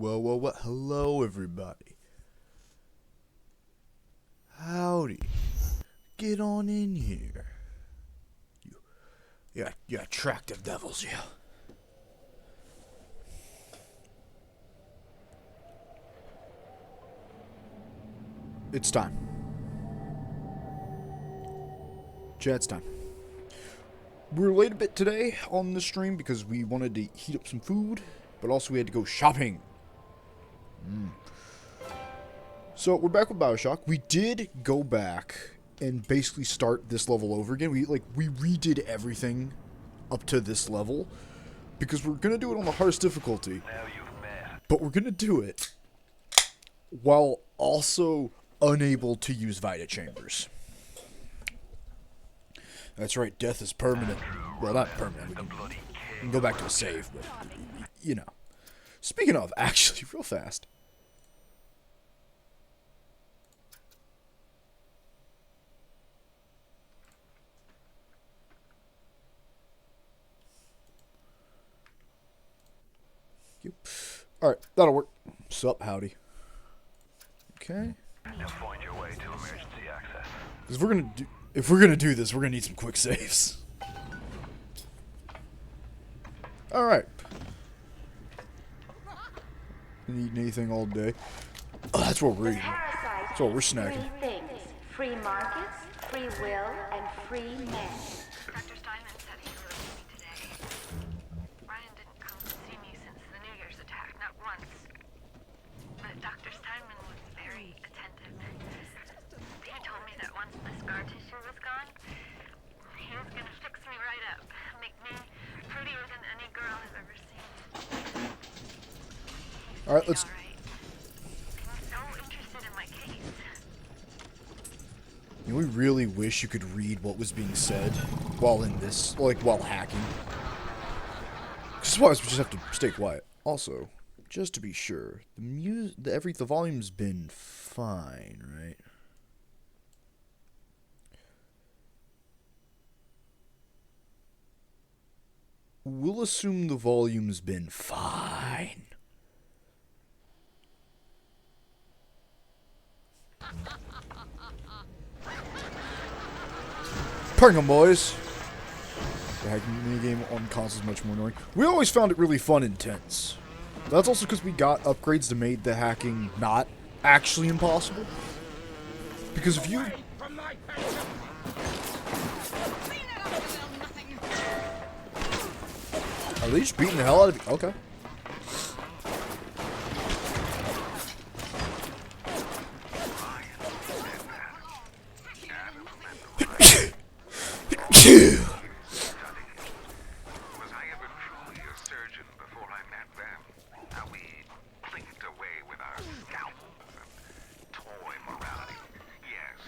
Well, hello everybody. Howdy. Get on in here. You attractive devils, you. It's time. Chat, it's time. We were late a bit today on the stream because we wanted to heat up some food, but also we had to go shopping. So we're back with BioShock. We did go back and basically start this level over again. We redid everything up to this level because we're gonna do it on the hardest difficulty. But we're gonna do it while also unable to use Vita chambers. That's right, death is permanent. Well, not permanent. We can go back to a save, but you know. Speaking of, actually, real fast. Alright, that'll work. Sup, howdy. Okay. Now find your way to emergency access. Because if we're gonna do this, we're gonna need some quick saves. Alright. Been eating anything all day. Oh, that's what we're eating. That's what we're snacking. Three things: free markets, free will, and free men. Dr. Steinman said he would see me today. Ryan didn't come to see me since the New Year's attack, not once. But Dr. Steinman was very attentive. He told me that once the scar tissue was gone, he was gonna fix me right up, make me prettier than any girl I've ever seen. Alright, let's... All right. I'm so interested in my case. You know, we really wish you could read what was being said while in this, while hacking. Because otherwise we just have to stay quiet. Also, just to be sure, the volume's been fine, right? We'll assume the volume's been fine. Prank 'em, boys. The hacking minigame on console is much more annoying. We always found it really fun and intense. That's also because we got upgrades that made the hacking not actually impossible. Because if you... Are they just beating the hell out of you? Okay. Was I ever truly a surgeon before I met them? How we blinked away with our scalpels and toy morality. Yes,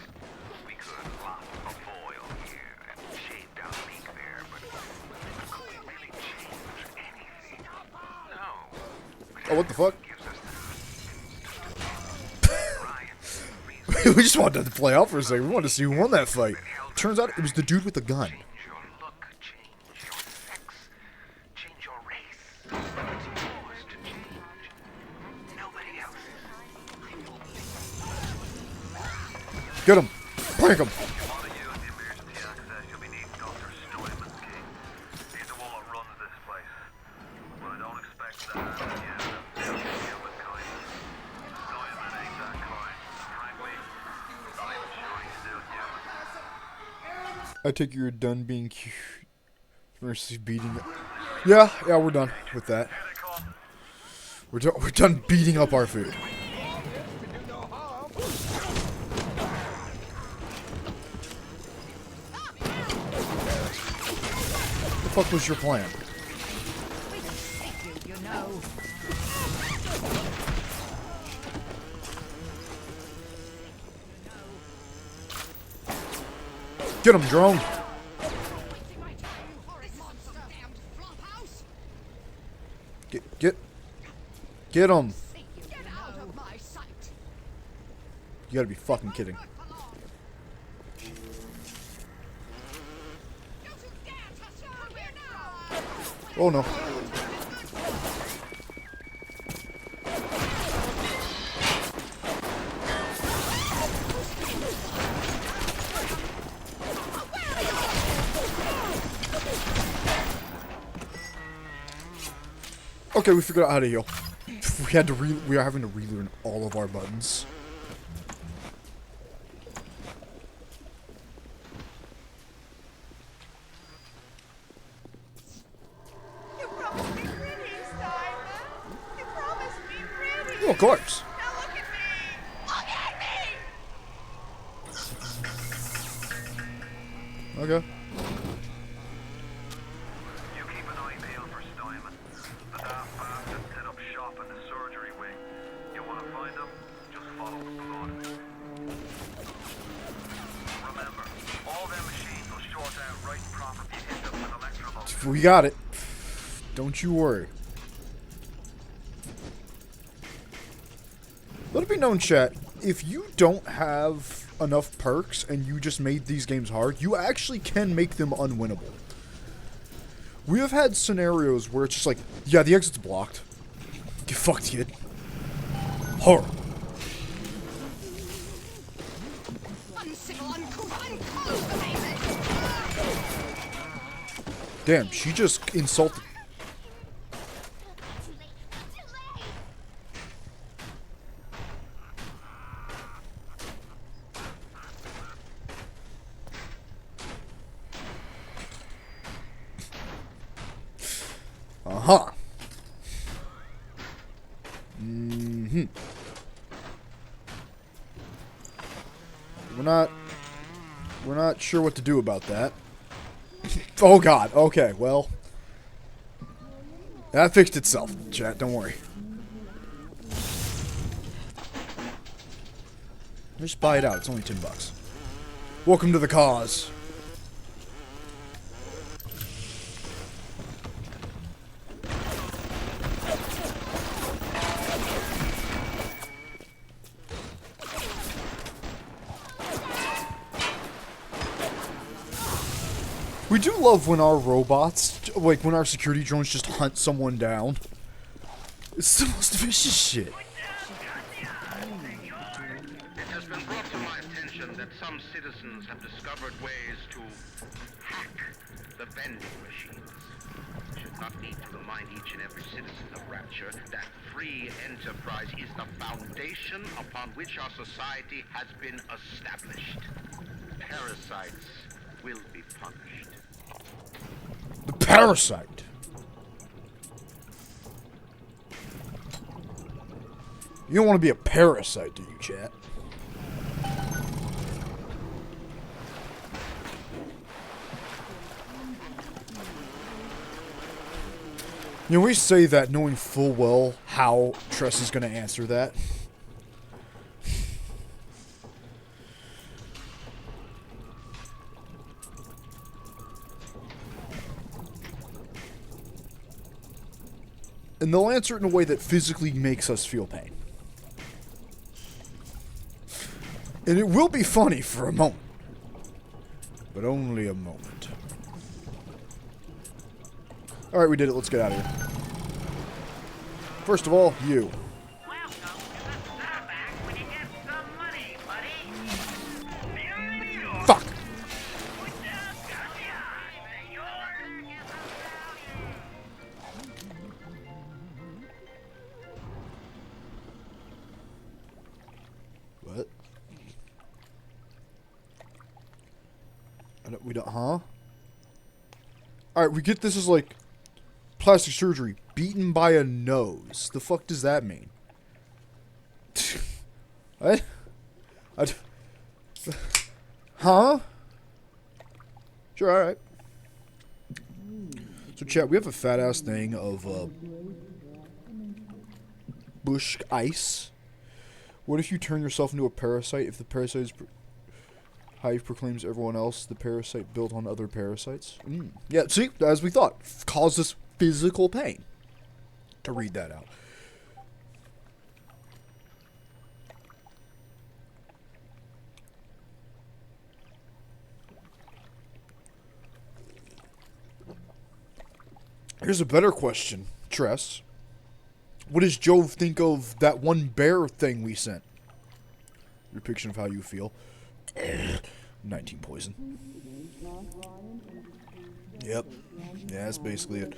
we could lock a foil here and shave down a leak there, but could we really change anything? No. Oh, what the fuck? Gives us the We just wanted to play out for a second. We wanted to see who won that fight. Turns out it was the dude with the gun. change your look, change your sex, change your race. It's yours to change. Nobody else's. Get him. Prank him. Want to use the emergency access, you'll be needing Dr. Steinman's key. He's the one that runs this place. But I don't expect that. They'll deal with kindness. Steinman ain't that kind. Frankly, not even sure he's still human. I take you're done being cute. Mercy beating up. Yeah, we're done with that. We're done beating up our food. What the fuck was your plan? Get him, drone. Get him. You gotta be fucking kidding. Oh no. Okay, we figured out how to heal. We are having to relearn all of our buttons. You promised me pretty, Simon. You promised me pretty. Oh, of course. Now look at me. Look at me. Okay. You keep an eye peeled for Steinman. The daft bastard set up shop in the surgery wing. You want to find him? Just follow the blood. Remember, all them machines will short out right proper if you hit them with electrodes. We got it. Don't you worry. Let it be known, chat, if you don't have enough perks and you just made these games hard, you actually can make them unwinnable. We have had scenarios where it's just like, yeah, the exit's blocked. Get fucked, kid. Horror. Uncivil, uncouth, uncouth, amazing. Damn, she just insulted. Uh-huh. Mm-hmm. We're not sure what to do about that. Oh god, okay, well. That fixed itself, chat, don't worry. Just buy it out, it's only $10. Welcome to the cause. We do love when our robots, like when our security drones just hunt someone down. It's the most vicious shit. It has been brought to my attention that some citizens have discovered ways to hack the vending machines. Should not need to remind each and every citizen of Rapture that free enterprise is the foundation upon which our society has been established. Parasites will be punished. The parasite. You don't want to be a parasite, do you, chat? You know, we say that knowing full well how Tress is going to answer that. And they'll answer it in a way that physically makes us feel pain. And it will be funny for a moment. But only a moment. Alright, we did it. Let's get out of here. First of all, you. Welcome to the Starback when you get some money, buddy. Fuck! What? We don't, huh? Alright, we get this as like plastic surgery. Beaten by a nose. The fuck does that mean? What? Huh? Sure, alright. So, chat, we have a fat ass thing of bush ice. What if you turn yourself into a parasite? If the parasite is hive proclaims everyone else the parasite built on other parasites? Yeah, see, as we thought, causes physical pain. To read that out. Here's a better question, Tress. What does Jove think of that one bear thing we sent? Your depiction of how you feel. 19 poison. Yep. Yeah, that's basically it.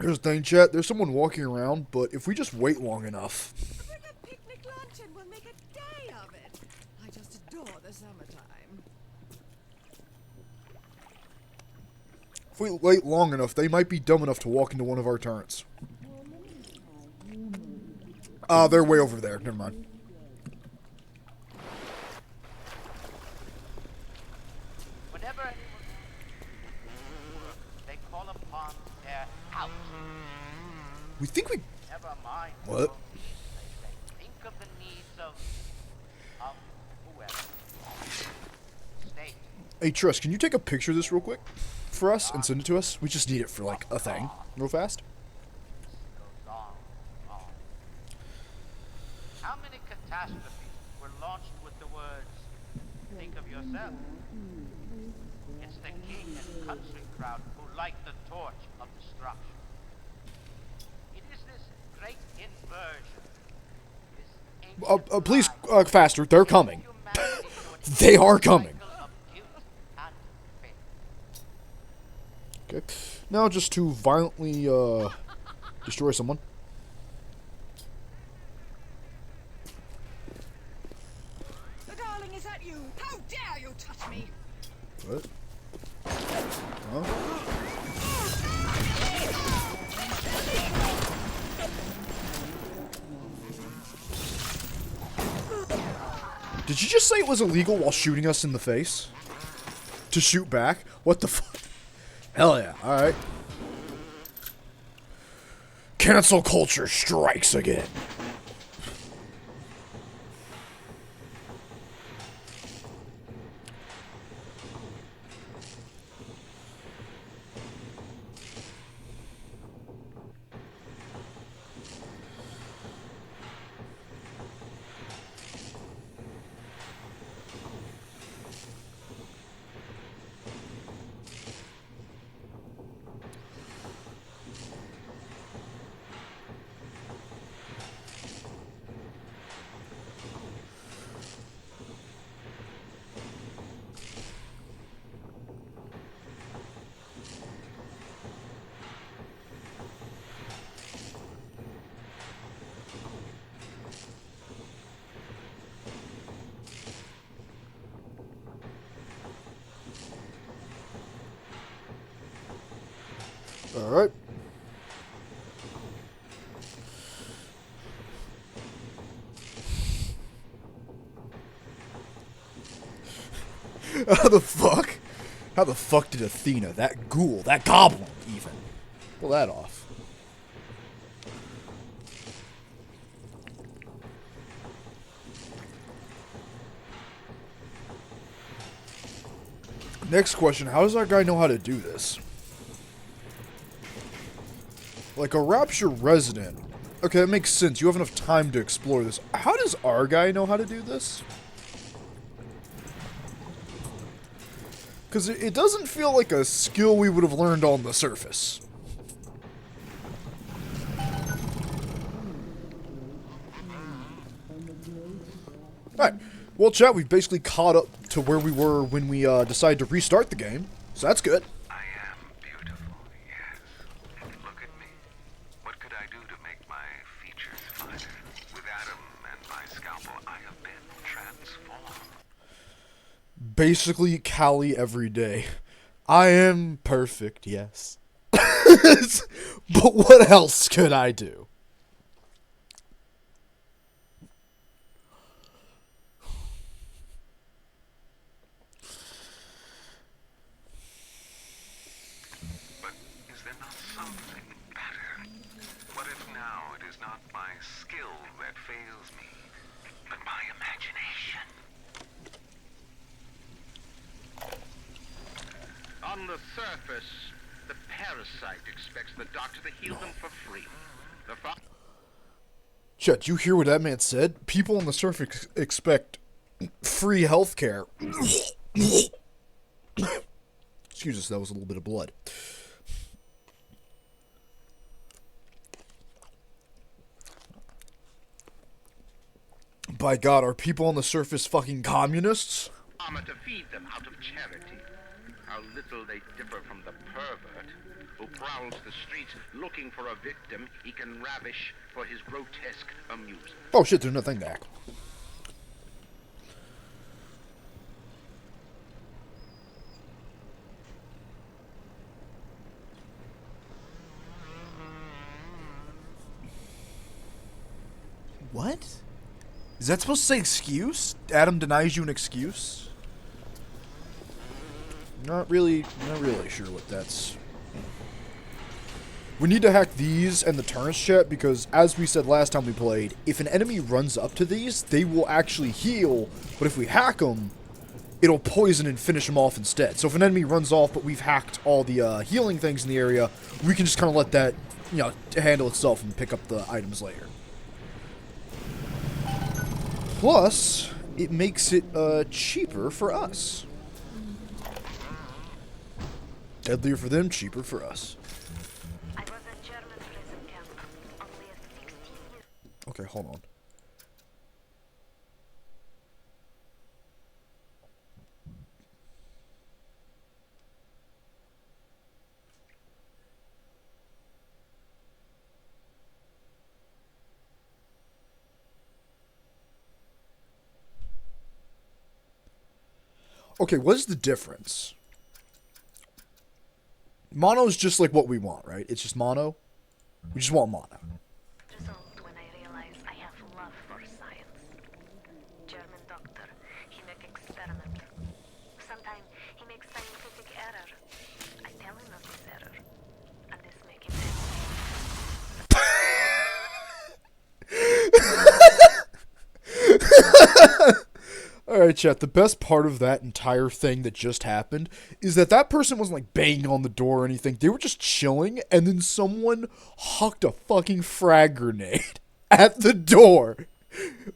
Here's the thing, chat. There's someone walking around, but if we just wait long enough... Bring a picnic lunch and we'll make a day of it. I just adore the summertime. If we wait long enough, they might be dumb enough to walk into one of our turrets. They're way over there. Never mind. Whenever they call upon their house, We think we... never mind. What? Think of the needs of whoever. State. Hey, Tress, can you take a picture of this real quick for us and send it to us? We just need it for, like, a thing. Real fast. Goes on, on. How many catastrophes were launched with the words, think of yourself? It's the king and country crowd who light the torch of destruction. It is this great inversion. This ancient Please, lie faster. They're coming. humanity to a They are coming. cycle of guilt and fate. Okay. Now just to violently, destroy someone. The darling is at you. How dare you touch me? What? Huh? Did you just say it was illegal while shooting us in the face? To shoot back? What the fuck? Hell yeah, alright. Cancel culture strikes again. Alright. How the fuck? How the fuck did Athena, that ghoul, that goblin, even, pull that off? Next question, how does our guy know how to do this? Like a Rapture resident. Okay, that makes sense. You have enough time to explore this. How does our guy know how to do this? Because it doesn't feel like a skill we would have learned on the surface. Alright. Well, chat, we've basically caught up to where we were when we decided to restart the game. So that's good. I am beautiful, yes. Look at me. What could I do to make my features finer? With Adam and my scalpel, I have been transformed. Basically, Callie every day. I am perfect, yes. But what else could I do? But is there not something better? What if now it is not my skill that fails me, but my imagination? On the surface, the parasite expects the doctor to heal them for free. The Chet, you hear what that man said? People on the surface expect free healthcare. Excuse us, that was a little bit of blood. By God, are people on the surface fucking communists? farmer to feed them out of charity. how little they differ from the pervert who prowls the streets looking for a victim he can ravish for his grotesque amusement. Oh shit, there's nothing back. What? Is that supposed to say excuse? Adam denies you an excuse? Not really sure what that's. We need to hack these and the turrets, chat, because as we said last time we played, if an enemy runs up to these, they will actually heal, but if we hack them, it'll poison and finish them off instead. So if an enemy runs off, but we've hacked all the healing things in the area, we can just kind of let that, you know, handle itself and pick up the items later. Plus, it makes it cheaper for us. Deadlier for them, cheaper for us. I was at German prison camp only at 16 years. Okay, hold on. Okay, what is the difference? Mono's just like what we want, right? It's just mono. We just want mono. Resolved when I realized I have love for science. German doctor, he make experiment. Sometimes he makes scientific error. I tell him of this error, and this make him Alright, chat, the best part of that entire thing that just happened is that that person wasn't like banging on the door or anything. They were just chilling, and then someone hucked a fucking frag grenade at the door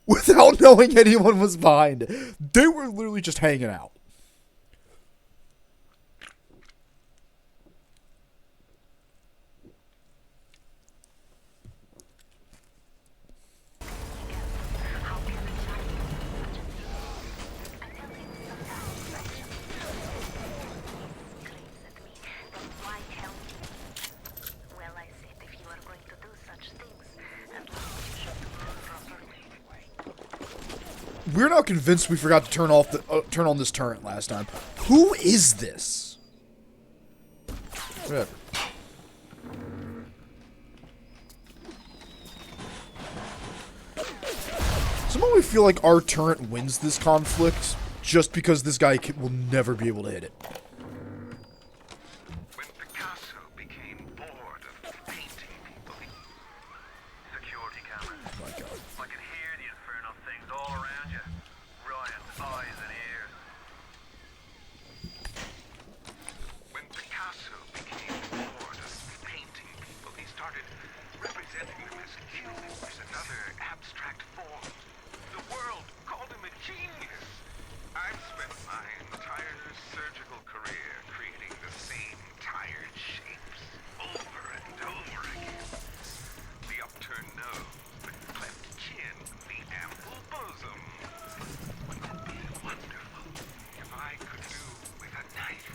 without knowing anyone was behind it. They were literally just hanging out. We're not convinced we forgot to turn on this turret last time. Who is this? Whatever. Somehow we feel like our turret wins this conflict just because this guy will never be able to hit it. When Picasso became bored of painting people, security cameras. Oh my God. I can hear the infernal things all around you. Ryan's eyes and ears. When Picasso became bored of painting people, he started representing them as humans, another abstract form. The world called him a genius. I've spent my entire surgical career creating the same tired shapes over and over again. The upturned nose, the cleft chin, the ample bosom. Wouldn't it be wonderful if I could do with a knife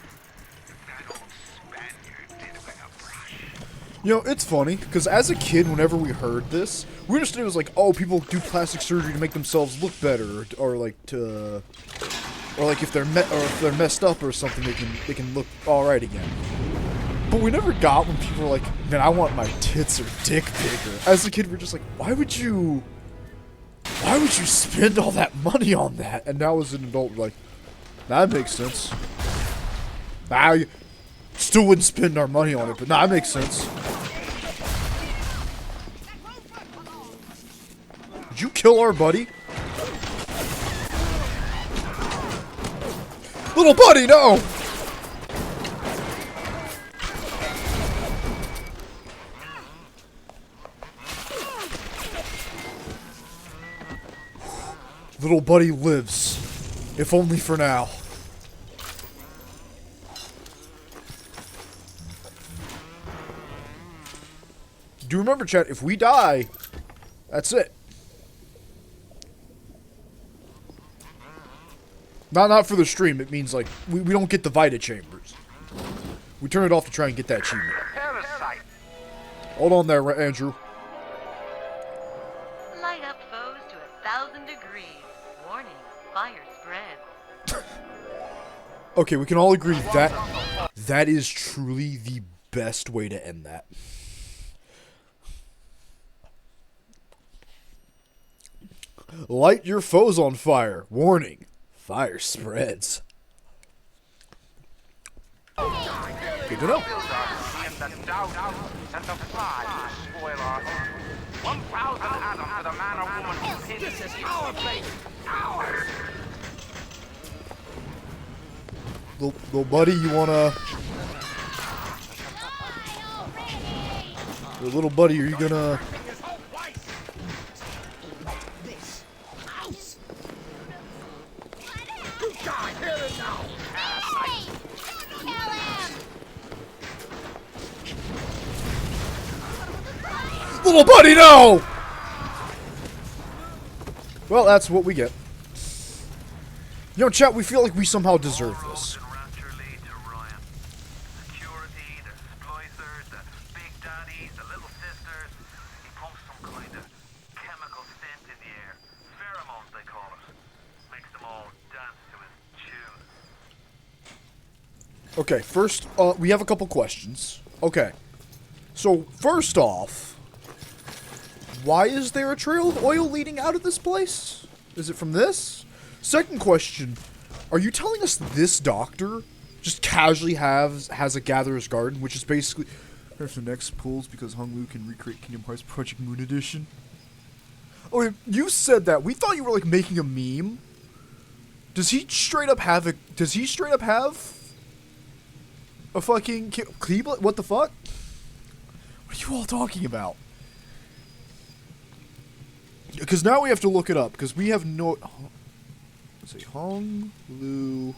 that old Spaniard did with a brush? You know, it's funny, because as a kid, whenever we heard this, we understood it was like, oh, people do plastic surgery to make themselves look better, or like to, or like if they're messed up or something, they can look all right again. But we never got when people were like, man, I want my tits or dick bigger. As a kid, we're just like, why would you spend all that money on that? And now as an adult, we're like, that makes sense. I still wouldn't spend our money on it, but nah, that makes sense. Did you kill our buddy? Little buddy, no! Little buddy lives, if only for now. Do remember, chat, if we die, that's it. Not for the stream. It means, like, we don't get the Vita chambers. We turn it off to try and get that achievement. Parasite. Hold on there, Andrew. Light up foes to 1,000 degrees. Warning, fire spreads. Okay, we can all agree that is truly the best way to end that. Light your foes on fire. Warning, fire spreads. Good to know. 1,000 atoms to the man or woman who hit this is our place. Ours. Little buddy, you wanna... Little buddy, are you gonna... Little buddy, no! Well, that's what we get. You know, chat, we feel like we somehow deserve this. Okay, first, we have a couple questions. Okay. So, first off, why is there a trail of oil leading out of this place? Is it from this? Second question, are you telling us this doctor just casually has a gatherer's garden, which is basically... There's the next pulls because Hung Lu can recreate Kingdom Hearts Project Moon Edition. Oh, you said that. We thought you were, like, making a meme. Does he straight up have a... Does he straight up have... a fucking... Cleveland? What the fuck? What are you all talking about? Because now we have to look it up, because we have no... Let's see, Hong Lu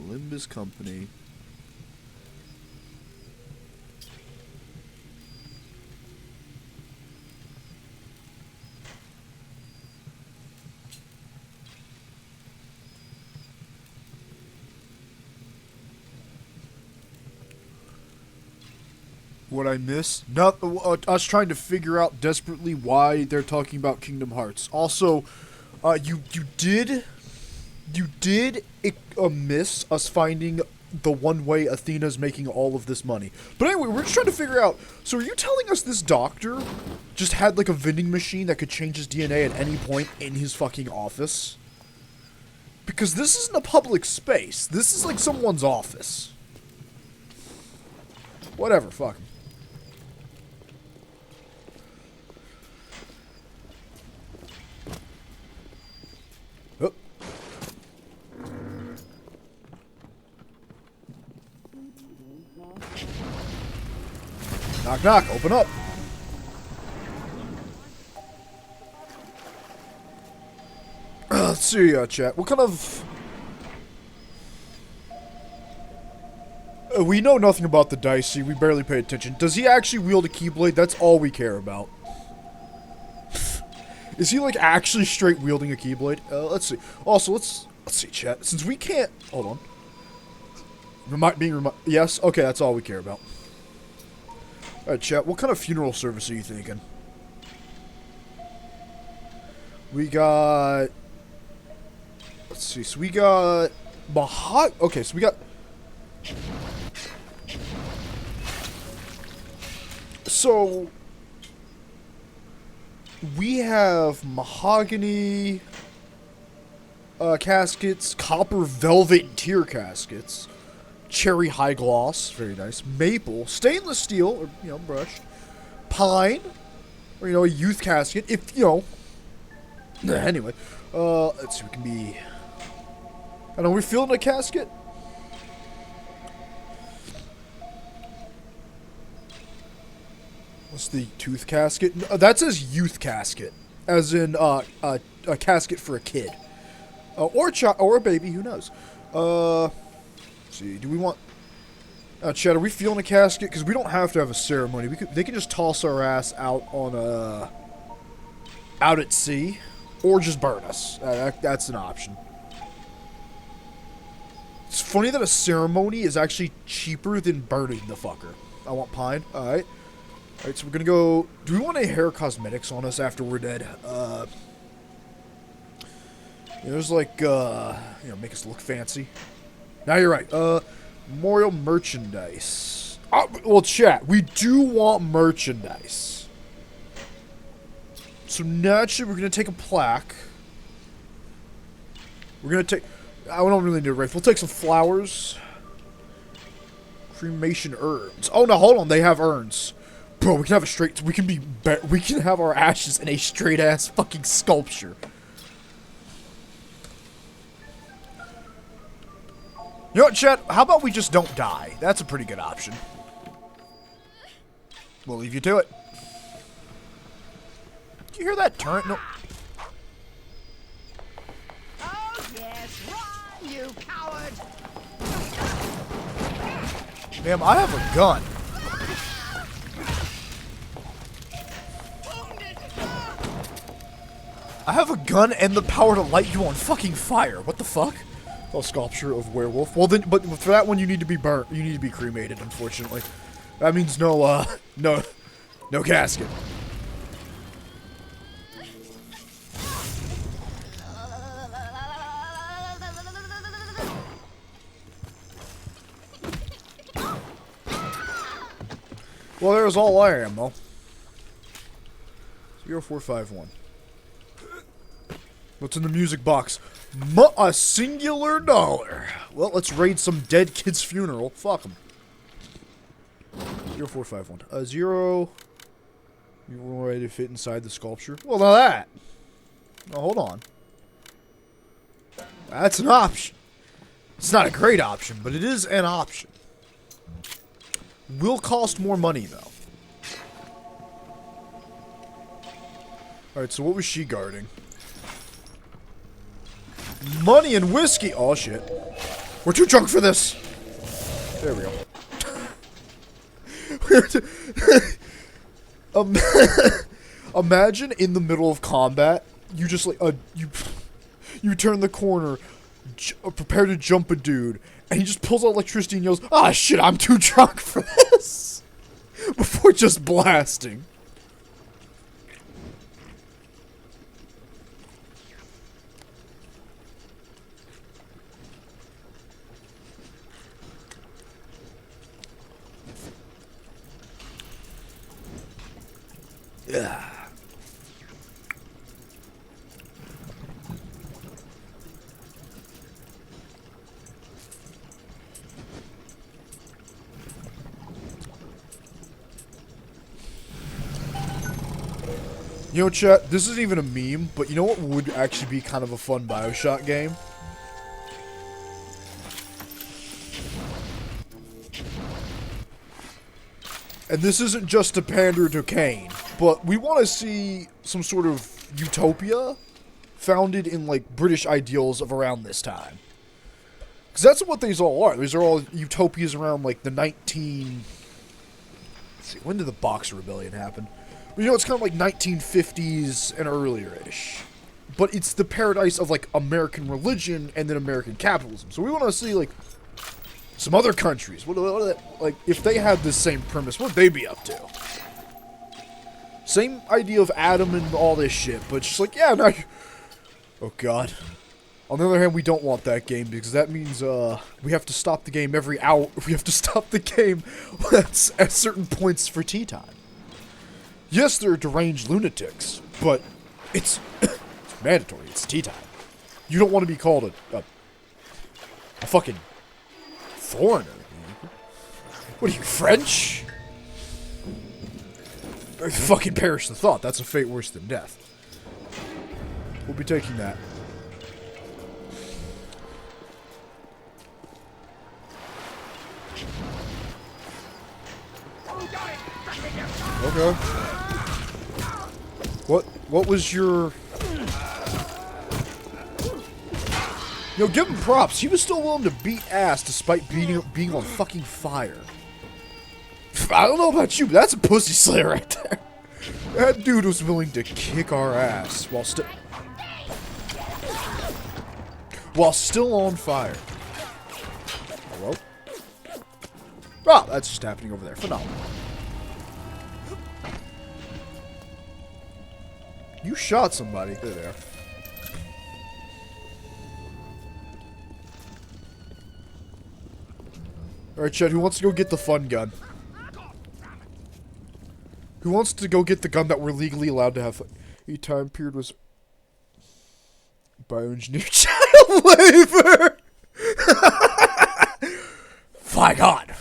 Limbus Company. What I miss? Not us trying to figure out desperately why they're talking about Kingdom Hearts. Also, you did miss us finding the one way Athena's making all of this money. But anyway, we're just trying to figure out. So, are you telling us this doctor just had like a vending machine that could change his DNA at any point in his fucking office? Because this isn't a public space. This is like someone's office. Whatever, fuck him. Knock, knock, open up. Let's see, chat. What kind of... we know nothing about the Dicey. We barely pay attention. Does he actually wield a Keyblade? That's all we care about. Is he, like, actually straight wielding a Keyblade? Let's see. Also, let's see, chat. Since we can't... Hold on. Yes? Okay, that's all we care about. Alright, chat. What kind of funeral service are you thinking? We got... Let's see. So we got... Okay, so we got... So... We have mahogany... caskets, copper velvet interior caskets, cherry high gloss, very nice, maple, stainless steel, or, you know, brushed, pine, or, you know, a youth casket, if, you know, anyway, let's see, we can be, I don't know, we're feeling a casket? What's the tooth casket? That says youth casket, as in, a casket for a kid. Or a baby, who knows? Let's see, do we want... Chad, are we feeling a casket? Because we don't have to have a ceremony. They can just toss our ass out on out at sea. Or just burn us. That's an option. It's funny that a ceremony is actually cheaper than burning the fucker. I want pine. Alright. Alright, so we're gonna go... Do we want any hair cosmetics on us after we're dead? There's like, make us look fancy. Now you're right. Memorial merchandise. Well, chat, we do want merchandise. So naturally, we're gonna take a plaque. We're gonna take... I don't really need a wreath. We'll take some flowers. Cremation urns. Oh, no, hold on. They have urns. Bro, we can have a straight... We can have our ashes in a straight-ass fucking sculpture. You know what, Chet? How about we just don't die? That's a pretty good option. We'll leave you to it. Did you hear that turret? No. Oh, yes, run, you coward! Damn, I have a gun. I have a gun and the power to light you on fucking fire. What the fuck? Oh, sculpture of werewolf. Well, then, but for that one, you need to be burnt. You need to be cremated, unfortunately. That means no casket. Well, there's all I am, though. 0451. What's in the music box? A singular dollar. Well, let's raid some dead kid's funeral. Fuck them. 0451. 0. You were ready to fit inside the sculpture? Well, now that. Oh, hold on. That's an option. It's not a great option, but it is an option. Will cost more money, though. Alright, so what was she guarding? Money and whiskey! Oh, shit. We're too drunk for this! There we go. Imagine in the middle of combat, you just like, you turn the corner, prepare to jump a dude, and he just pulls out electricity and yells, "Ah, shit, I'm too drunk for this!" Before just blasting. Yeah. You know, chat, this isn't even a meme, but you know what would actually be kind of a fun BioShock game? And this isn't just to pander to Kane, but we want to see some sort of utopia founded in, like, British ideals of around this time. Because that's what these all are. These are all utopias around, like, the 19... Let's see, when did the Boxer Rebellion happen? But, you know, it's kind of like 1950s and earlier-ish. But it's the paradise of, like, American religion and then American capitalism. So we want to see, like, some other countries. Like, if they had this same premise, what would they be up to? Same idea of Adam and all this shit, but just like, yeah, no. Oh, God. On the other hand, we don't want that game, because that means, we have to stop the game every hour. We have to stop the game at certain points for tea time. Yes, there are deranged lunatics, but it's, it's mandatory. It's tea time. You don't want to be called a fucking foreigner. What are you, French? Fucking perish the thought. That's a fate worse than death. We'll be taking that. Okay. What was your... Yo, give him props. He was still willing to beat ass despite being on fucking fire. I don't know about you, but that's a pussy slayer right there. That dude was willing to kick our ass while still on fire. Hello? Ah, that's just happening over there. Phenomenal. You shot somebody. There they are. Alright, Chet, who wants to go get the fun gun? Who wants to go get the gun that we're legally allowed to have? A time period was bioengineered child labor! My God.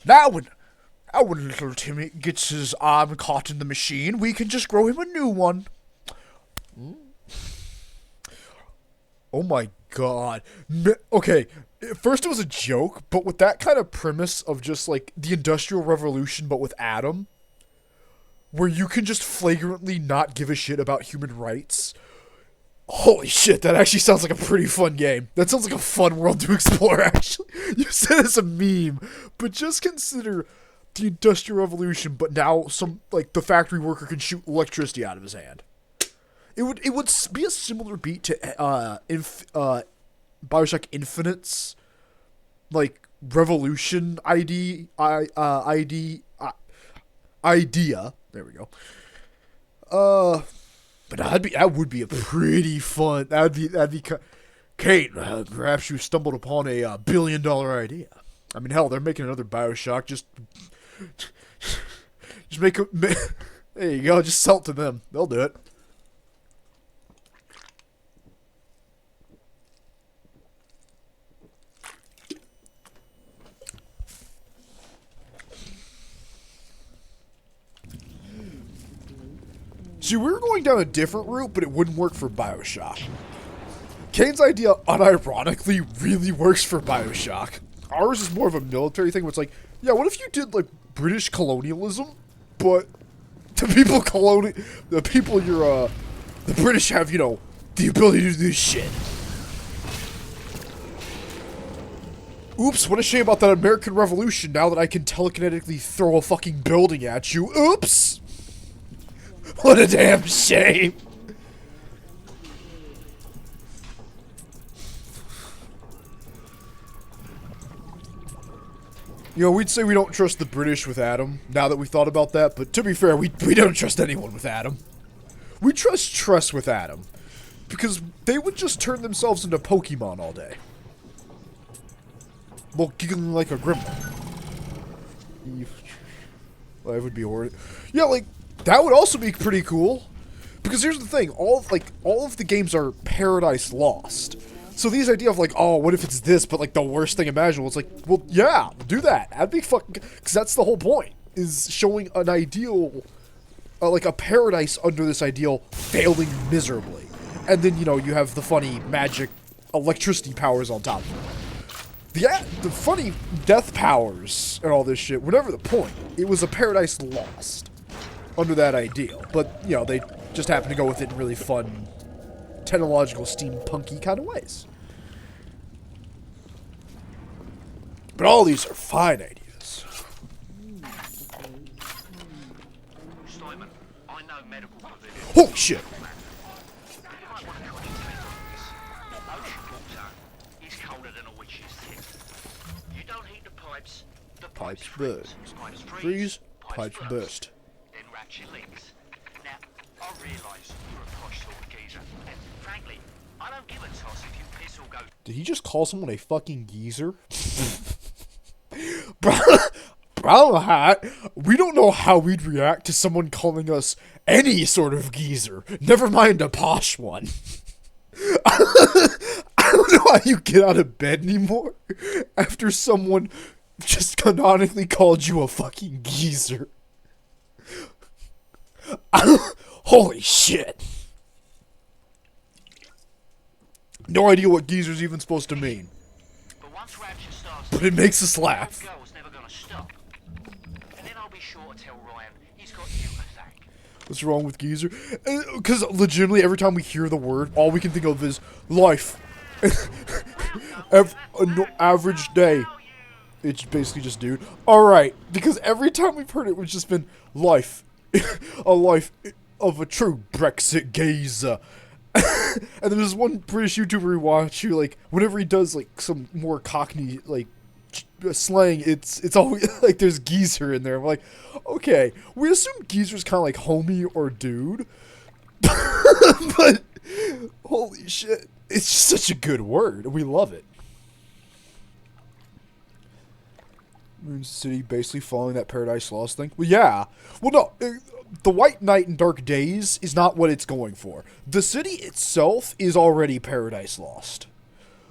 Now when little Timmy gets his arm caught in the machine, we can just grow him a new one. Oh my God. Okay, at first it was a joke, but with that kind of premise of just like the Industrial Revolution but with Adam, where you can just flagrantly not give a shit about human rights. Holy shit, that actually sounds like a pretty fun game. That sounds like a fun world to explore, actually. You said it's a meme, but just consider the Industrial Revolution, but now the factory worker can shoot electricity out of his hand. It would be a similar beat to BioShock Infinite's like revolution idea. There we go. But that would be a pretty fun. That'd be. Kate, perhaps you stumbled upon a $1 billion idea. I mean, hell, they're making another BioShock. Just make a. There you go. Just sell it to them. They'll do it. See, we were going down a different route, but it wouldn't work for BioShock. Kane's idea, unironically, really works for BioShock. Ours is more of a military thing, where it's like, yeah, what if you did, like, British colonialism, but the British have, you know, the ability to do this shit. Oops, what a shame about that American Revolution now that I can telekinetically throw a fucking building at you. Oops! What a damn shame! You know, we'd say we don't trust the British with Adam, now that we thought about that, but to be fair, we don't trust anyone with Adam. We trust with Adam, because they would just turn themselves into Pokemon all day. Well, giggling like a gremlin. Life would be horrid. Yeah, like, that would also be pretty cool. Because here's the thing, all of the games are Paradise Lost. So these idea of like, oh, what if it's this, but like the worst thing imaginable, it's like, well, yeah, do that. That'd be fucking, because that's the whole point, is showing an ideal, like a paradise under this ideal failing miserably. And then, you know, you have the funny magic electricity powers on top of it. Yeah, the funny death powers and all this shit were never the point. It was a Paradise Lost under that ideal. But, you know, they just happen to go with it in really fun, technological, steampunky kind of ways. But all these are fine ideas. Simon, I know medical provision. Holy shit! You might want to concentrate on this. Ocean water is colder than a witch's tit. You don't heat the pipes, the Pipes freeze. burst. Pipes Freeze, pipes burst. Then ratchet leaks. Now, I realise you're a posh sort of geezer, and frankly, I don't give a toss if you piss or go. Did he just call someone a fucking geezer? Brown hat, we don't know how we'd react to someone calling us any sort of geezer. Never mind a posh one. I don't know how you get out of bed anymore after someone just canonically called you a fucking geezer. Holy shit. No idea what geezer's even supposed to mean. But once rapture starts, But it makes us that laugh. girl's never gonna stop. And then I'll be sure to tell Ryan he's got you to thank. What's wrong with geezer? Because legitimately, every time we hear the word, all we can think of is life. Average day. It's basically just dude. Alright, because every time we've heard it, it's just been life. A life of a true Brexit geezer. And there's one British YouTuber we watch who, like, whenever he does, like, some more Cockney, like, slang, it's always, like, there's geezer in there. I'm like, okay, we assume geezer's kind of like homie or dude. But, holy shit, it's just such a good word. We love it. Moon City basically following that Paradise Lost thing. Well, yeah. Well, no. The White Knight and Dark Days is not what it's going for. The city itself is already Paradise Lost.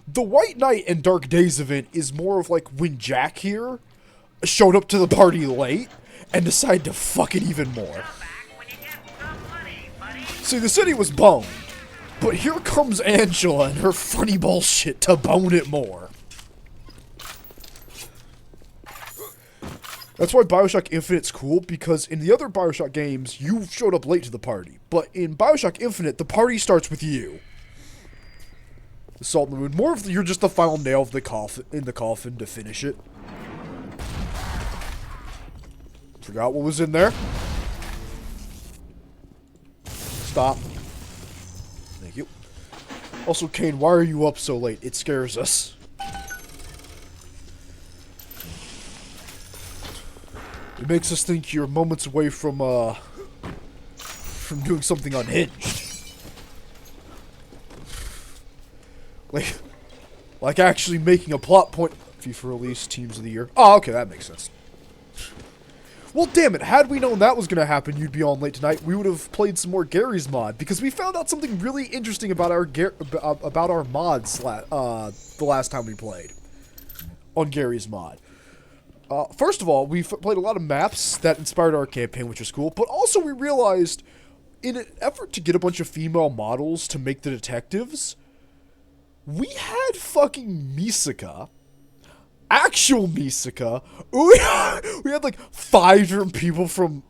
The White Knight and Dark Days event is more of like when Jack here showed up to the party late and decided to fuck it even more. See, the city was boned. But here comes Angela and her funny bullshit to bone it more. That's why BioShock Infinite's cool, because in the other BioShock games, you showed up late to the party. But in BioShock Infinite, the party starts with you. The Salt in the Moon. More of you're just the final nail of the coffin in the coffin to finish it. Forgot what was in there. Stop. Thank you. Also, Kane, why are you up so late? It scares us. It makes us think you're moments away from doing something unhinged. Like actually making a plot point. FIFA release Teams of the Year. Oh, okay, that makes sense. Well, damn it, had we known that was gonna happen, you'd be on late tonight, we would have played some more Gary's mod, because we found out something really interesting about our mods the last time we played on Gary's mod. First of all, we played a lot of maps that inspired our campaign, which was cool, but also we realized, in an effort to get a bunch of female models to make the detectives, we had fucking Misaka, actual Misaka, we had like 5 different people from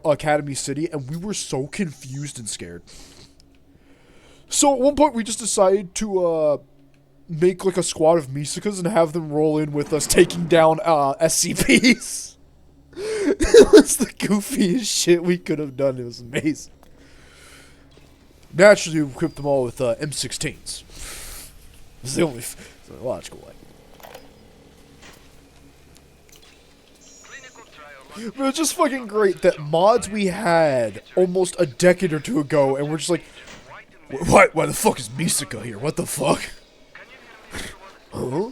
Academy City, and we were so confused and scared. So at one point we just decided to, make like a squad of Misakas and have them roll in with us taking down SCPs. It was the goofiest shit we could have done. It was amazing. Naturally, we equipped them all with M16s. It's the only logical way. But it was just fucking great that mods we had almost a decade or two ago, and we're just like, what? Why the fuck is Misaka here? What the fuck? Huh?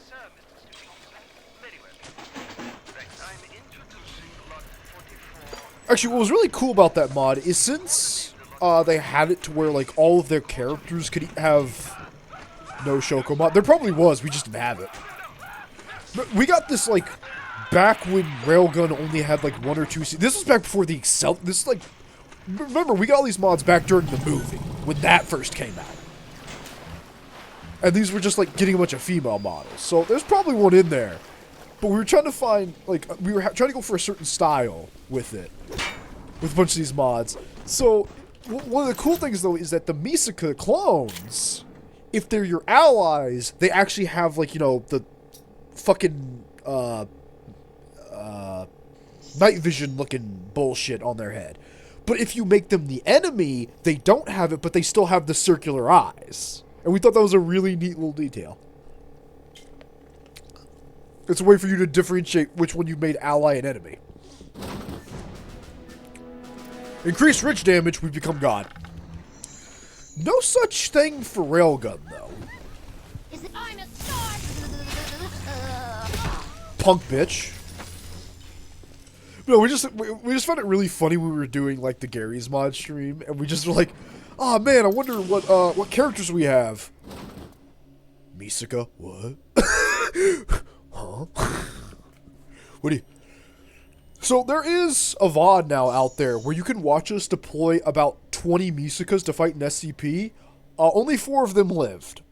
Actually, what was really cool about that mod is since they had it to where like all of their characters could have no Shoko mod. There probably was, we just didn't have it. But we got this like back when Railgun only had like 1 or 2. This was back before the Excel. This is like, remember, we got all these mods back during the movie when that first came out. And these were just, like, getting a bunch of female models. So, there's probably one in there. But we were trying to find, like, we were trying to go for a certain style with it. With a bunch of these mods. So, one of the cool things, though, is that the Misaka clones, if they're your allies, they actually have, like, you know, the fucking, night vision looking bullshit on their head. But if you make them the enemy, they don't have it, but they still have the circular eyes. And we thought that was a really neat little detail. It's a way for you to differentiate which one you made ally and enemy. Increase rich damage, we become God. No such thing for Railgun, though. Punk bitch. No, we just found it really funny when we were doing like the Gary's mod stream, and we just were like, oh man, I wonder what characters we have. Misaka, what? Huh? What do you... So there is a VOD now out there where you can watch us deploy about 20 Misakas to fight an SCP. Only 4 of them lived.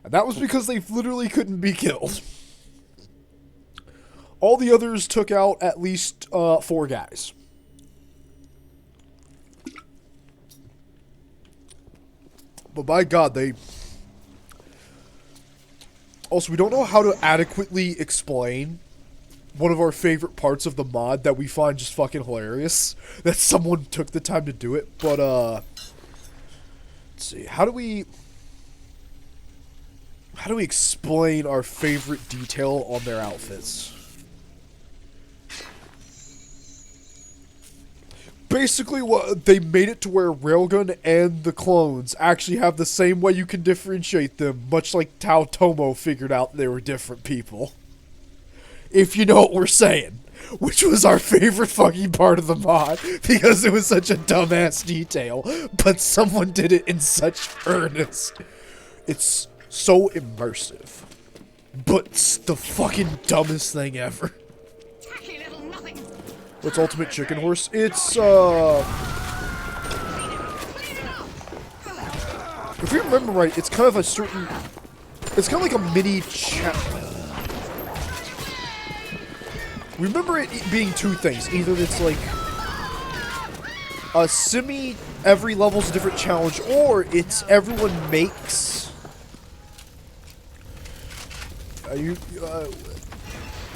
And that was because they literally couldn't be killed. All the others took out at least 4 guys. But by God, they... Also, we don't know how to adequately explain one of our favorite parts of the mod that we find just fucking hilarious. That someone took the time to do it, but, Let's see. How do we explain our favorite detail on their outfits? Basically, what they made it to where Railgun and the clones actually have the same way you can differentiate them, much like Tao Tomo figured out they were different people. If you know what we're saying. Which was our favorite fucking part of the mod, because it was such a dumbass detail, but someone did it in such earnest. It's so immersive, but it's the fucking dumbest thing ever. Tacky little nothing. What's Ultimate Chicken Horse? It's, if you remember right, it's kind of a certain... It's kind of like a mini remember it being two things. Either it's like a every level's a different challenge, or it's everyone makes...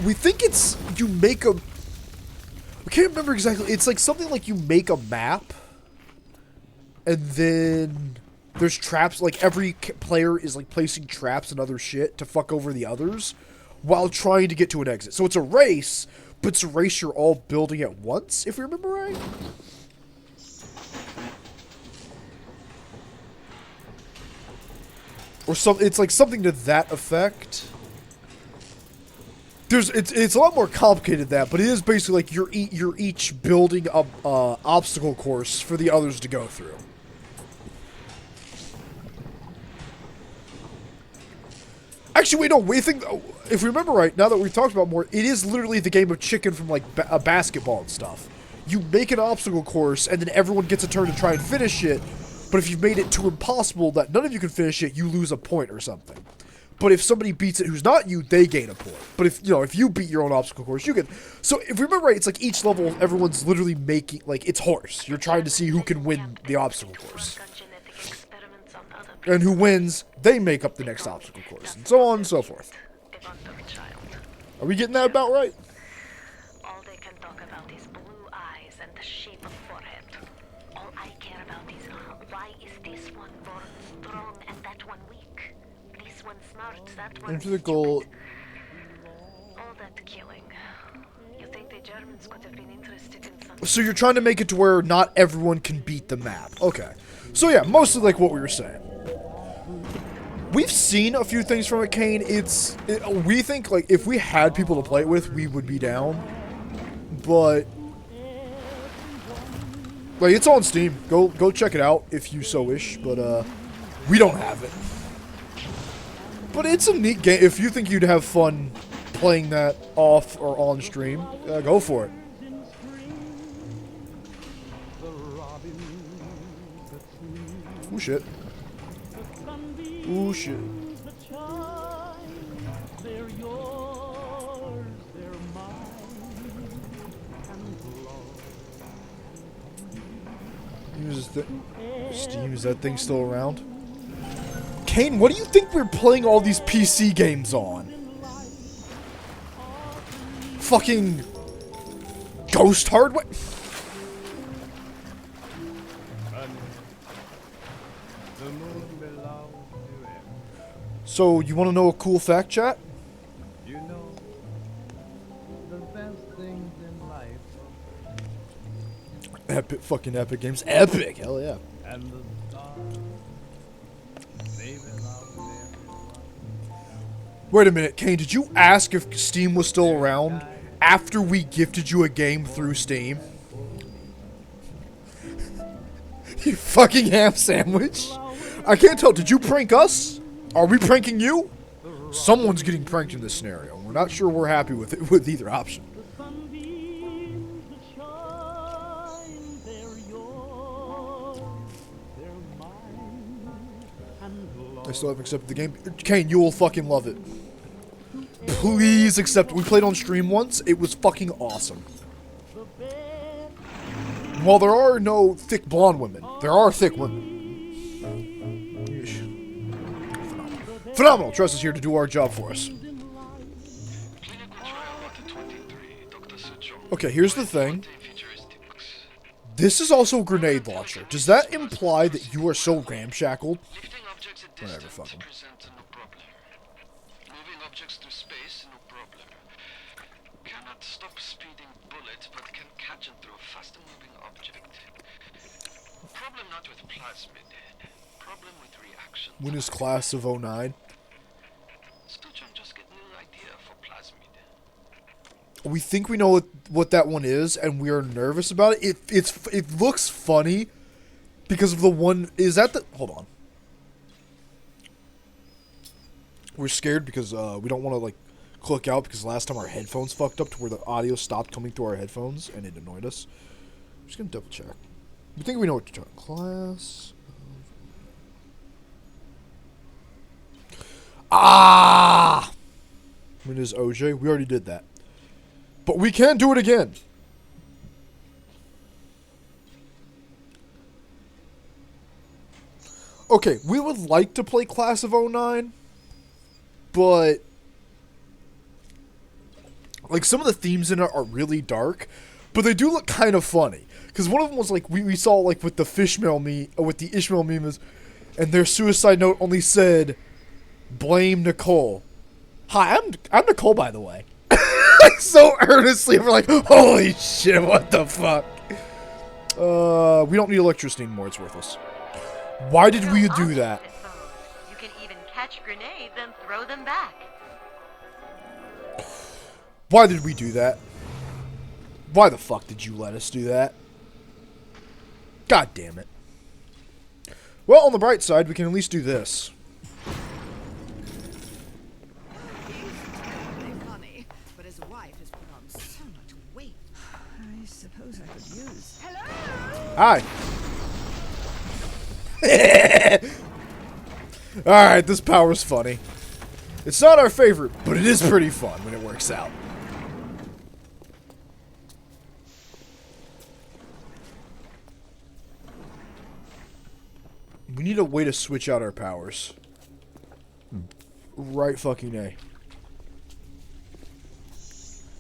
we think it's... You make a... I can't remember exactly. It's like something like you make a map, and then there's traps. Like every player is like placing traps and other shit to fuck over the others while trying to get to an exit. So it's a race, but it's a race you're all building at once, if you remember right. Or some, it's like something to that effect. It's a lot more complicated than that, but it is basically like you're each building a obstacle course for the others to go through. Actually, wait, no, we think, if we remember right, now that we've talked about more, it is literally the game of chicken from like a basketball and stuff. You make an obstacle course, and then everyone gets a turn to try and finish it, but if you've made it too impossible that none of you can finish it, you lose a point or something. But if somebody beats it who's not you, they gain a point. But if, you know, if you beat your own obstacle course, you get... So, if we remember right, it's like each level, everyone's literally making... Like, it's horse. You're trying to see who can win the obstacle course. And who wins, they make up the next obstacle course. And so on and so forth. Are we getting that about right? All they can talk about is blue eyes and the shape of forehead. All I care about is why is this one born strong and that one weak? This one smart, that one Enter the goal. All that killing. You think the Germans could have been interested in something? So you're trying to make it to where not everyone can beat the map. Okay. So yeah, mostly like what we were saying. We've seen a few things from it, Kane. We think, like, if we had people to play it with, we would be down. But, like, it's on Steam. Go check it out if you so wish. But, we don't have it. But it's a neat game. If you think you'd have fun playing that off or on stream, go for it. Oh, shit. Ooh, shit. Steam, is that thing still around? Kane, what do you think we're playing all these PC games on? Fucking Ghost Hardware? So, you want to know a cool fact, chat? You know, the best things in life. Epic, fucking Epic Games. Epic! Hell yeah. And the stars, they belong to everyone. Wait a minute, Kane, did you ask if Steam was still around after we gifted you a game through Steam? You fucking ham sandwich. I can't tell, did you prank us? Are we pranking you? Someone's getting pranked in this scenario. We're not sure we're happy with it, with either option. I still haven't accepted the game. Kane, you will fucking love it. Please accept it. We played on stream once. It was fucking awesome. While there are no thick blonde women, there are thick women. Phenomenal. Trust is here to do our job for us. Okay, here's the thing. This is also a grenade launcher. Does that imply that you are so ramshackled? Lifting objects at Whatever, distance fuck 'em. presents no problem. Moving objects through space, no problem. Cannot stop speeding bullets, but can catch and throw a faster moving object. Problem not with plasmid. Problem with reaction. When is class of 09? Still trying to just get new idea for plasmid. We think we know what that one is, and we are nervous about it. It looks funny because of the one. Is that the? Hold on. We're scared because we don't want to like click out because last time our headphones fucked up to where the audio stopped coming through our headphones and it annoyed us. I'm just gonna double check. We think we know what to talk. Class. Ah! When is OJ? We already did that. But we can do it again. Okay, we would like to play Class of 09, but like some of the themes in it are really dark, but they do look kind of funny. Because one of them was like we saw like with the with the Ishmael memes, and their suicide note only said, "Blame Nicole." Hi, I'm Nicole, by the way. Like so earnestly, we're like, holy shit, what the fuck? We don't need electricity anymore. It's worthless. Why did we do that? You can even catch grenades and throw them back. Why did we do that? Why the fuck did you let us do that? God damn it. Well, on the bright side, we can at least do this. He's terribly funny, but his wife has put on so much weight. I suppose I could use. Hello? Hi. Alright, this power's funny. It's not our favorite, but it is pretty fun when it works out. We need a way to switch out our powers. Right fucking A.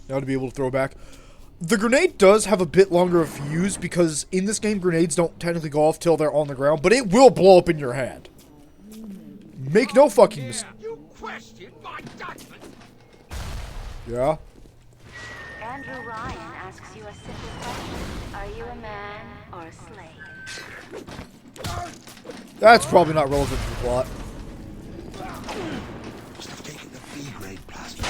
Now to be able to throw back. The grenade does have a bit longer of fuse because in this game grenades don't technically go off till they're on the ground, but it will blow up in your hand. Make no fucking mistake. You question my judgment. Yeah? Andrew Ryan asks you a simple question. Are you a man or a slave? That's probably not relevant to the plot. Must have taken the B-grade plasma.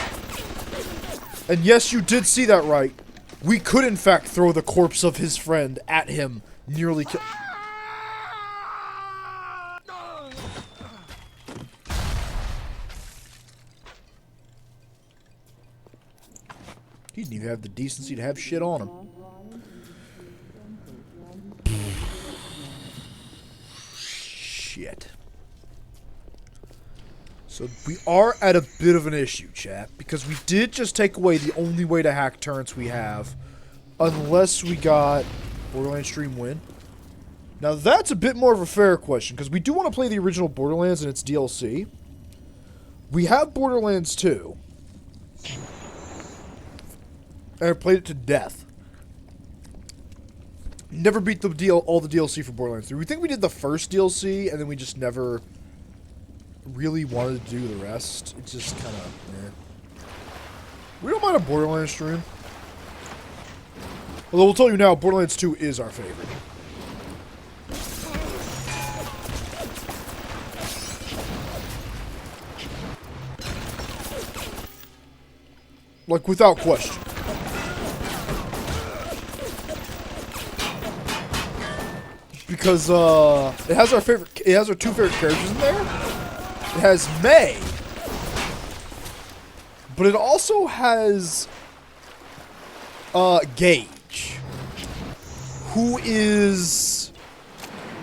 And yes, you did see that right. We could in fact throw the corpse of his friend at him, nearly kill. He didn't even have the decency to have shit on him. Shit. So we are at a bit of an issue, chat, because we did just take away the only way to hack turrets we have, unless we got Borderlands Stream Win. Now that's a bit more of a fair question, because we do want to play the original Borderlands and its DLC. We have Borderlands 2. And I played it to death. Never beat all the DLC for Borderlands 3. We think we did the first DLC, and then we just never really wanted to do the rest. It's just kind of, We don't mind a Borderlands stream. Although we'll tell you now, Borderlands 2 is our favorite. Like, without question. Because, it has our two favorite characters in there. It has May. But it also has, Gage. Who is,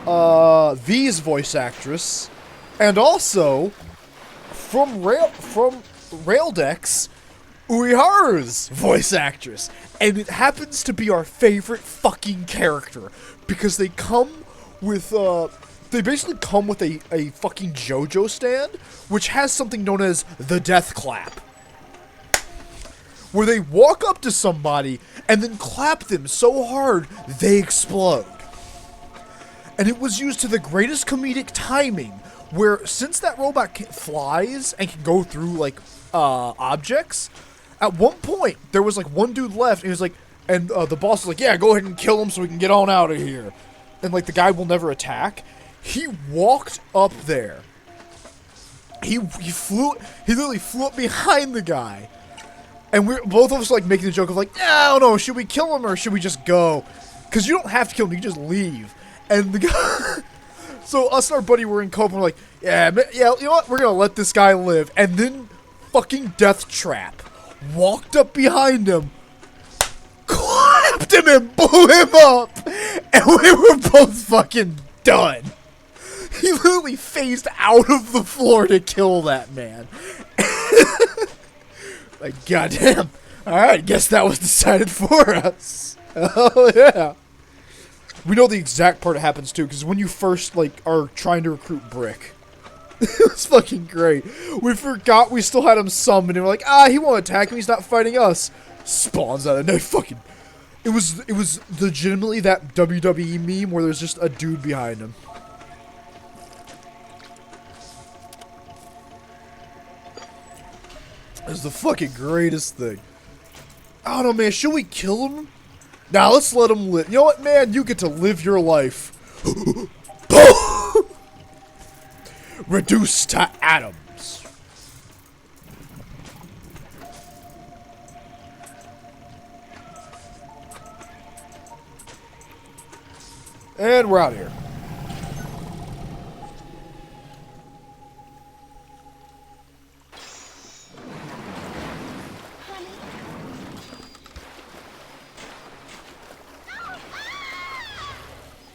V's voice actress. And also, from Raildex, Uiharu's voice actress. And it happens to be our favorite fucking character. Because they come with, they basically come with a fucking JoJo stand, which has something known as the Death Clap. where they walk up to somebody and then clap them so hard they explode. And it was used to the greatest comedic timing, where since that robot flies and can go through like objects, at one point there was like one dude left, and he was like, and the boss was like, "Yeah, go ahead and kill him so we can get on out of here." And like the guy will never attack. He walked up there. He literally flew up behind the guy, and we're both of us like making the joke of like, I don't know, should we kill him or should we just go? Because you don't have to kill him, you can just leave. And the guy, so us and our buddy were in cope, and we're like, yeah, you know what, we're gonna let this guy live. And then fucking Death Trap walked up behind him, clapped him and blew him up, and we were both fucking done. He literally phased out of the floor to kill that man. Like, goddamn. Alright, guess that was decided for us. Oh, yeah. We know the exact part that happens, too, because when you first, like, are trying to recruit Brick, it was fucking great. We forgot we still had him summoned, and we're like, he won't attack me, he's not fighting us. Spawns out of no fucking... It was legitimately that WWE meme where there's just a dude behind him. It's the fucking greatest thing. I don't know, man. Should we kill him? Nah, let's let him live. You know what, man? You get to live your life. Reduced to atoms. And we're out of here.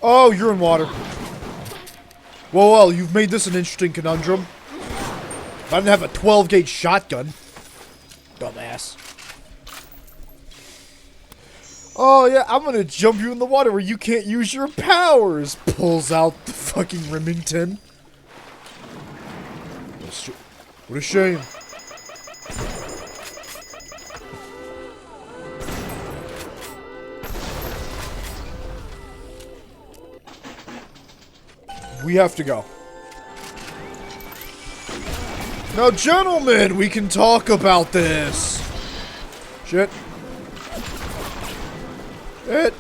Oh, you're in water. Well, you've made this an interesting conundrum. I didn't have a 12-gauge shotgun. Dumbass. Oh, yeah, I'm gonna jump you in the water where you can't use your powers. Pulls out the fucking Remington. What a shame. We have to go. Now, gentlemen, we can talk about this. Shit. It.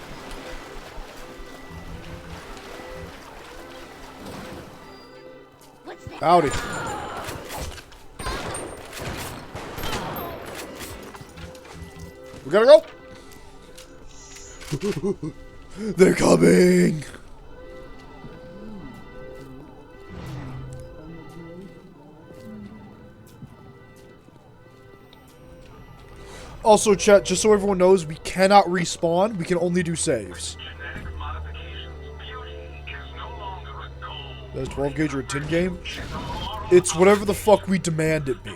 Howdy. We gotta go. They're coming. Also, chat, just so everyone knows, we cannot respawn. We can only do saves. That's 12 gauge or a 10 game? It's whatever the fuck we demand it be.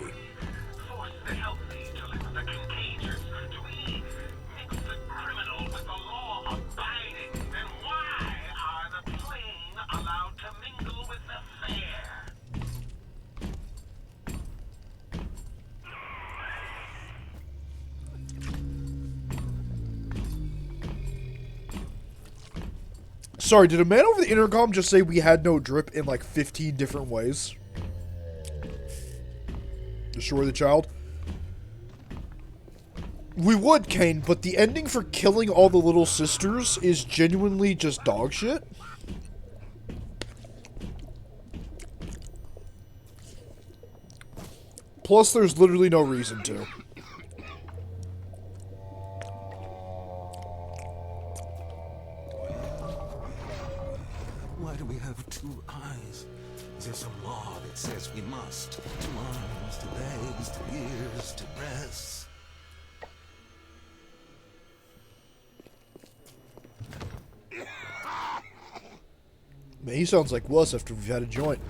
Sorry, did a man over the intercom just say we had no drip in like 15 different ways? Destroy the child? We would, Kane, but the ending for killing all the little sisters is genuinely just dog shit. Plus, there's literally no reason to. Why do we have two eyes? There's a law that says we must. 2 arms, 2 legs, 2 ears, 2 breasts. Man, he sounds like Wuss after we've had a joint.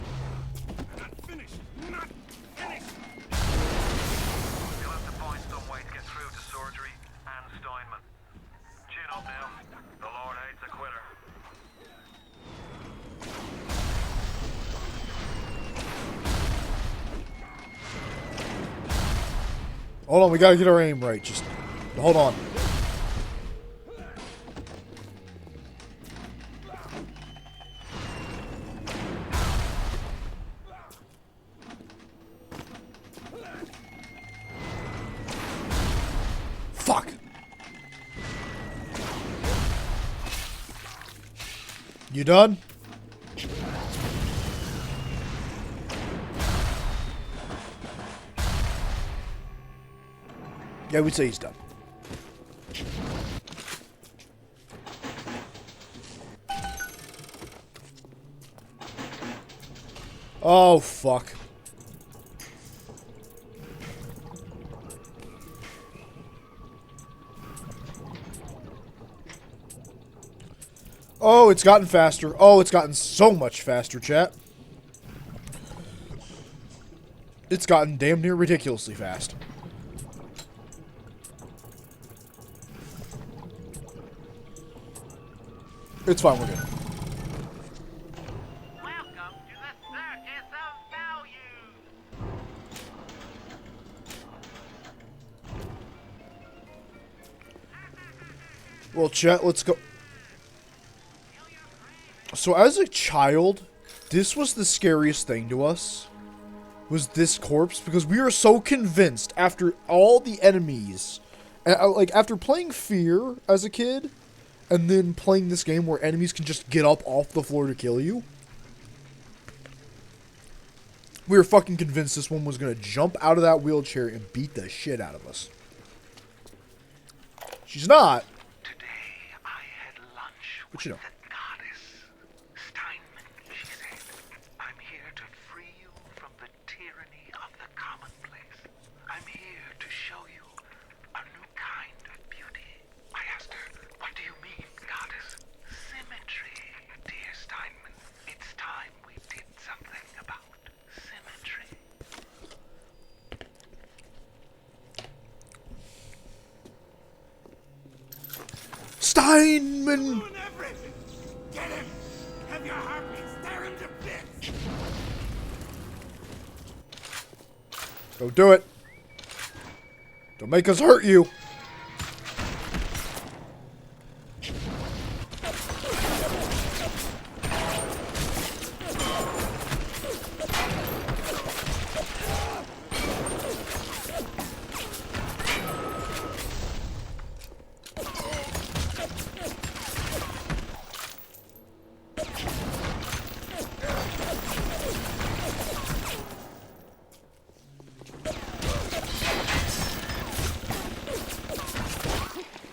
Hold on, we gotta get our aim right. Just hold on. Fuck. You done? Yeah, we'd say he's done. Oh, fuck. Oh, it's gotten faster. Oh, it's gotten so much faster, chat. It's gotten damn near ridiculously fast. It's fine, we're good. Welcome to the Circus of Value. Well, chat, let's go. So, as a child, this was the scariest thing to us. Was this corpse, because we were so convinced after all the enemies, like after playing Fear as a kid, and then playing this game where enemies can just get up off the floor to kill you. We were fucking convinced this one was gonna jump out of that wheelchair and beat the shit out of us. She's not. Today I had lunch But with you know. the goddess. Steinman, she said, I'm here to free you from the tyranny of the commonplace. I'm here to show you a new kind of beauty. I asked her, what do you mean, goddess? Symmetry, dear Steinman. It's time we did something about symmetry. Steinman! Everything! Get him! Have your heartbeats tear him to bits! Don't do it. Don't make us hurt you.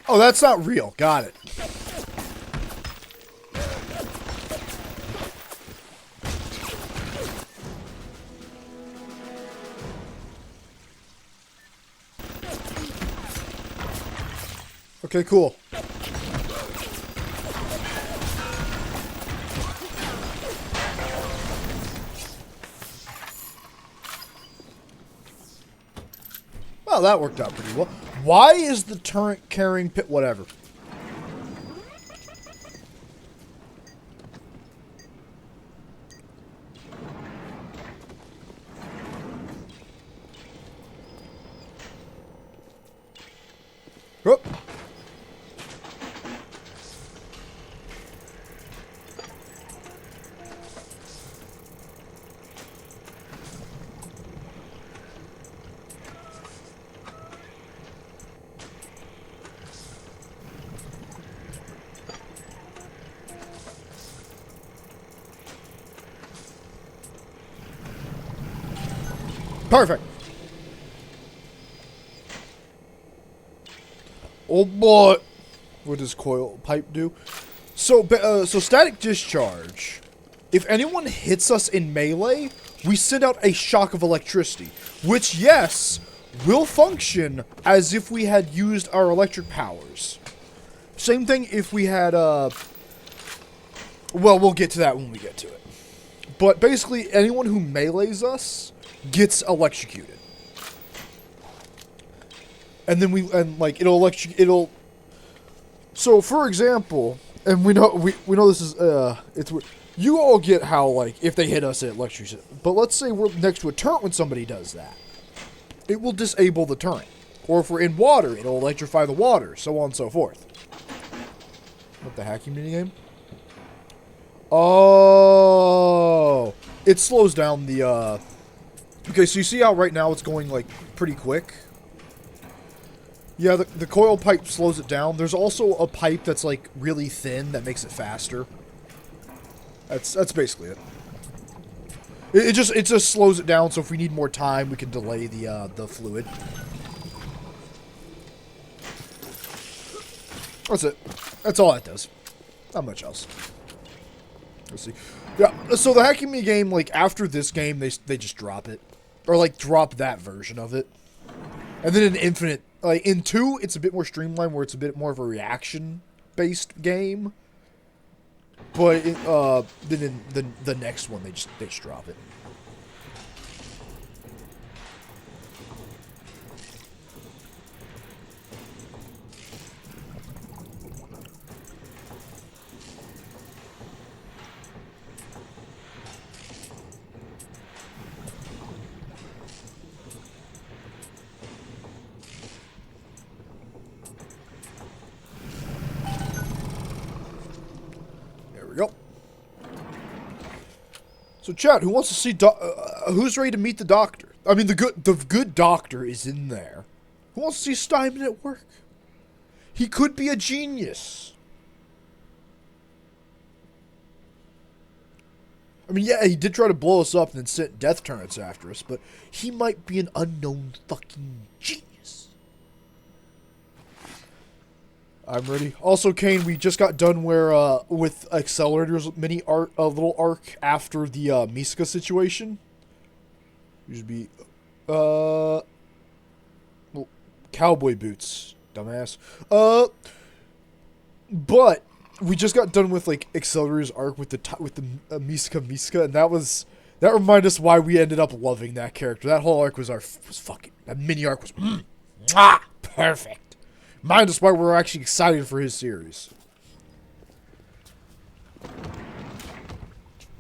Oh, that's not real. Got it. Okay, cool. Well, that worked out pretty well. Why is the turret carrying pit? Whatever. Whoop. Perfect. Oh boy. What does coil pipe do? So, so static discharge. If anyone hits us in melee, we send out a shock of electricity, which, yes, will function as if we had used our electric powers. Same thing if we had, well, we'll get to that when we get to it. But basically, anyone who melees us gets electrocuted. And then it'll so for example, and we know this is it's you all get how, like, if they hit us, it electrocutes it. But let's say we're next to a turret when somebody does that. It will disable the turret. Or if we're in water, it'll electrify the water, so on and so forth. What the hacking minigame? Oh, it slows down the, okay, so you see how right now it's going, like, pretty quick? Yeah, the coil pipe slows it down. There's also a pipe that's, like, really thin that makes it faster. That's basically it. It just slows it down, so if we need more time, we can delay the fluid. That's it. That's all that does. Not much else. Let's see. Yeah, so the hacking me game, like, after this game, they just drop it. Or, like, drop that version of it. And then in Infinite, like, in 2, it's a bit more streamlined, where it's a bit more of a reaction-based game. But, then in the next one, they just drop it. There we go. So, chat, who wants to see who's ready to meet the doctor? I mean, the good doctor is in there. Who wants to see Steinman at work? He could be a genius. I mean, yeah, he did try to blow us up and then sent death turrets after us, but he might be an unknown fucking genius. I'm ready. Also, Kane, we just got done where, with Accelerator's little arc after the, Miska situation. Usually be, well, cowboy boots, dumbass. But we just got done with, like, Accelerator's arc with the Miska, and that reminded us why we ended up loving that character. That whole arc was that mini arc was, perfect. Mind us why we're actually excited for his series.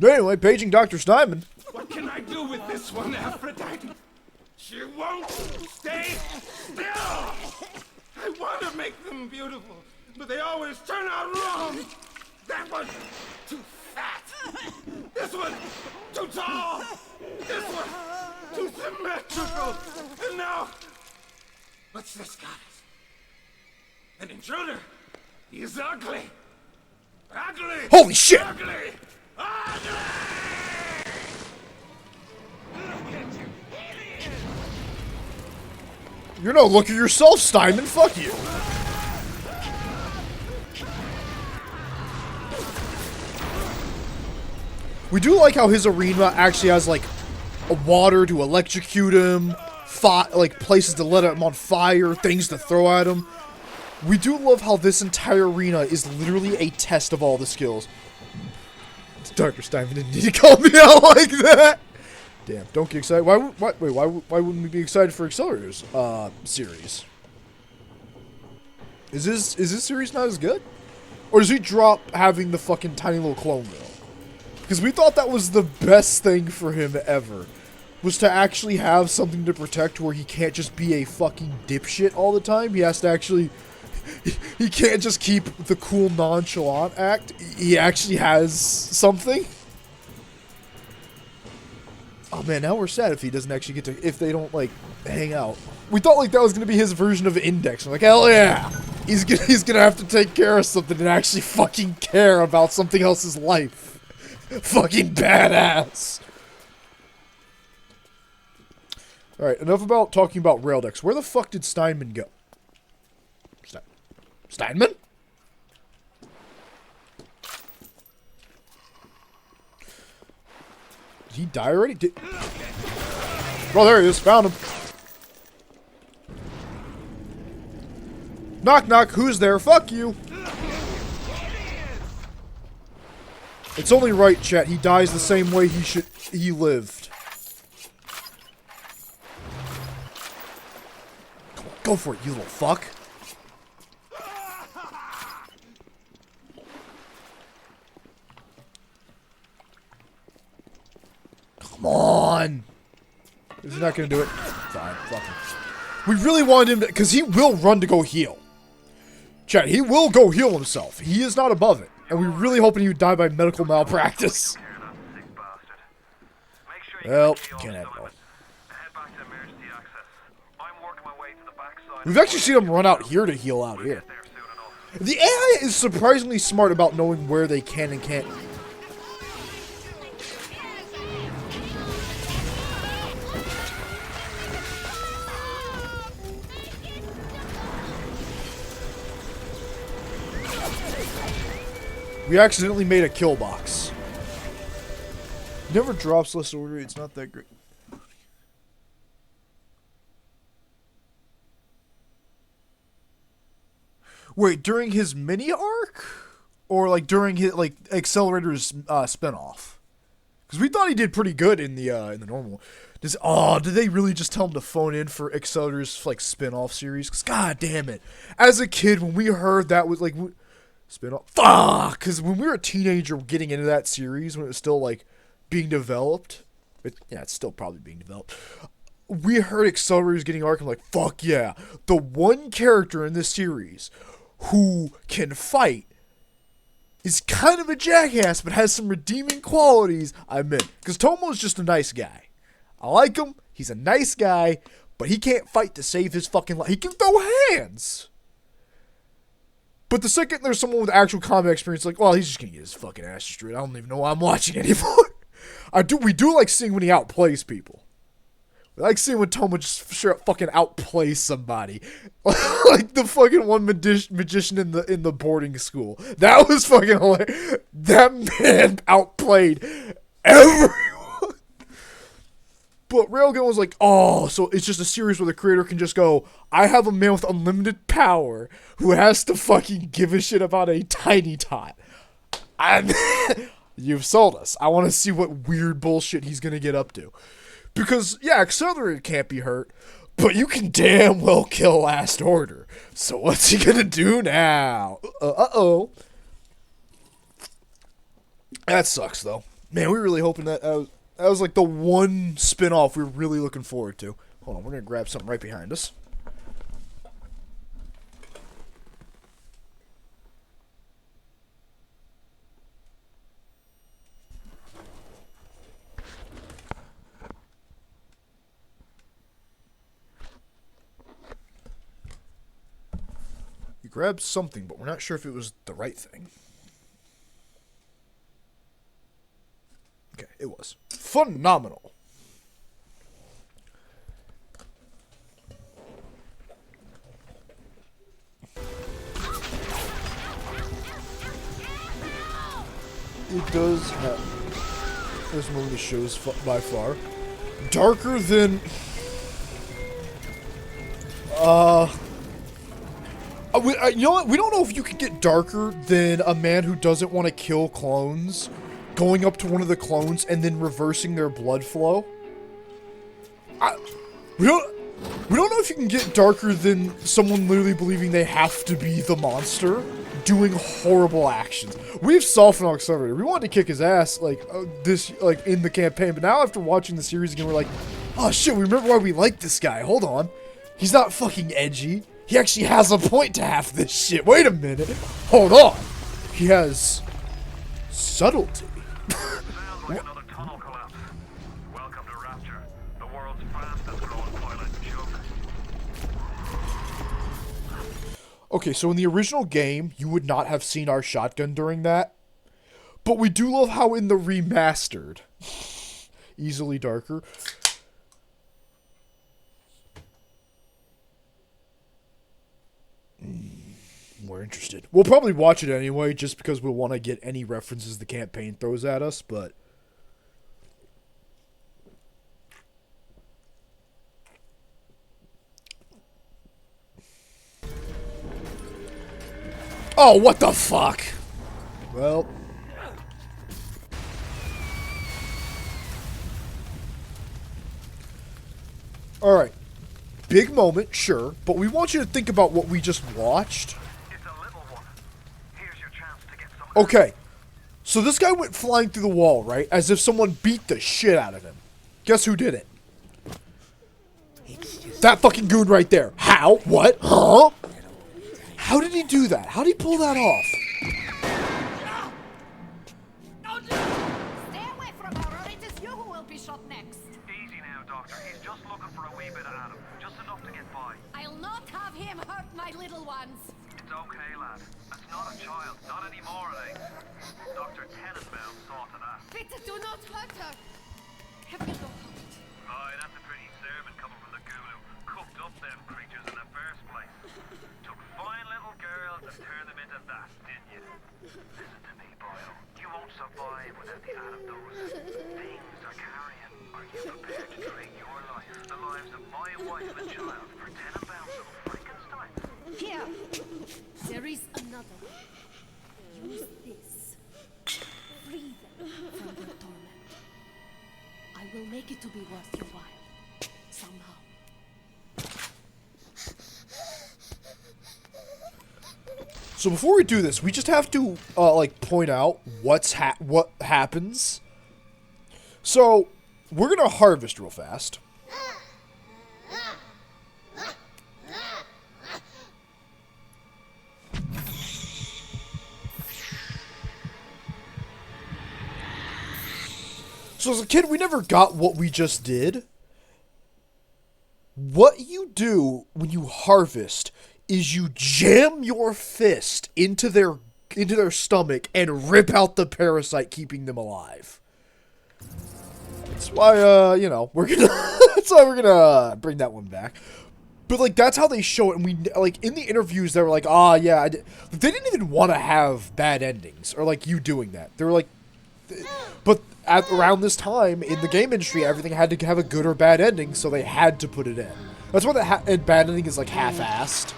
Anyway, paging Dr. Steinman. What can I do with this one, Aphrodite? She won't stay still! I want to make them beautiful, but they always turn out wrong! That one, too fat! This one, too tall! This one, too symmetrical! And now, what's this, guys? An intruder! He's ugly! Ugly! Holy shit! Ugly! Ugly! Look at you, idiot! You're no look at yourself, Steinman. Fuck you. We do like how his arena actually has, like, a water to electrocute him, like, places to let him on fire, things to throw at him. We do love how this entire arena is literally a test of all the skills. Dr. Steinman didn't need to call me out like that. Damn, don't get excited. Why wouldn't we be excited for Accelerator's series? Is this series not as good? Or does he drop having the fucking tiny little clone girl? Because we thought that was the best thing for him ever. Was to actually have something to protect where he can't just be a fucking dipshit all the time. He has to actually... He can't just keep the cool, nonchalant act. He actually has something. Oh man, now we're sad if he doesn't actually get to... If they don't, like, hang out. We thought, like, that was going to be his version of Index. I'm like, hell yeah! He's gonna have to take care of something and actually fucking care about something else's life. Fucking badass. Alright, enough about talking about Raildex. Where the fuck did Steinman go? Steinman? Did he die already? Oh, there he is. Found him. Knock, knock. Who's there? Fuck you. It's only right, chat. He dies the same way he lived. Come on, go for it, you little fuck. Come on. This is not gonna do it. Fine, fuck him. We really wanted him to, because he will run to go heal. Chad, he will go heal himself. He is not above it. And we really hoping he would die by medical malpractice. Well, can't have it all. We've actually seen him run out here to heal out here. The AI is surprisingly smart about knowing where they can and can't. We accidentally made a kill box. Never drops less order, it's not that great. Wait, during his mini arc? Or like during his like Accelerator's spinoff? Because we thought he did pretty good in the normal. Did they really just tell him to phone in for Accelerator's like spinoff series? Because god damn it. As a kid, when we heard that was like spinoff, fuck! Because when we were a teenager getting into that series, when it was still like being developed, it's still probably being developed. We heard Accelerator's getting arc, I'm like, fuck yeah. The one character in this series who can fight is kind of a jackass, but has some redeeming qualities, I'm in. Because Tomo's just a nice guy. I like him, he's a nice guy, but he can't fight to save his fucking life. He can throw hands! But the second there's someone with actual combat experience, like, well, he's just gonna get his fucking ass destroyed. I don't even know why I'm watching anymore. We do like seeing when he outplays people. We like seeing when Tomo just straight up fucking outplays somebody. Like the fucking one magician in the boarding school. That was fucking hilarious. That man outplayed everyone. But Railgun was like, oh, so it's just a series where the creator can just go, I have a man with unlimited power who has to fucking give a shit about a tiny tot. And you've sold us. I want to see what weird bullshit he's going to get up to. Because, yeah, Accelerator can't be hurt, but you can damn well kill Last Order. So what's he going to do now? Uh-oh. That sucks, though. Man, we were really hoping that was like the one spin-off we were really looking forward to. Hold on, we're going to grab something right behind us. We grabbed something, but we're not sure if it was the right thing. Okay, it was. Phenomenal. It does have this one of the shows by far darker than you know what? We don't know if you can get darker than a man who doesn't want to kill clones going up to one of the clones and then reversing their blood flow. We don't know if you can get darker than someone literally believing they have to be the monster doing horrible actions. We've softened on Accelerator. We wanted to kick his ass like in the campaign, but now after watching the series again, we're like, oh shit, we remember why we like this guy. Hold on. He's not fucking edgy. He actually has a point to half this shit. Wait a minute. Hold on. He has subtlety. Sounds like another tunnel collapse. Welcome to Rapture, the world's fastest growing toilet joke. Okay, so in the original game, you would not have seen our shotgun during that. But we do love how in the remastered, easily darker, we're interested. We'll probably watch it anyway, just because we'll want to get any references the campaign throws at us, but oh, what the fuck? Well, alright. Big moment, sure, but we want you to think about what we just watched. It's a little one. Here's your chance to get some. Okay, so this guy went flying through the wall, right? As if someone beat the shit out of him. Guess who did it? It's just That fucking goon right there. How? What? Huh? How did he do that? How did he pull that off? Stay away from her, or it is you who will be shot next. Easy now, Doctor. He's just looking for a wee bit of Adam. Just enough to get by. I'll not have him hurt my little ones. It's okay, lad. That's not a child. Not anymore, it ain't. Dr. Tenenbaum saw to that. Peter, do not hurt her. Have you no heart? Aye, that's a pretty sermon coming from the ghoul who cooked up them creatures in the first place. Took fine little girls and turned them into that, didn't you? Listen to me, Boyle. You won't survive without the Adam those things are carrying. Are you prepared to trade your life, the lives of my wife and child, for Tenenbaum's little Frankenstein? Here. There is another. Use this. Free them from their torment. I will make it to be worth your while. Somehow. So before we do this, we just have to like point out what happens. So we're gonna harvest real fast. So as a kid, we never got what we just did. What you do when you harvest is you jam your fist into their stomach and rip out the parasite, keeping them alive. That's why, you know, that's why we're gonna bring that one back. But, like, that's how they show it, and we, like, in the interviews, they were like, ah, yeah, they didn't even want to have bad endings, or, like, you doing that. They were like, but around this time, in the game industry, everything had to have a good or bad ending, so they had to put it in. That's why the bad ending is, like, half-assed.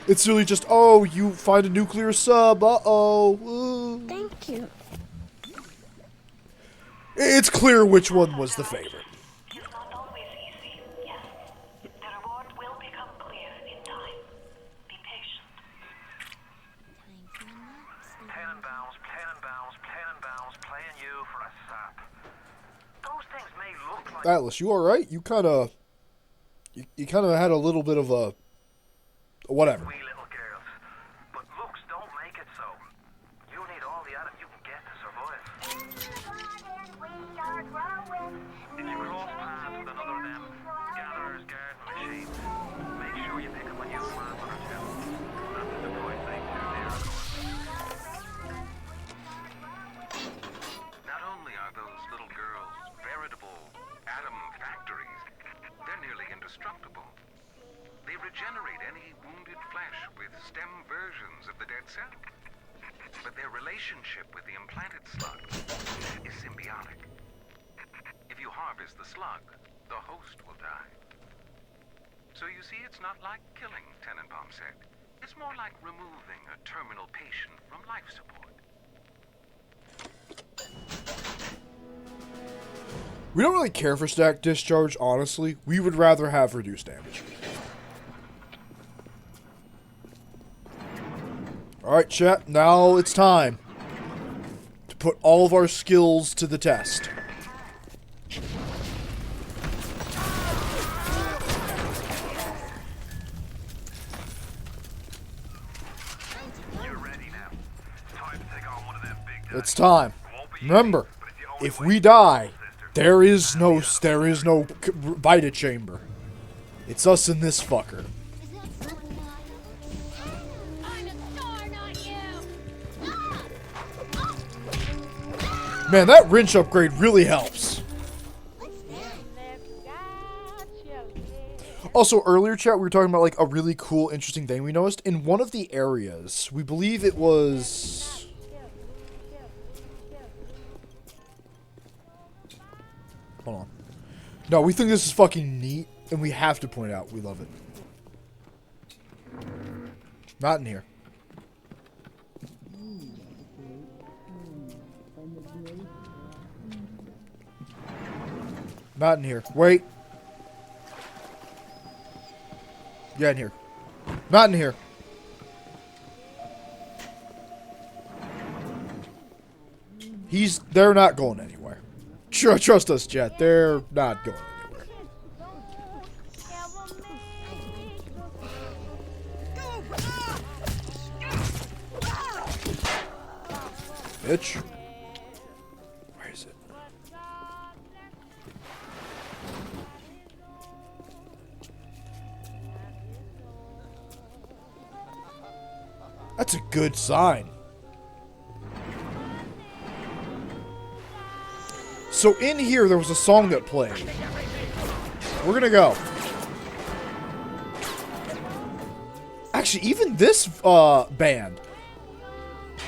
It's really just, oh, you find a nuclear sub, uh-oh. Thank you. It's clear which one was the favorite. It's not always easy, yes. The reward will become clear in time. Be patient. Tenenbaum's playing you for a sap. Those things may look like... Atlas, you alright? You kind of had a little bit of a... whatever. Wee little girls. But looks don't make it so. You need all the Adam you can get to survive. If you cross paths with another of them gatherers, garden machines, make sure you pick up a new plant or two. That's the price they do there, of course. Not only are those little girls veritable atom factories, they're nearly indestructible. They regenerate any wounded flesh with stem versions of the dead cell. But their relationship with the implanted slug is symbiotic. If you harvest the slug, the host will die. So you see, it's not like killing, Tenenbaum said. It's more like removing a terminal patient from life support. We don't really care for stack discharge, honestly. We would rather have reduced damage. Alright, chat, now it's time to put all of our skills to the test. You're ready now. Time to take on one of them big guys. It's time. Remember, if we die, there is no Vita chamber. It's us in this fucker. Man, that wrench upgrade really helps. Also, earlier, chat, we were talking about, like, a really cool, interesting thing we noticed. In one of the areas, we believe it was... Hold on. No, we think this is fucking neat, and we have to point out we love it. Not in here. Not in here. Wait. Yeah, in here. Not in here. They're not going anywhere. Trust us, chat. They're not going anywhere. bitch. Where is it? That's a good sign. So in here, there was a song that played. We're gonna go. Actually, even this band.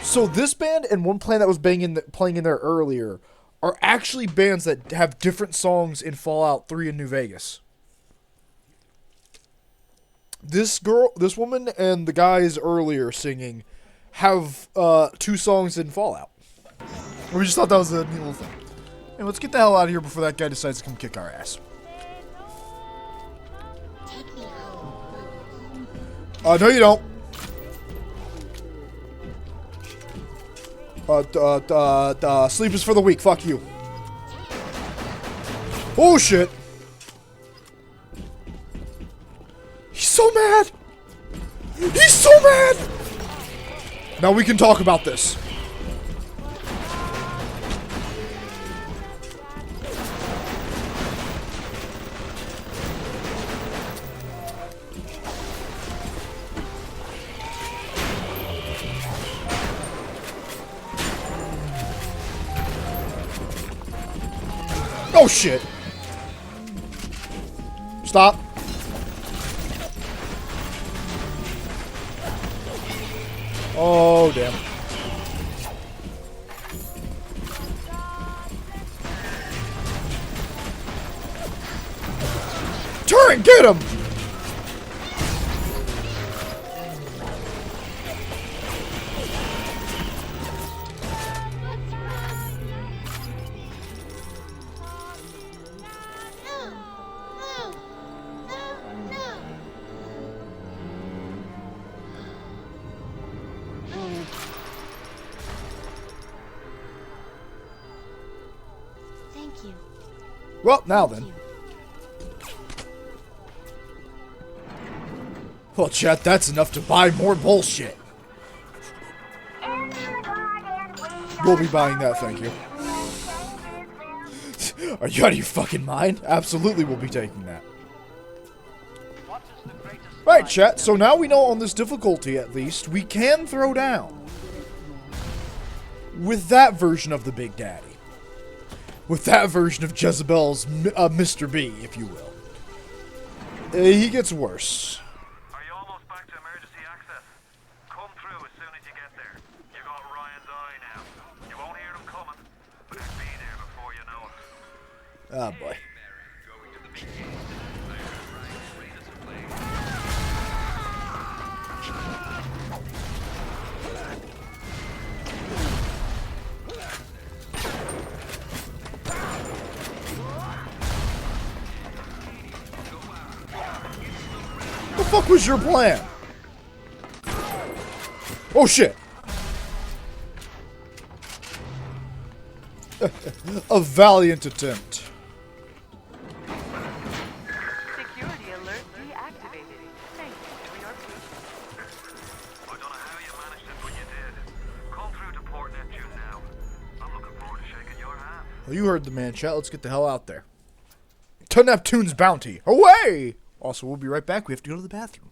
So this band and one band that was playing in there earlier are actually bands that have different songs in Fallout 3 in New Vegas. This woman, and the guys earlier singing have 2 songs in Fallout. We just thought that was a neat little thing. And let's get the hell out of here before that guy decides to come kick our ass. No you don't. Sleep is for the weak. Fuck you. Oh shit. He's so mad. He's so mad. Now we can talk about this. Oh shit. Stop. Oh damn. Turn, get him. Thank you. Well, now then. Well, chat, that's enough to buy more bullshit. We'll be buying that, thank you. Are you out of your fucking mind? Absolutely, we'll be taking that. Right, chat, so now we know on this difficulty, at least, we can throw down. With that version of the Big Daddy. With that version of Jezebel's Mr. B, if you will. He gets worse. Are you almost back to emergency access? Come through as soon as you get there. You got Ryan's eye now. You won't hear him coming, but he'll be there before you know it. Oh boy. What the fuck was your plan? Oh shit. A valiant attempt. Security alert deactivated. Thank you for your patience. I don't know how you managed it, but you did. Come through to Port Neptune now. I'm looking forward to shaking your hand. Well, you heard the man, chat. Let's get the hell out there. To Neptune's bounty. Away! Also, we'll be right back. We have to go to the bathroom.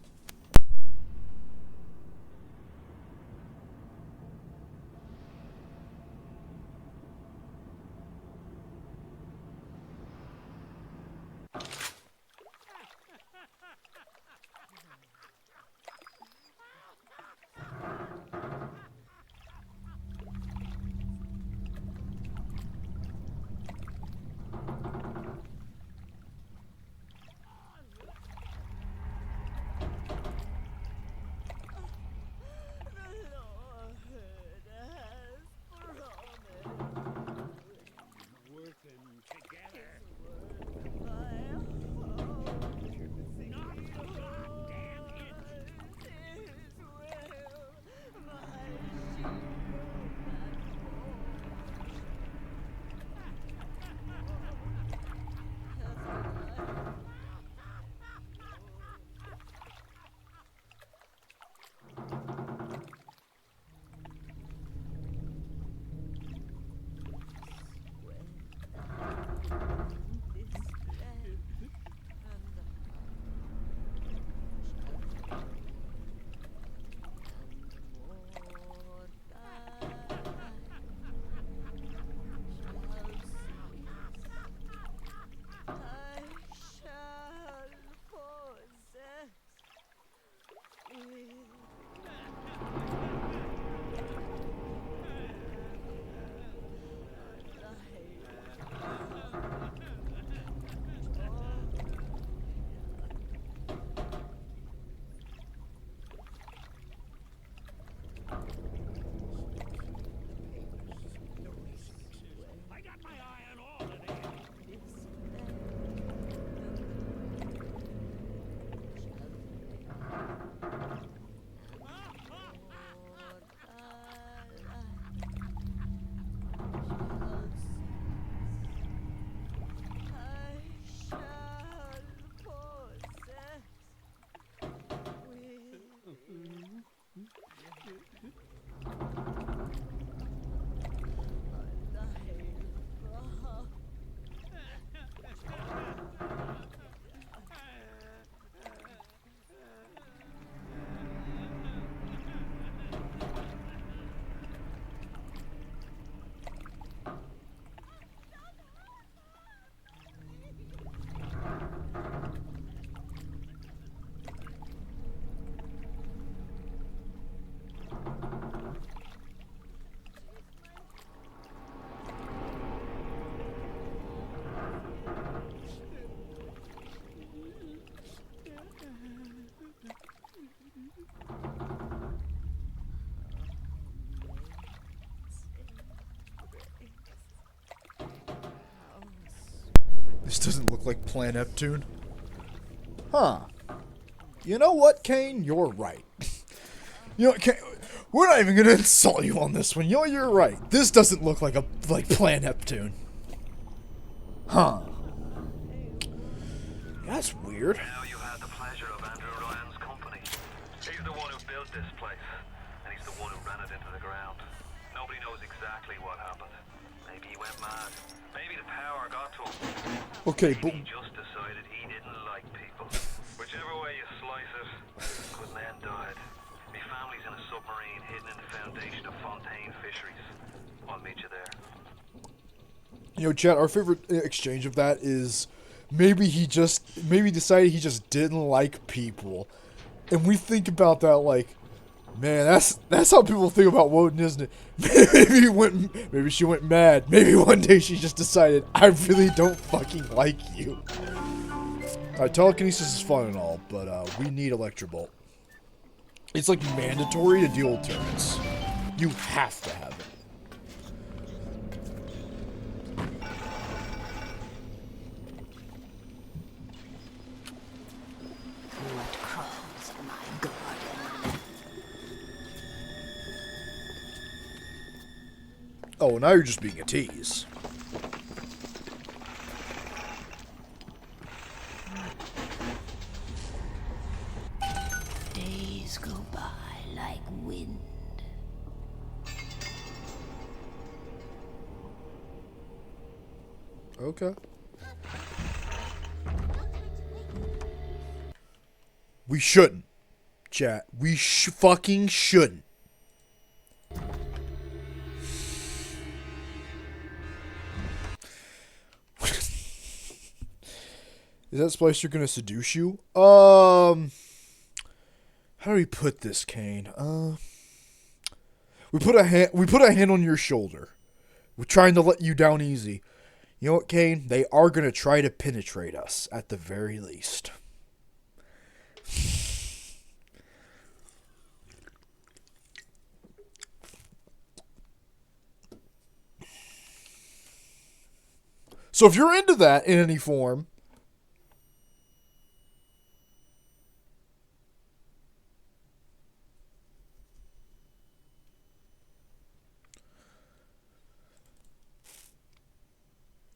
This doesn't look like Plan Neptune. Huh. You know what, Kane? You're right. You know what, Kane? We're not even gonna insult you on this one. You know, you're right. This doesn't look like Plan Neptune. Huh. That's weird. Now you had the pleasure of Andrew Ryan's company. He's the one who built this place, and he's the one who ran it into the ground. Nobody knows exactly what happened. Maybe he went mad. Maybe the power got to him. Okay, Maybe but he just decided he didn't like people. Whichever way you slice it, good men died. My family's in a submarine hidden in the foundation of Fontaine Fisheries. I'll meet you there. you know, Chad, our favorite exchange of that is maybe decided he just didn't like people. And we think about that like, man, that's how people think about Woden, isn't it? Maybe she went mad. Maybe one day she just decided, I really don't fucking like you. Alright, telekinesis is fun and all, but we need Electrobolt. It's like mandatory to deal with turrets. You have to have it. What crawls in my garden? Oh, now you're just being a tease. Days go by like wind. Okay. We shouldn't, chat. We fucking shouldn't. Is that Splicer gonna seduce you? How do we put this, Kane? We put a hand on your shoulder. We're trying to let you down easy. You know what, Kane? They are gonna try to penetrate us at the very least. So if you're into that in any form,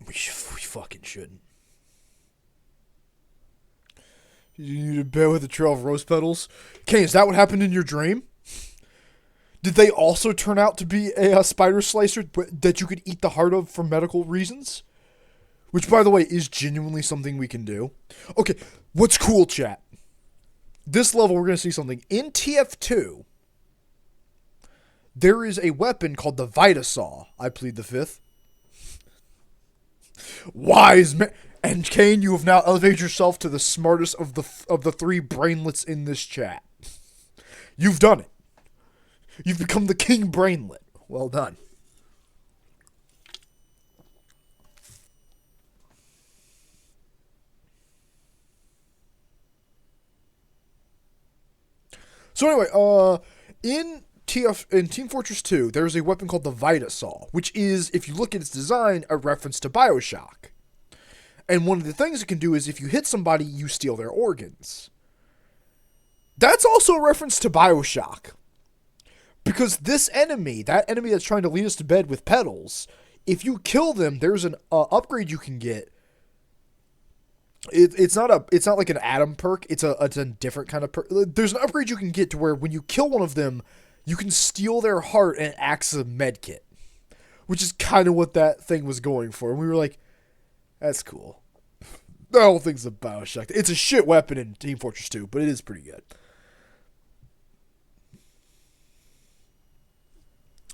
we fucking shouldn't. You need a bed with a trail of rose petals? Kane, is that what happened in your dream? Did they also turn out to be a spider slicer that you could eat the heart of for medical reasons? Which, by the way, is genuinely something we can do. Okay, what's cool, chat? This level, we're going to see something. In TF2, there is a weapon called the Vita Saw. I plead the fifth. Wise man. And Kane, you have now elevated yourself to the smartest of the three brainlets in this chat. You've done it. You've become the king brainlet. Well done. So anyway, in Team Fortress 2, there's a weapon called the Vita Saw, which is, if you look at its design, a reference to BioShock. And one of the things it can do is if you hit somebody, you steal their organs. That's also a reference to BioShock. Because this enemy, that enemy that's trying to lead us to bed with petals, if you kill them, there's an upgrade you can get. It's not like an Atom perk. It's a different kind of perk. There's an upgrade you can get to where when you kill one of them, you can steal their heart and it acts as a med kit. Which is kind of what that thing was going for. And we were like, that's cool. The whole thing's a BioShock. It's a shit weapon in Team Fortress 2, but it is pretty good.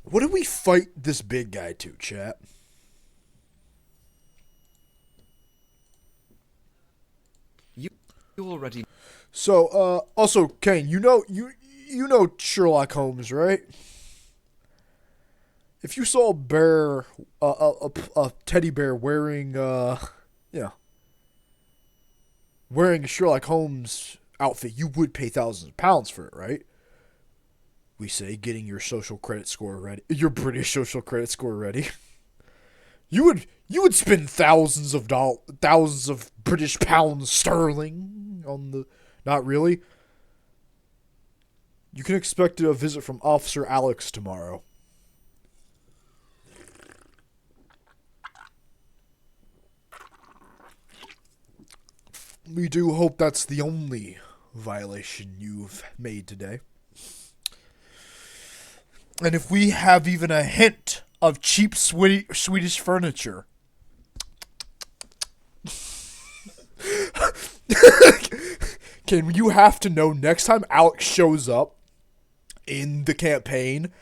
What did we fight this big guy to, chat? You already. So, also, Kane, you know Sherlock Holmes, right? If you saw a bear, a teddy bear wearing, wearing a Sherlock Holmes outfit, you would pay thousands of pounds for it, right? We say getting your social credit score ready, your British social credit score ready. You You would spend thousands of British pounds sterling on the... Not really. You can expect a visit from Officer Alex tomorrow. We do hope that's the only violation you've made today. And if we have even a hint of cheap Swedish furniture... Can you have to know next time Alex shows up in the campaign,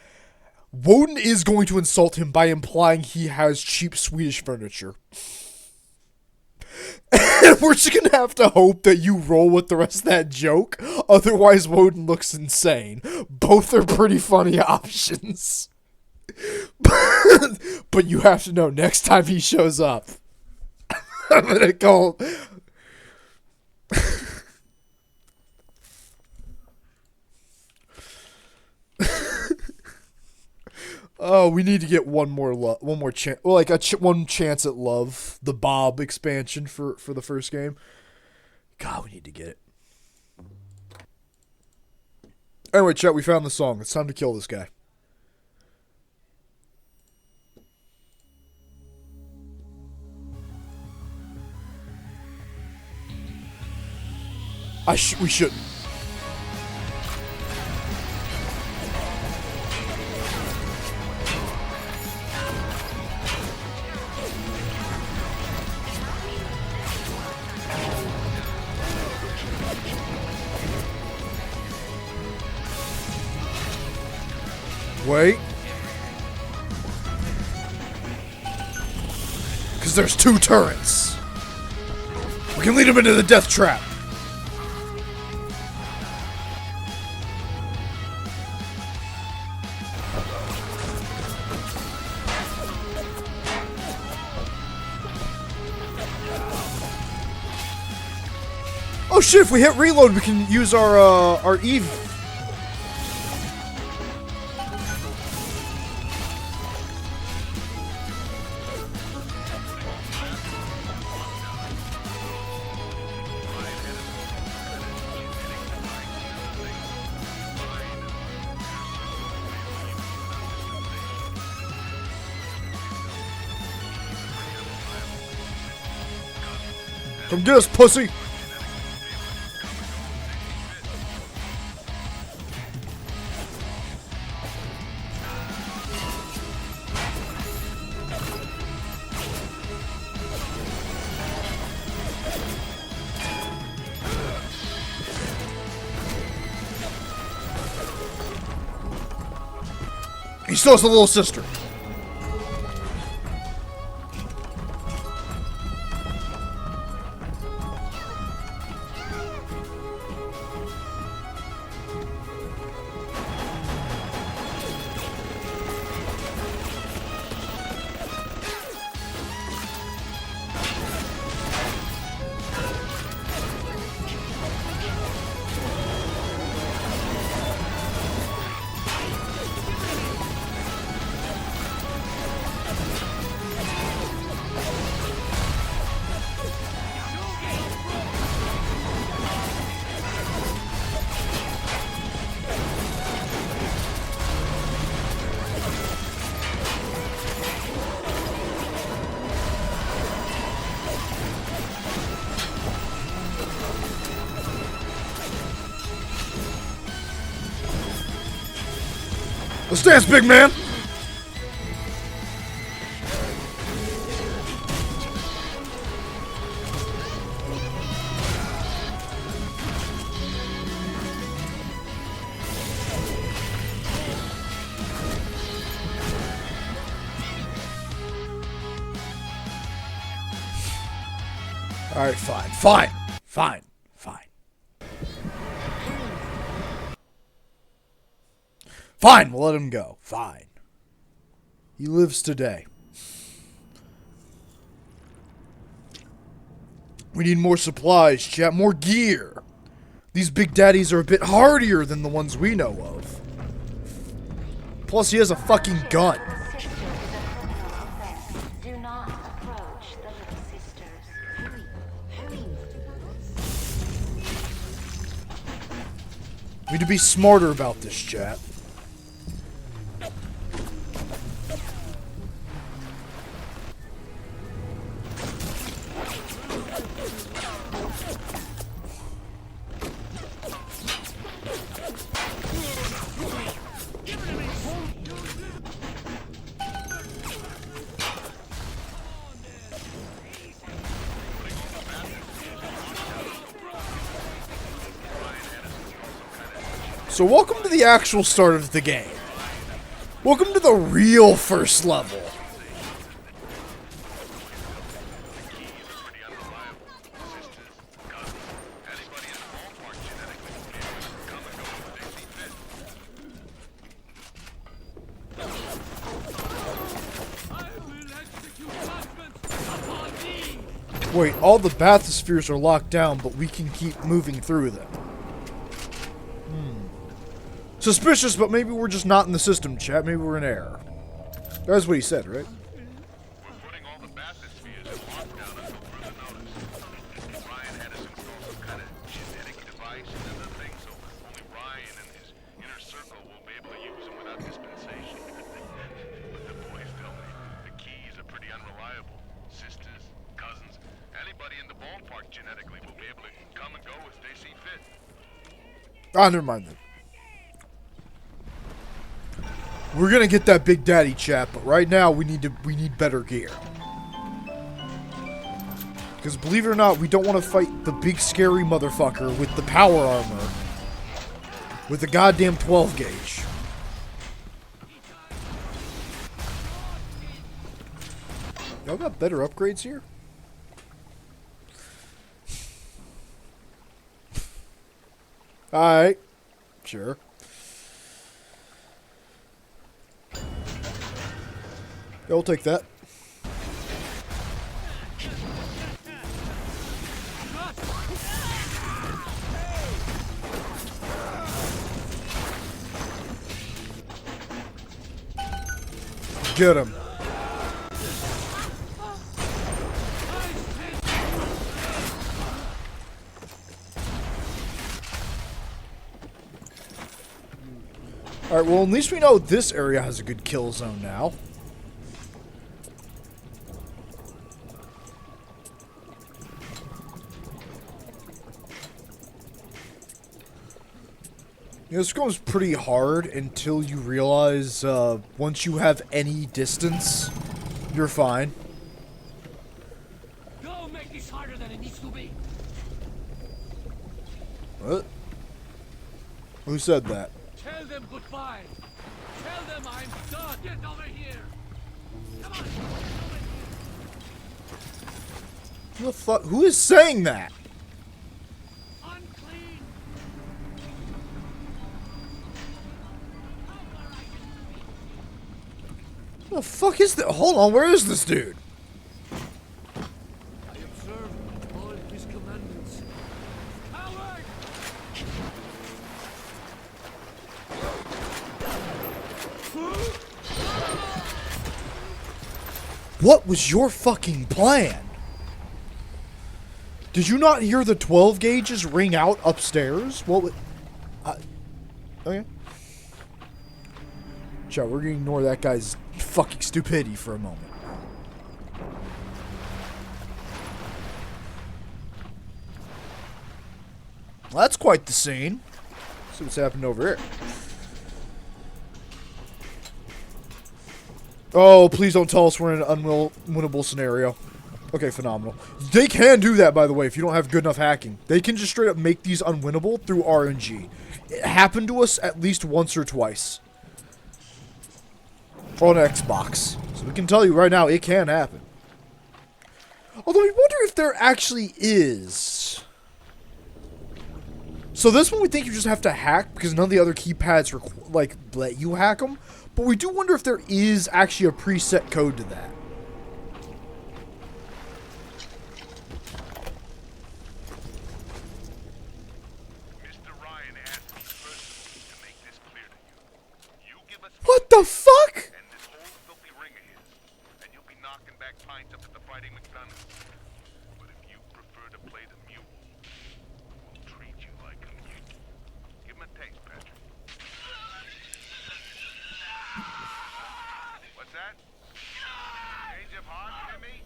Woden is going to insult him by implying he has cheap Swedish furniture. And we're just gonna have to hope that you roll with the rest of that joke, otherwise Woden looks insane. Both are pretty funny options. But you have to know next time he shows up, I'm gonna call... Oh, we need to get one more chance, like one chance at love, the Bob expansion for the first game. God, we need to get it. Anyway, chat, we found the song. It's time to kill this guy. We shouldn't. Wait. Because there's two turrets. We can lead him into the death trap. Oh shit, if we hit reload, we can use our Eve. Come get us, pussy! He still has a little sister. Let's dance, big man! Alright, fine. Fine, we'll let him go. Fine. He lives today. We need more supplies, chat. More gear. These big daddies are a bit hardier than the ones we know of. Plus, he has a fucking gun. Do not approach. We need to be smarter about this, chat. So welcome to the actual start of the game. Welcome to the real first level. Wait, all the bathyspheres are locked down, but we can keep moving through them. Suspicious, but maybe we're just not in the system, chat. Maybe we're in error. That's what he said, right? We're putting all the bathyspheres in lockdown until further notice. Ryan had us install some kind of genetic device into the thing, so only Ryan and his inner circle will be able to use them without dispensation. But the boys tell me the keys are pretty unreliable. Sisters, cousins, anybody in the ballpark genetically will be able to come and go as they see fit. Ah, never mind then. We're gonna get that Big Daddy, chat, but right now we need better gear. Because believe it or not, we don't want to fight the big scary motherfucker with the power armor. With the goddamn 12 gauge. Y'all got better upgrades here? Alright. Sure. Yeah, we'll take that. Get him. Alright, well, at least we know this area has a good kill zone now. You know, this goes pretty hard until you realize, once you have any distance, you're fine. Go make this harder than it needs to be. What? Who said that? Tell them goodbye. Tell them I'm done. Get over here. Come on. Who the fuck? Who is saying that? Unclean. Who the fuck is that? Hold on, where is this dude? I observe all his commandments. Coward! What was your fucking plan? Did you not hear the 12 gauges ring out upstairs? What would... okay. Chat, we're gonna ignore that guy's fucking stupidity for a moment. Well, that's quite the scene. Let's see what's happened over here. Oh, please don't tell us we're in an unwinnable scenario. Okay, phenomenal. They can do that, by the way, if you don't have good enough hacking. They can just straight up make these unwinnable through RNG. It happened to us at least once or twice. On Xbox. So we can tell you right now, it can happen. Although we wonder if there actually is. So this one we think you just have to hack, because none of the other keypads let you hack them. But we do wonder if there is actually a preset code to that. Mr. Ryan asked me personally to make this clear to you. You give us What the fuck? and this whole filthy ring of his, and you'll be knocking back pints up at the Fighting McDonald's. But if you prefer to play the mule, we'll treat you like a mule. Give treatment takes, Patrick. What's that? Change of heart, Timmy?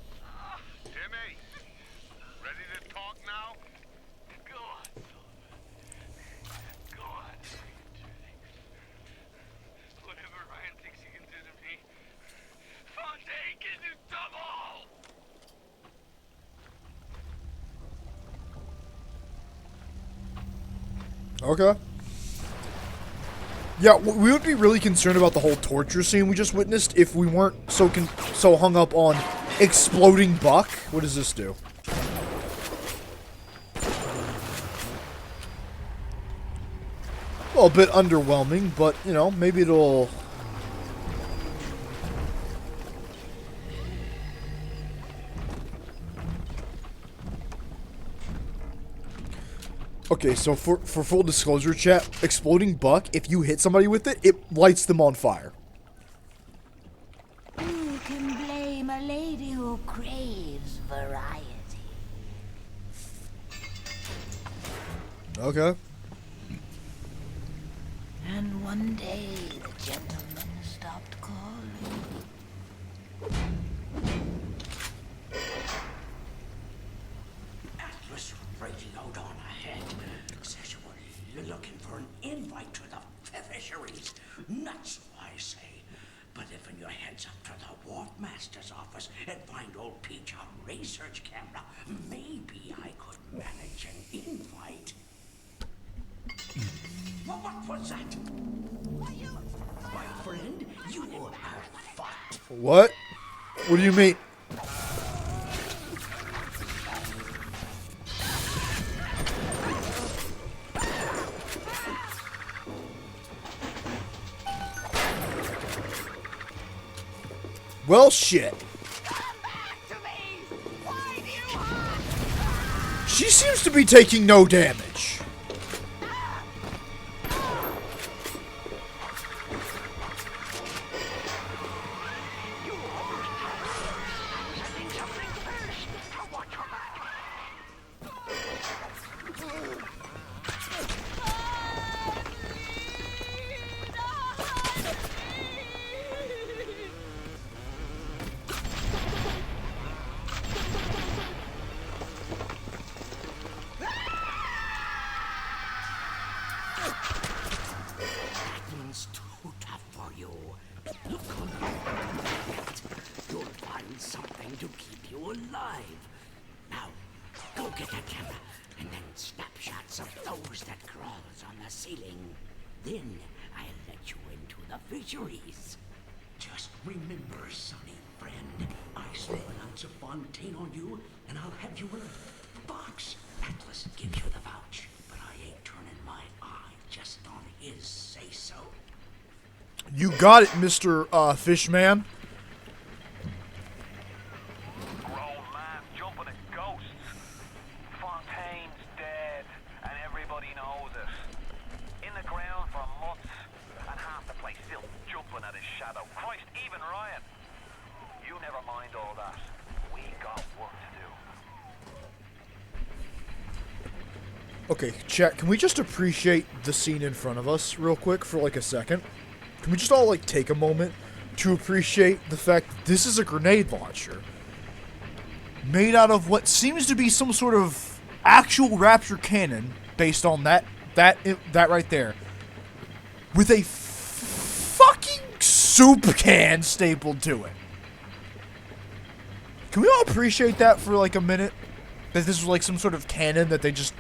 Timmy! Ready to talk now? Go on, Sullivan. Go on. Whatever Ryan thinks he can do to me, Fontaine can do double! Okay. Yeah, we would be really concerned about the whole torture scene we just witnessed if we weren't so hung up on exploding Buck. What does this do? Well, a bit underwhelming, but, you know, maybe it'll... Okay, so for full disclosure, chat, exploding Buck, if you hit somebody with it, it lights them on fire. Who can blame a lady who craves variety? Okay. And one day the gentleman stopped calling. Atlas radioed on ahead. Says we're looking for an invite to the fisheries. Nuts, I say. But if in your heads up to the Wharf Master's office and find old Peach on research camera, maybe I could manage an invite. What was that? My friend, you have fought. What? What do you mean? Well, shit. She seems to be taking no damage. Then I'll let you into the fisheries. Just remember, sonny friend, I slip an ounce of Fontaine on you, and I'll have you in a box. Atlas gives you the vouch, but I ain't turning my eye just on his say-so. You got it, Mr. Fishman. Grown man jumping at ghosts. Fontaine's dead, and everybody knows it. In the ground for months, and half the place still jumping at his shadow. Christ, even Ryan. You never mind all that. We got work to do. Okay, chat, can we just appreciate the scene in front of us real quick for like a second? Can we just all like take a moment to appreciate the fact that this is a grenade launcher made out of what seems to be some sort of actual Rapture cannon based on that right there, with a fucking soup can stapled to it. Can we all appreciate that for like a minute? That this was like some sort of cannon that they just...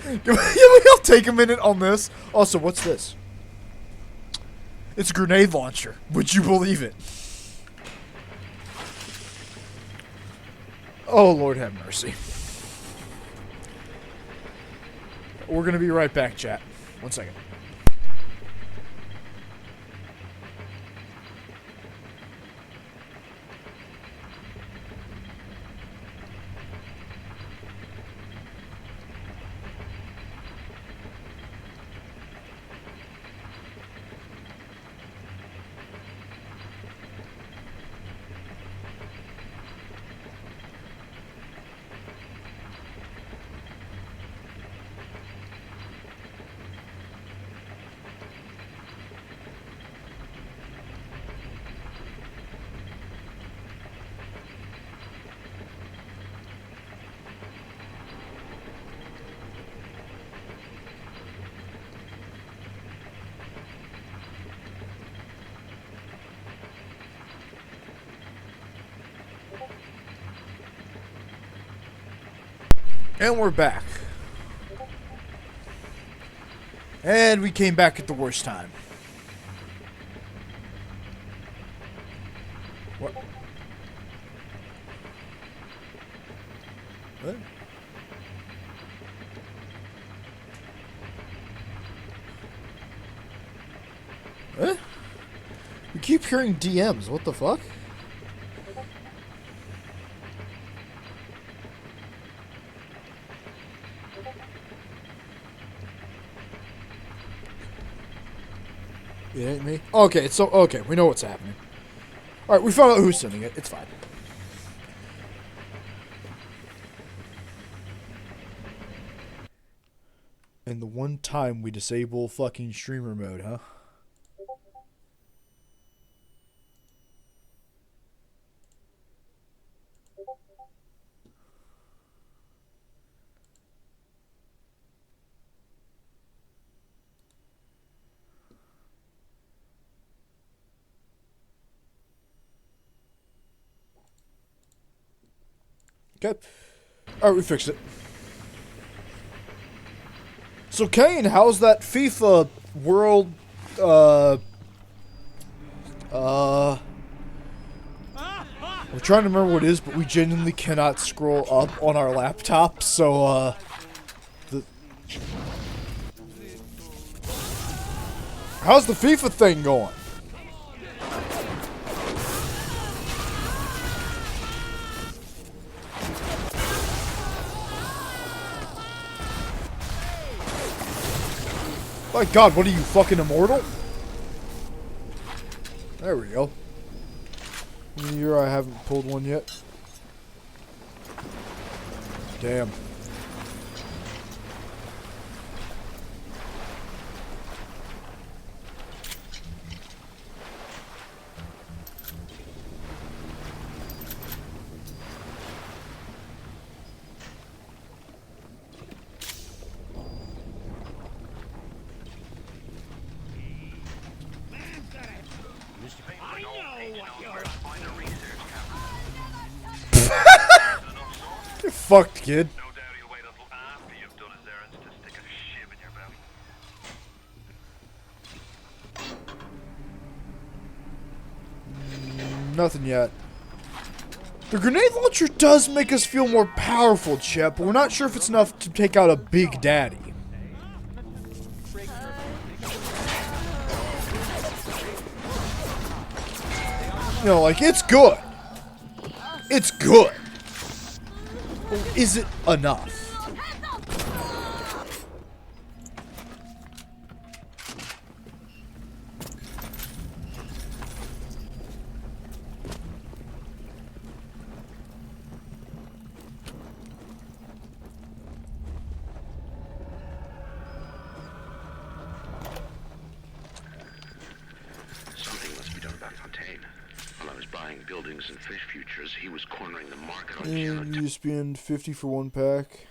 Can we all take a minute on this? Also, what's this? It's a grenade launcher. Would you believe it? Oh, Lord have mercy. We're going to be right back, chat. 1 second. And we're back. And we came back at the worst time. What? What? What? We keep hearing DMs. What the fuck? It ain't me. Okay, so okay, we know what's happening. All right, we found out who's sending it. It's fine. And the one time we disable fucking streamer mode, huh? Okay. Alright, we fixed it. So, Kane, how's that FIFA World, we're trying to remember what it is, but we genuinely cannot scroll up on our laptop, so, how's the FIFA thing going? My god, what are you, fucking immortal? There we go. In a year I haven't pulled one yet. Damn. You're fucked, kid. Nothing yet. The grenade launcher does make us feel more powerful, Chip, but we're not sure if it's enough to take out a big daddy. You know, like, it's good. It's good. But is it enough? Something must be done about Fontaine. While I was buying buildings and fish futures, he was cornering the market on And you spend 50 for one pack.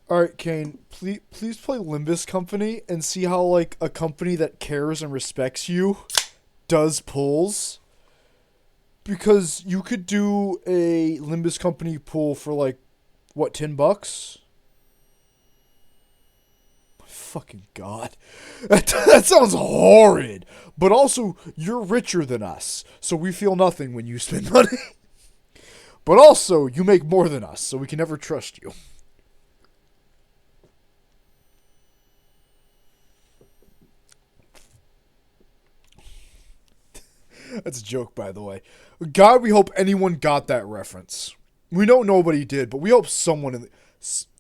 Alright, Kane, please play Limbus Company and see how, like, a company that cares and respects you does pulls. Because you could do a Limbus Company pull for, like, what, $10? My fucking god. That sounds horrid. But also, you're richer than us, so we feel nothing when you spend money. But also, you make more than us, so we can never trust you. That's a joke, by the way. God, we hope anyone got that reference. We know nobody did, but we hope someone in the...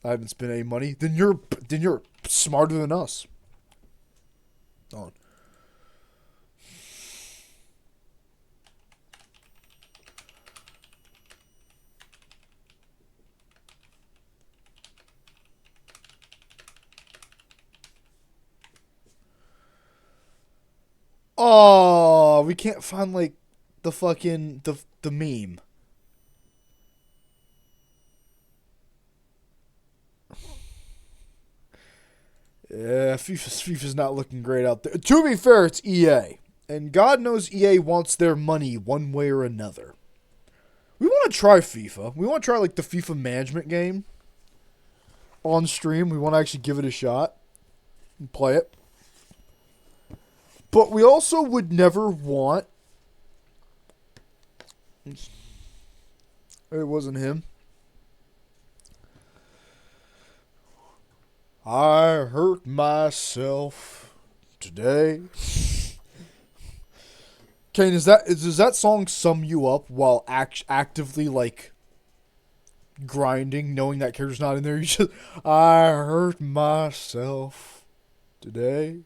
I haven't spent any money. Then you're smarter than us. On. Oh, we can't find, like, the fucking, the meme. Yeah, FIFA's not looking great out there. To be fair, it's EA. And God knows EA wants their money one way or another. We want to try FIFA. We want to try, like, the FIFA management game on stream. We want to actually give it a shot and play it. But we also would never want... It wasn't him. I hurt myself today. Kane, does that song sum you up while actively, like, grinding, knowing that character's not in there? You just, I hurt myself today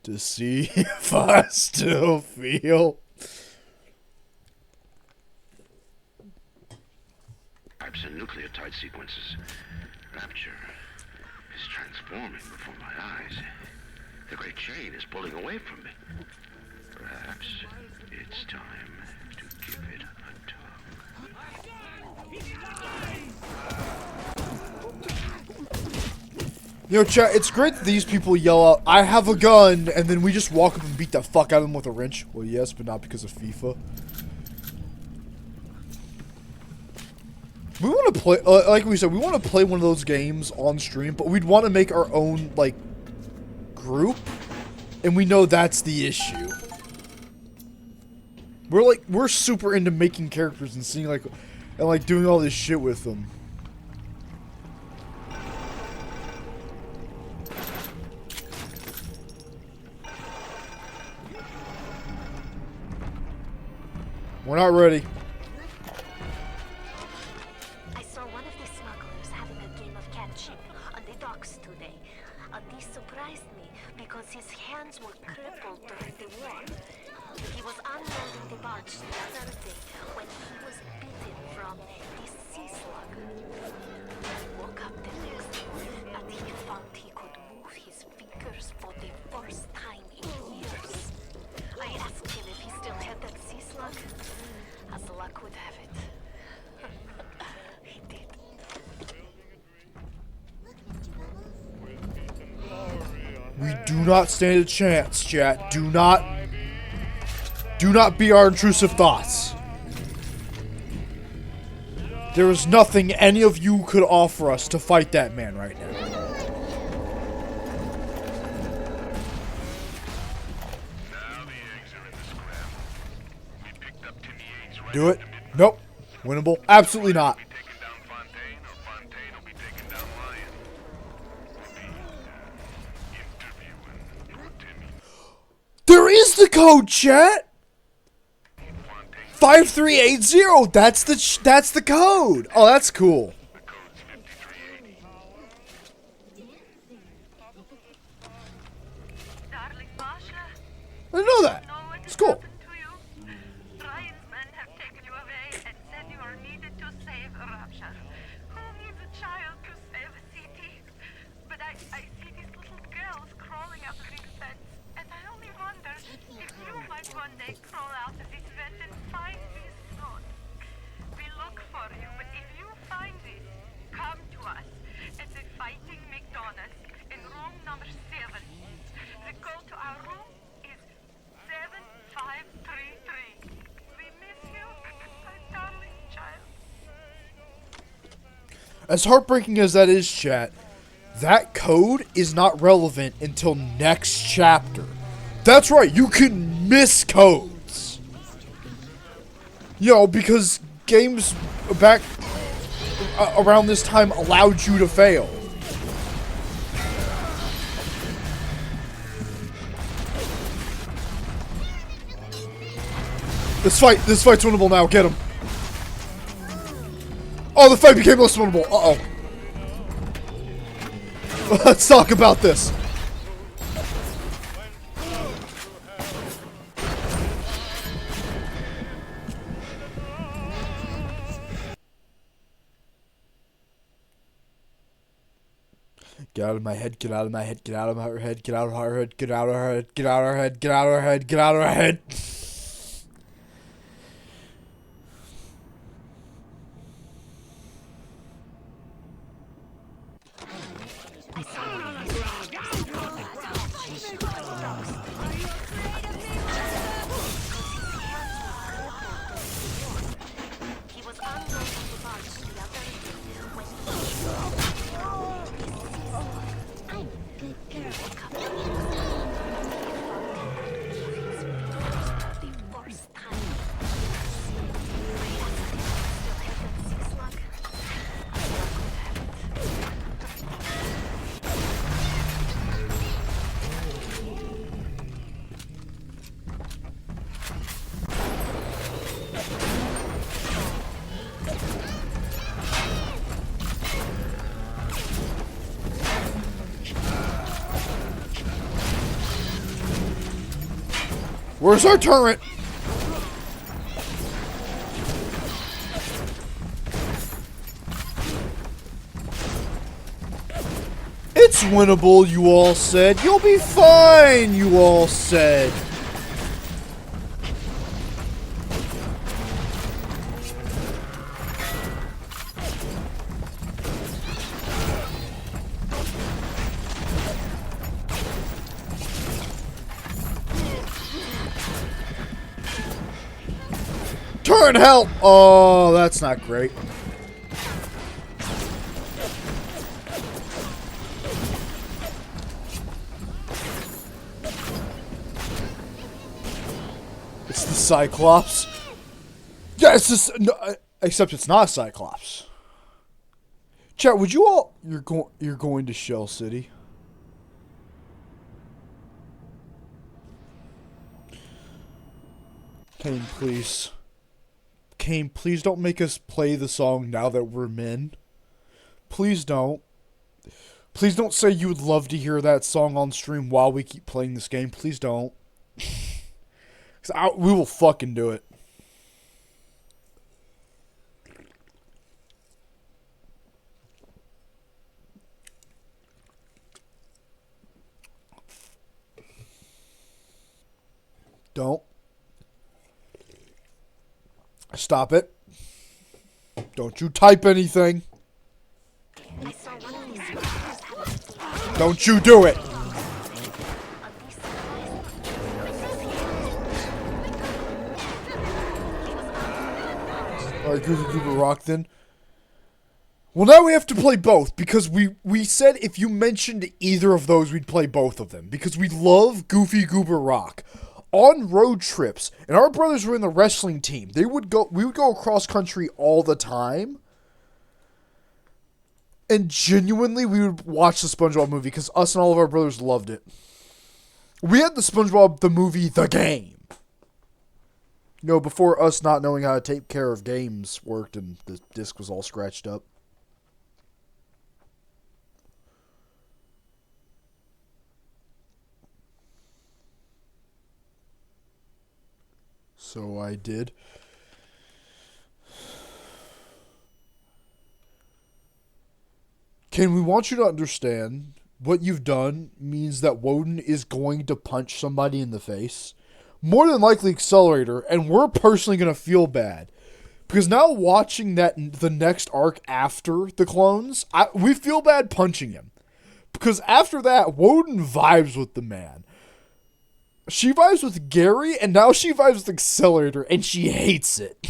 to see if I still feel. Types and nucleotide sequences. Rapture is transforming before my eyes. The great chain is pulling away from me. Perhaps it's time to give it a tongue. You know, chat, it's great that these people yell out, I have a gun, and then we just walk up and beat the fuck out of them with a wrench. Well, yes, but not because of FIFA. We want to play, like we said, we want to play one of those games on stream, but we'd want to make our own, like, group, and we know that's the issue. We're super into making characters and seeing, like, and, like, doing all this shit with them. We're not ready. I saw one of the smugglers having a game of catching on the docks today. This surprised me because his hands were crippled during the war. He was unloading the barge the other day when he was bitten from the sea slug. He woke up the next morning and he found he could move his fingers for the first time in years. I asked him if he still had that sea slug. As luck would have it, he did. We do not stand a chance, chat. Do not be our intrusive thoughts. There is nothing any of you could offer us to fight that man right now. Do it? Nope. Winnable? Absolutely not. There is the code, chat. 5380. That's the code. Oh, that's cool. Darling Masha, I didn't know that. It's cool. Brian's men have taken you away and said you are needed to save Rapture. Who needs a child to save a city? But I see these little girls crawling up the fence, and I only wonder if you might one day crawl out of this vent and find this note. We look for you, but if you find this, come to us at the Fighting McDonald's in room number 7. The code to our room is 7533. We miss you, my darling child. As heartbreaking as that is, chat, that code is not relevant until next chapter. That's right, you can miss codes. You know, because games back around this time allowed you to fail. This fight's winnable now. Get him. Oh, the fight became less winnable. Uh-oh. Let's talk about this. Get out of my head, get out of my head, get out of her head, get out of her head, get out of her head, get out of her head, get out of her head, get out of her head. He was unable to launch the other when I'm good girl. A couple of years ago, the first time. Still haven't sea slug. Where's our turret? It's winnable, you all said. You'll be fine, you all said. Turn help! Oh, that's not great. It's the Cyclops. Yes, it's no, except it's not a Cyclops. Chat, would you all? You're going to Shell City. Kane, please. Kane, please don't make us play the song now that we're men. Please don't. Please don't say you would love to hear that song on stream while we keep playing this game. Please don't. 'Cause we will fucking do it. Don't. Stop it. Don't you type anything. Don't you do it. Alright, Goofy Goober Rock then. Well, now we have to play both, because we said if you mentioned either of those, we'd play both of them. Because we love Goofy Goober Rock. On road trips, and our brothers were in the wrestling team, we would go across country all the time. And genuinely, we would watch the SpongeBob movie, because us and all of our brothers loved it. We had the SpongeBob, the movie, the game. You know, before us not knowing how to take care of games worked and the disc was all scratched up. So I did. Ken, we want you to understand what you've done means that Woden is going to punch somebody in the face. More than likely Accelerator, and we're personally going to feel bad. Because now watching the next arc after the clones, we feel bad punching him. Because after that, Woden vibes with the man. She vibes with Gary, and now she vibes with Accelerator, and she hates it.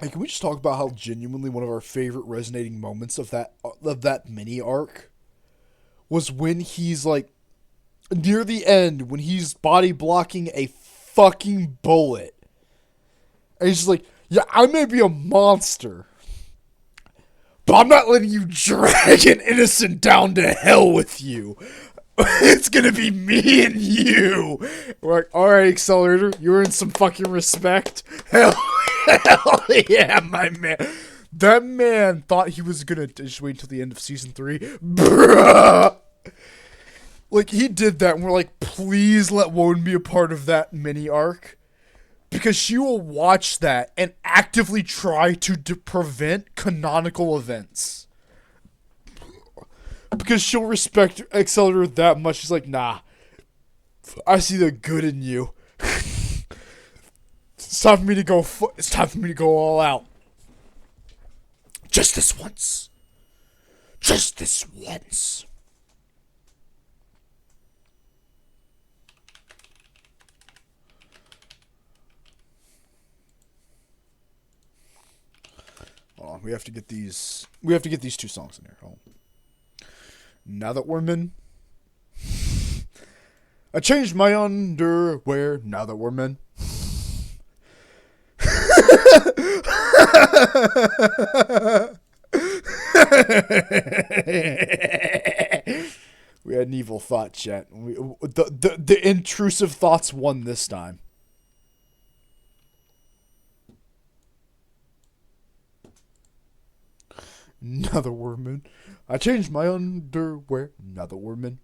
Hey, can we just talk about how genuinely one of our favorite resonating moments of that mini arc was when he's like near the end when he's body blocking a fucking bullet, and he's just like, yeah, I may be a monster, but I'm not letting you drag an innocent down to hell with you. It's gonna be me and you. We're like, alright, Accelerator, you earn some fucking respect. Hell yeah, my man. That man thought he was gonna just wait until the end of season 3. Bruh. Like, he did that, and we're like, please let Woden be a part of that mini arc. Because she will watch that and actively try to prevent canonical events. Because she'll respect Accelerator that much. She's like, nah, I see the good in you. It's time for me to go. It's time for me to go all out. Just this once. Just this once. Hold on, we have to get these. We have to get these two songs in here. Hold on. Now that we're men. I changed my underwear. Now that we're men. We had an evil thought, chat. The intrusive thoughts won this time. Now that we're men. I changed my underwear. Now that we're men.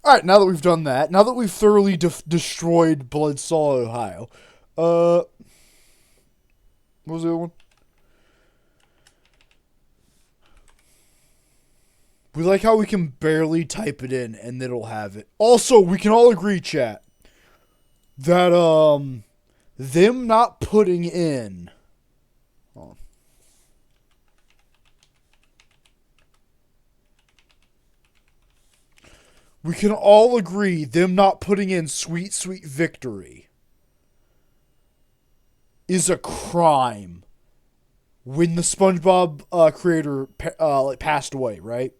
Alright, now that we've done that, now that we've thoroughly destroyed Bloodsaw, Ohio, what was the other one? We like how we can barely type it in and it'll have it. Also, we can all agree, chat, that, them not putting in... Oh. We can all agree them not putting in Sweet Sweet Victory is a crime when the SpongeBob creator passed away, right?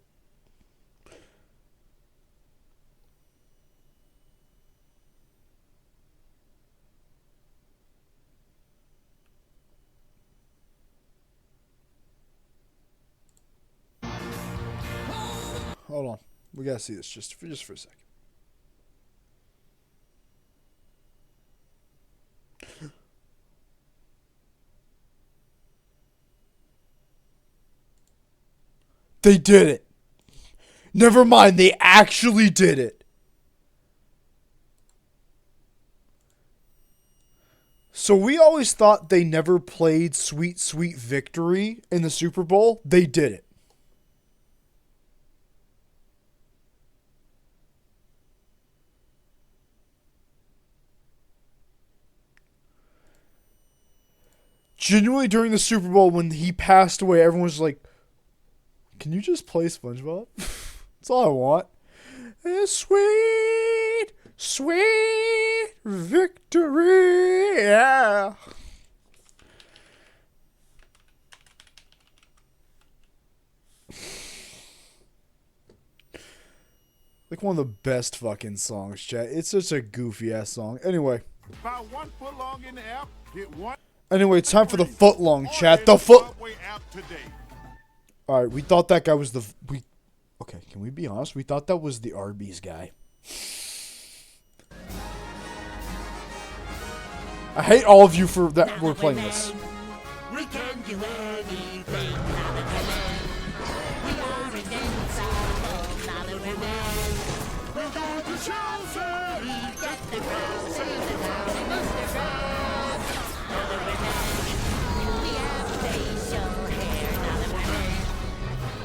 Hold on. We gotta see this just for a second. They did it. Never mind, they actually did it. So we always thought they never played Sweet Sweet Victory in the Super Bowl. They did it. Genuinely, during the Super Bowl, when he passed away, everyone was like, can you just play SpongeBob? That's all I want. Sweet, sweet victory. Yeah. Like one of the best fucking songs, chat. It's such a goofy ass song. Anyway. About 1 foot long in the app, get one. Anyway, it's time for the foot long, chat. The foot. Alright, we thought that guy was the. Okay, can we be honest? We thought that was the Arby's guy. I hate all of you for that. We're playing this. We can do anything now that we're men. We are invincible now that we're men. We'll go to Chelsea, get the crown, save the town, and Mr. Krabs. Now that we're men, we have facial hair now that we're men.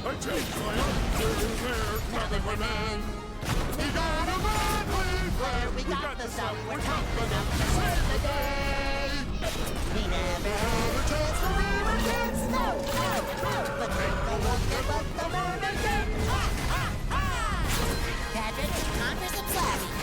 I changed my underwear now that we're men. We got a man where we got the stuff, we're tough enough to save the day. We never had a chance when we were kids, no, no, no. But Rico won't give up the morning game. Ha, ha, ha! Patrick, time for some slapping.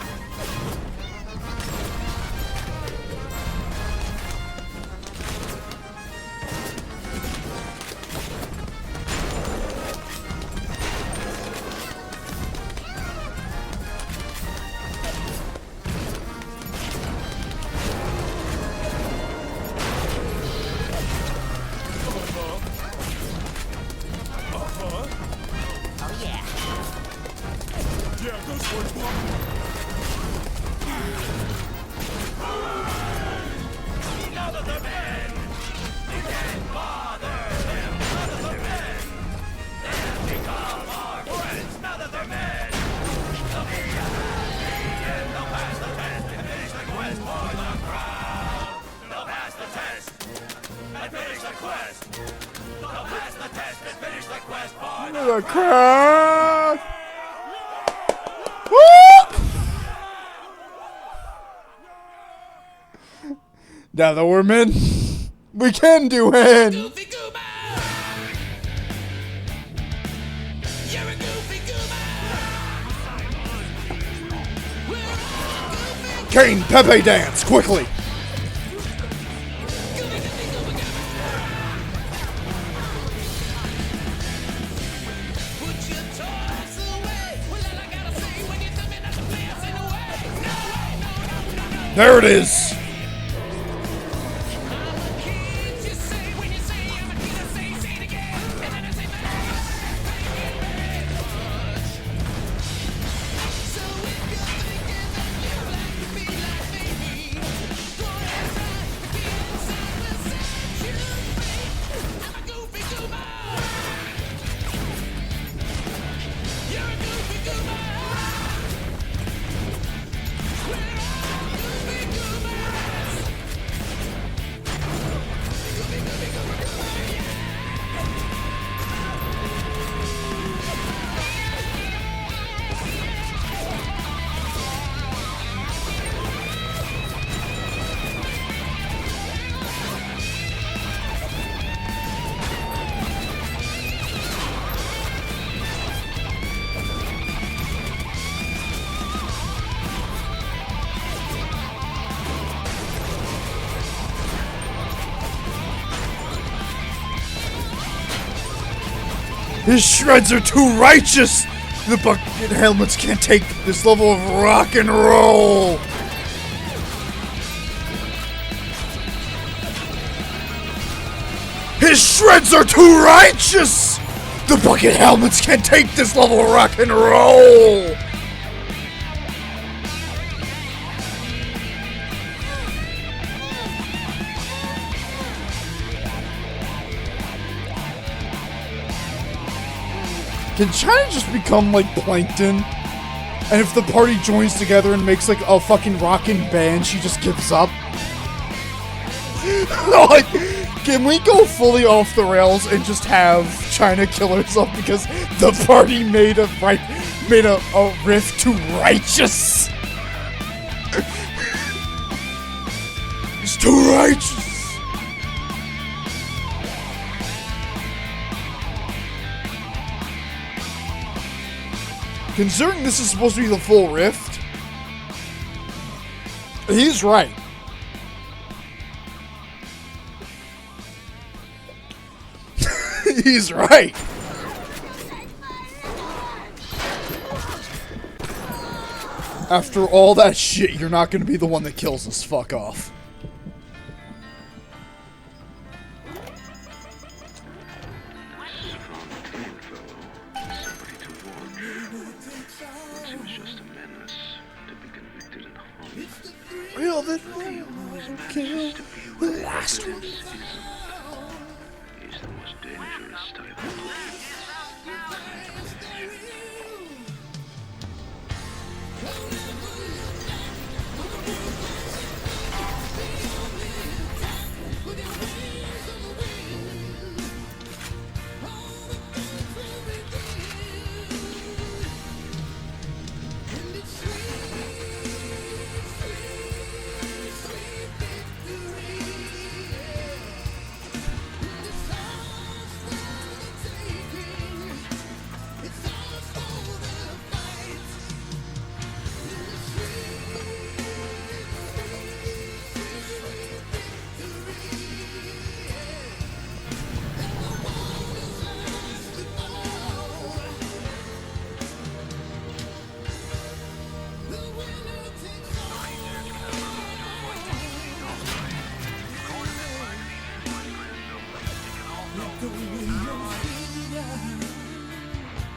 The crowd. Woo! Now that we're men, we can do hand. Kane, Pepe dance, quickly. There it is. His shreds are too righteous! The bucket helmets can't take this level of rock and roll! His shreds are too righteous! The bucket helmets can't take this level of rock and roll! Can China just become like Plankton? And if the party joins together and makes like a fucking rockin' band, she just gives up? Like, can we go fully off the rails and just have China kill herself because the party made a riff to righteous? It's too righteous. Considering this is supposed to be the full rift, he's right. He's right. After all that shit, you're not going to be the one that kills us. Fuck off. Real that kill the last one. Is the most dangerous type of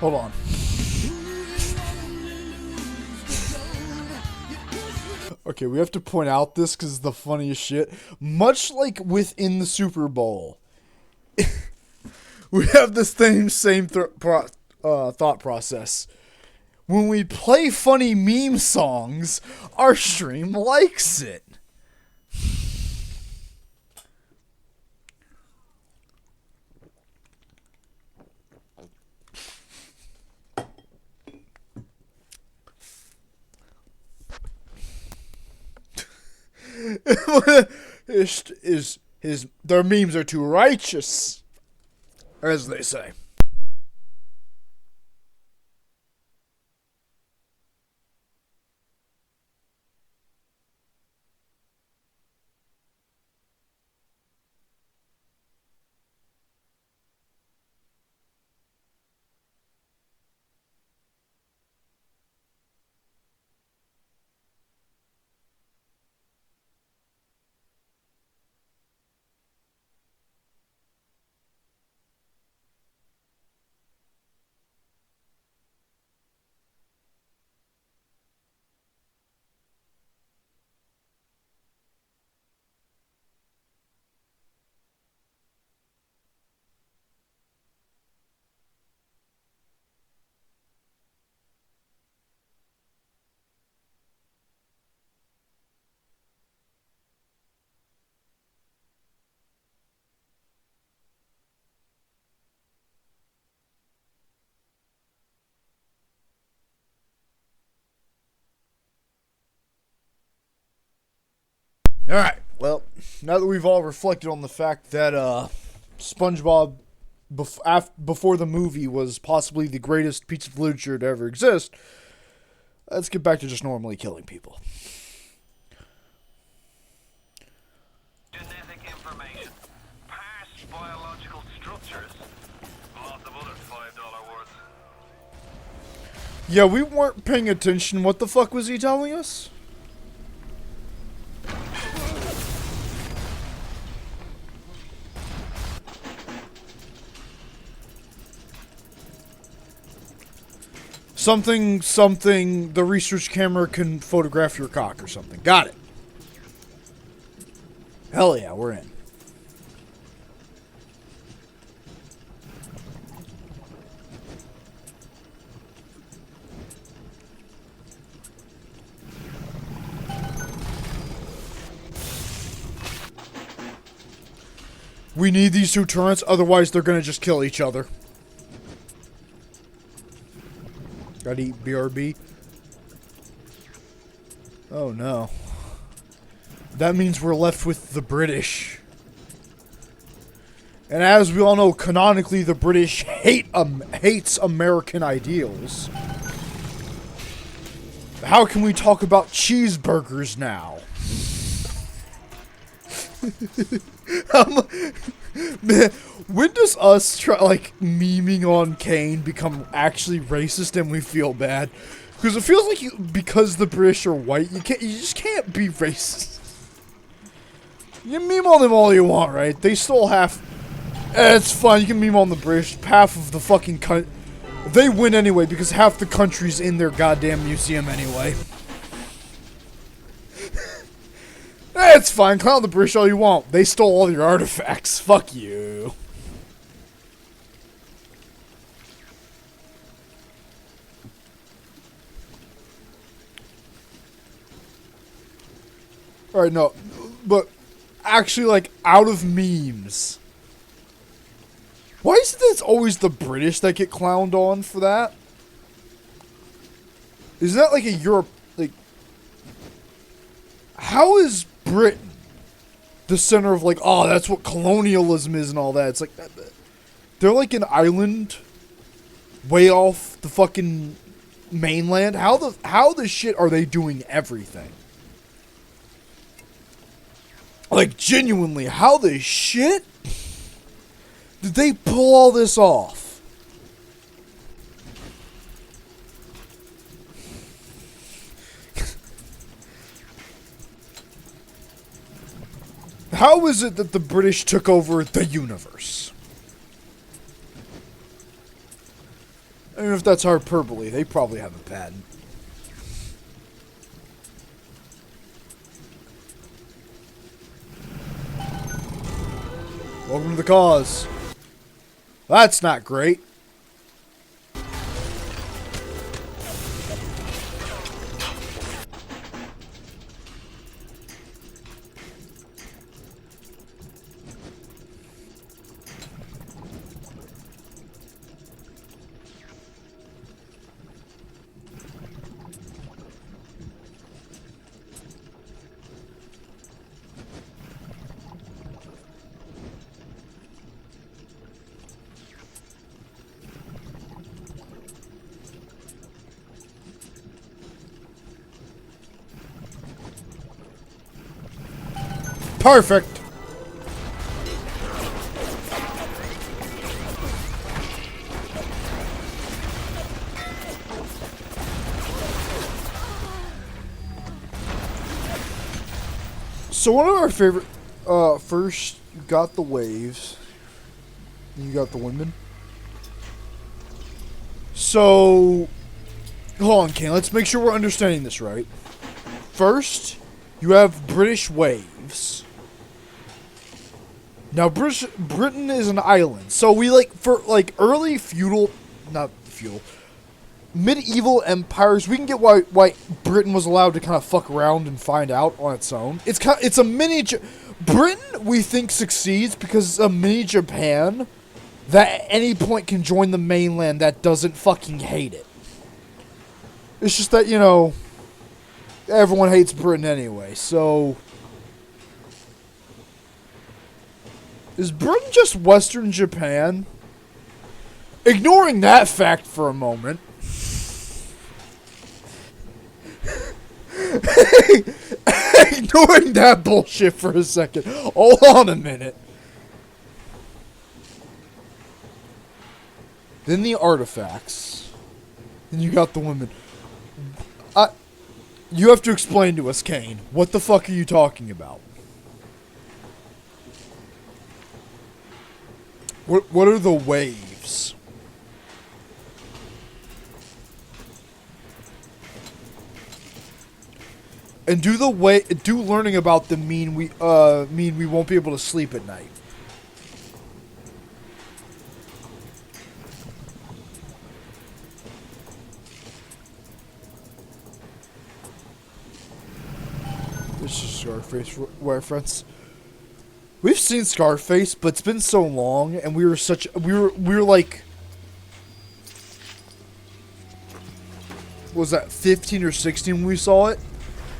Hold on. Okay, we have to point out this because it's the funniest shit. Much like within the Super Bowl, we have the same thought process. When we play funny meme songs, our stream likes it. Their memes are too righteous, as they say. Alright, well, now that we've all reflected on the fact that SpongeBob, before the movie, was possibly the greatest piece of literature to ever exist, let's get back to just normally killing people. Genetic information. Parse biological structures. Lots of other $5 words. Yeah, we weren't paying attention. What the fuck was he telling us? Something, the research camera can photograph your cock or something. Got it. Hell yeah, we're in. We need these two turrets, otherwise they're gonna just kill each other. Gotta eat BRB. Oh no. That means we're left with the British. And as we all know, canonically, the British hates American ideals. How can we talk about cheeseburgers now? Man, when does us try, like, memeing on Kane become actually racist and we feel bad? Because it feels like because the British are white, you just can't be racist. You can meme on them all you want, right? They stole half. It's fine, you can meme on the British. Half of the fucking country. They win anyway because half the country's in their goddamn museum anyway. It's fine, clown the British all you want. They stole all your artifacts. Fuck you. Alright, no. But actually, like, out of memes. Why is it that it's always the British that get clowned on for that? Is that like a Europe, like... How is Britain the center of, like, oh, that's what colonialism is and all that? It's like, they're like an island way off the fucking mainland. How the shit are they doing everything? Like, genuinely, how the shit did they pull all this off? How is it that the British took over the universe? I mean, if that's hyperbole, they probably have a patent. Welcome to the cause. That's not great. Perfect. So one of our favorite, first you got the waves, then you got the women. So, hold on, Kane, let's make sure we're understanding this right. First, you have British waves. Now, Britain is an island, so we for early medieval empires, we can get why Britain was allowed to kind of fuck around and find out on its own. It's a mini Britain. We think succeeds because it's a mini Japan that at any point can join the mainland that doesn't fucking hate it. It's just that, you know, everyone hates Britain anyway. So is Britain just Western Japan? Ignoring that fact for a moment. Ignoring that bullshit for a second. Hold on a minute. Then the artifacts. Then you got the women. You have to explain to us, Kane. What the fuck are you talking about? What are the waves? And do learning about them mean we won't be able to sleep at night? This is Scarface reference. We've seen Scarface, but it's been so long, and we were like, what was that 15 or 16 when we saw it?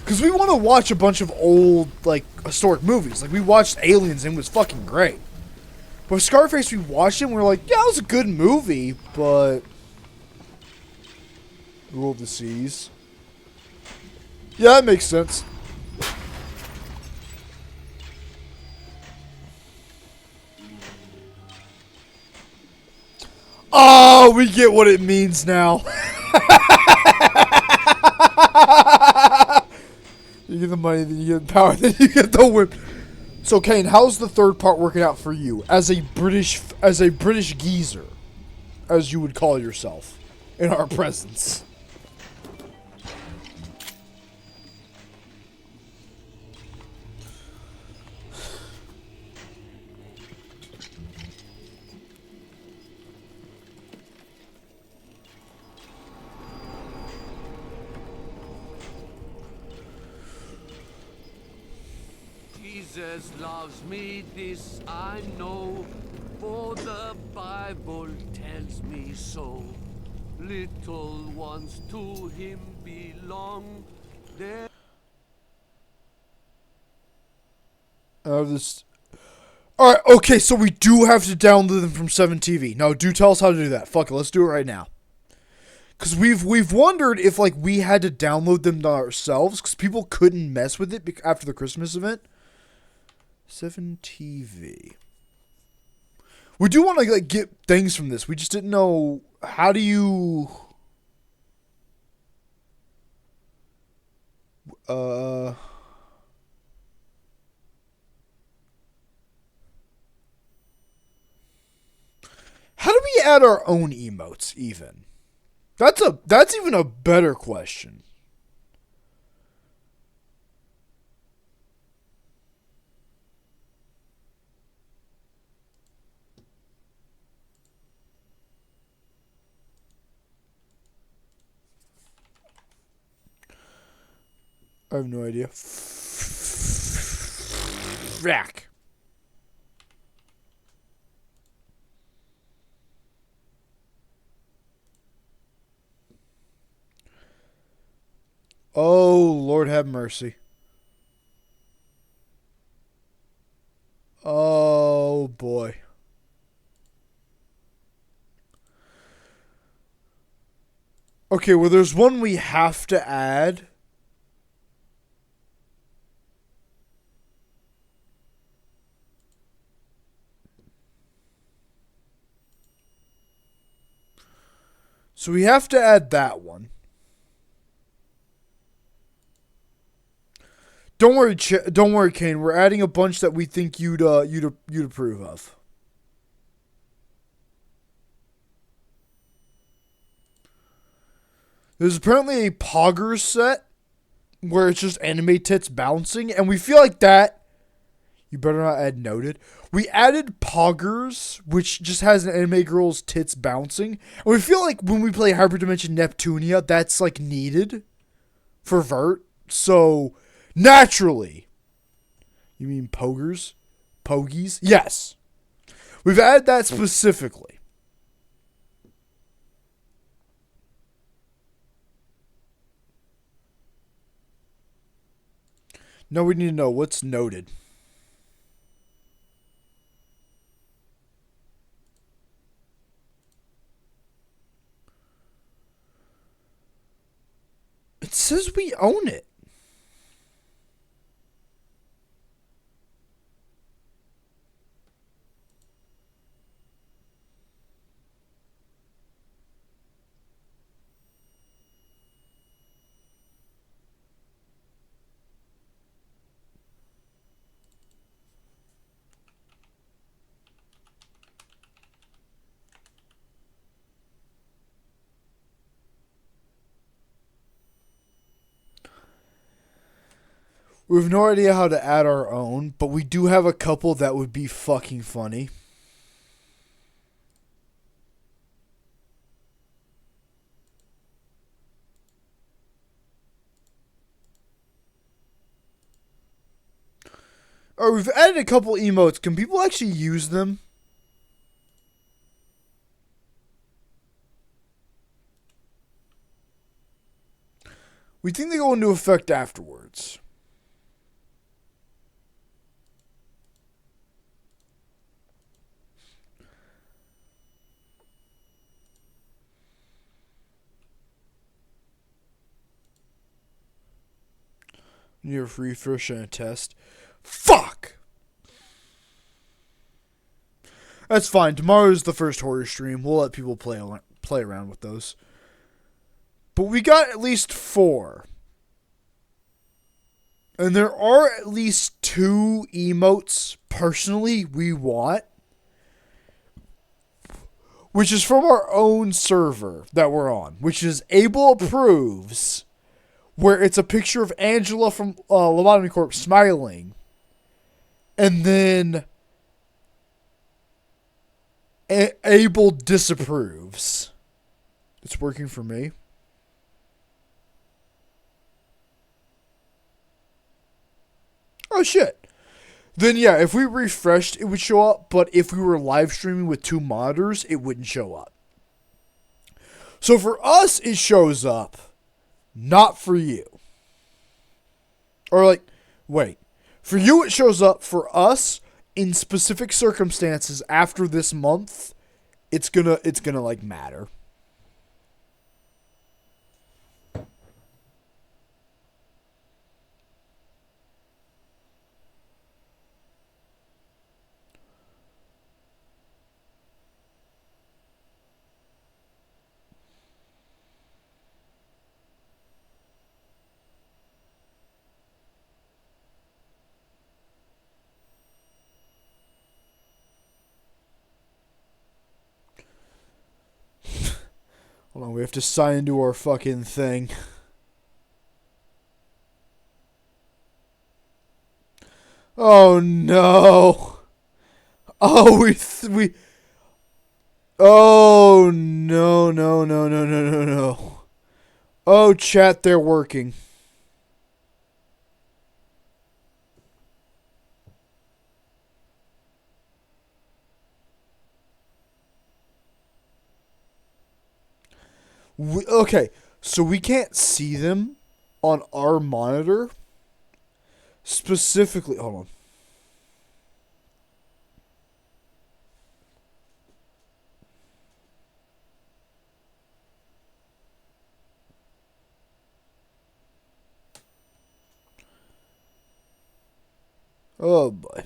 Because we want to watch a bunch of old, like, historic movies. Like, we watched Aliens and it was fucking great. But with Scarface, we watched it and we were like, yeah, it was a good movie, but Rule of the Seas. Yeah, that makes sense. Oh, we get what it means now. You get the money, then you get the power, then you get the whip. So, Kane, how's the third part working out for you as a British geezer, as you would call yourself, in our presence? Jesus loves me, this I know, for the Bible tells me so. Little ones to him belong. This. Alright, okay, so we do have to download them from 7TV. Now, do tell us how to do that. Fuck it, let's do it right now. Because we've wondered if, like, we had to download them ourselves, because people couldn't mess with it after the Christmas event. 7TV. We do want to, like, get things from this. We just didn't know, how do you... How do we add our own emotes, even? That's even a better question. I have no idea. Frack. Oh, Lord have mercy. Oh, boy. Okay, well, there's one we have to add. So we have to add that one. Don't worry, Kane. We're adding a bunch that we think you'd approve of. There's apparently a Poggers set where it's just anime tits bouncing, and we feel like that. You better not add noted. We added Poggers, which just has an anime girl's tits bouncing, and we feel like when we play Hyperdimension Neptunia, that's like needed for Vert. So naturally, you mean Poggers, Pogies? Yes, we've added that specifically. No, we need to know what's noted. It says we own it. We have no idea how to add our own, but we do have a couple that would be fucking funny. Or we've added a couple emotes. Can people actually use them? We think they go into effect afterwards. You're free first and a test. Fuck! That's fine. Tomorrow's the first horror stream. We'll let people play around with those. But we got at least 4. And there are at least 2 emotes, personally, we want. Which is from our own server that we're on. Which is Able Approves. Where it's a picture of Angela from Lobotomy Corp smiling. And then Able Disapproves. It's working for me. Oh shit. Then yeah, if we refreshed, it would show up. But if we were live streaming with 2 monitors, it wouldn't show up. So for us, it shows up. Not for you. Or like, wait. For you, it shows up. For us, in specific circumstances after this month, it's gonna like matter. Hold on, we have to sign into our fucking thing. Oh no. Oh, we. Oh no, no, no, no, no, no, no. Oh, chat, they're working. Okay, so we can't see them on our monitor. Specifically, hold on. Oh boy.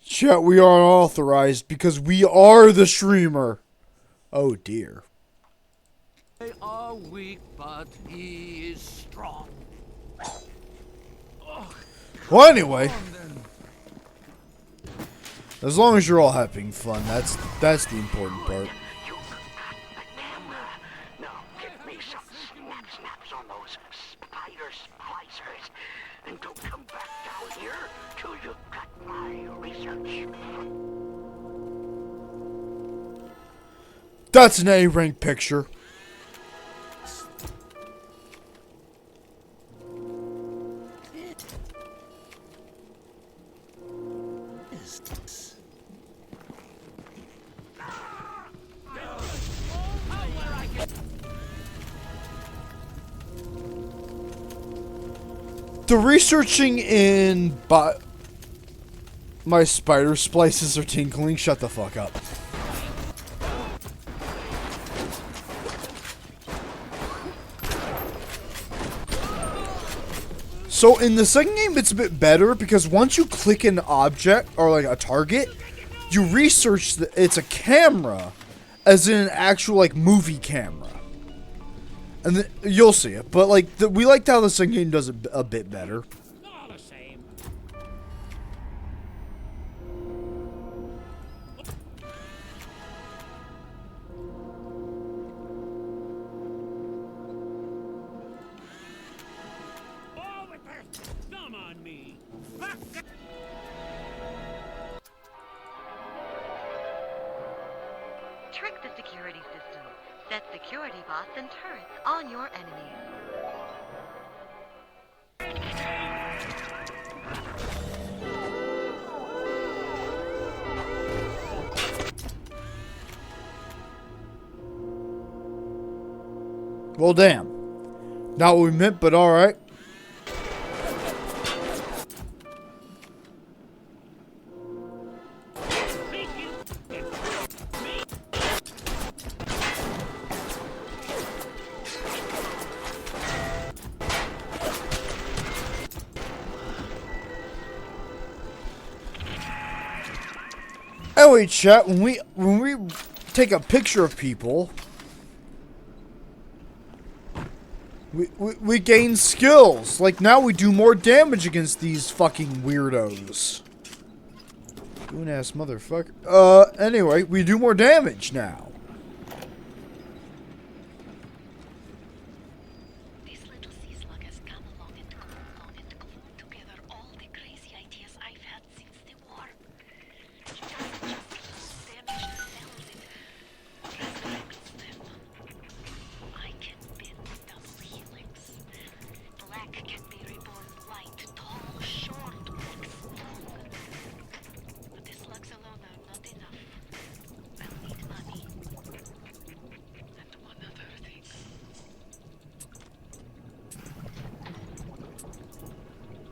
Chat, we are unauthorized because we are the streamer. Oh dear. They are weak, but he is strong. Well, anyway. As long as you're all having fun, that's the important part. Now get me some snaps on those spider splicers. And don't come back down here till you've got my research. That's an A-rank picture. The researching in my spider splices are tinkling. Shut the fuck up. So in the second game, it's a bit better because once you click an object or like a target, you research it's a camera, as in an actual like movie camera. And you'll see it, but like we liked how the second game does it a bit better. All the same. Oh, with their thumb on me. Trick the security system. Set security bots and turrets on your enemies. Well, damn. Not what we meant, but alright. Anyway, chat, when we take a picture of people, we gain skills. Like now we do more damage against these fucking weirdos. Goon ass motherfucker. Anyway, we do more damage now.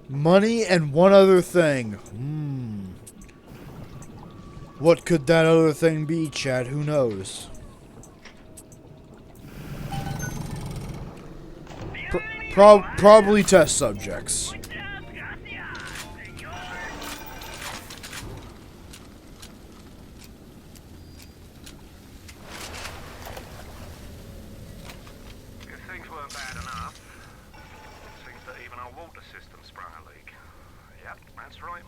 Money and one other thing. What could that other thing be, Chad? Who knows? Probably test subjects. If things weren't bad enough, it seems that even our water system sprung a leak. Yep, that's right.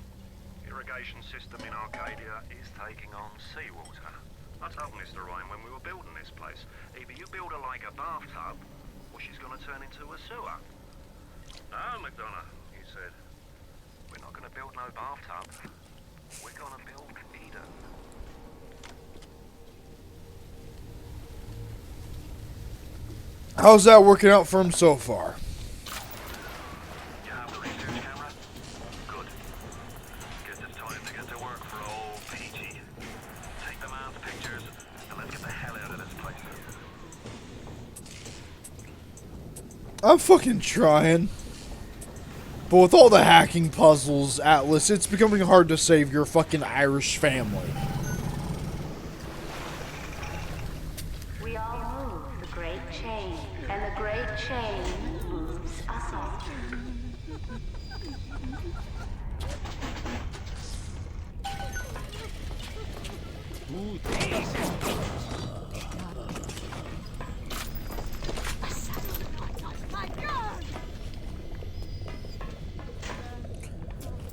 Irrigation system in Arcadia is taking on seawater. I told Mr. Ryan when we were building this place, either you build her like a bathtub, or she's gonna turn into a sewer. No, McDonough, he said. We're not gonna build no bathtub. We're gonna build Eden. How's that working out for him so far? You have the research camera? Good. Guess it's time to get to work for old Peachy. Take the man's pictures, and let's get the hell out of this place. I'm fucking trying. But with all the hacking puzzles, Atlas, it's becoming hard to save your fucking Irish family. We all move the great chain, and the great chain moves us all.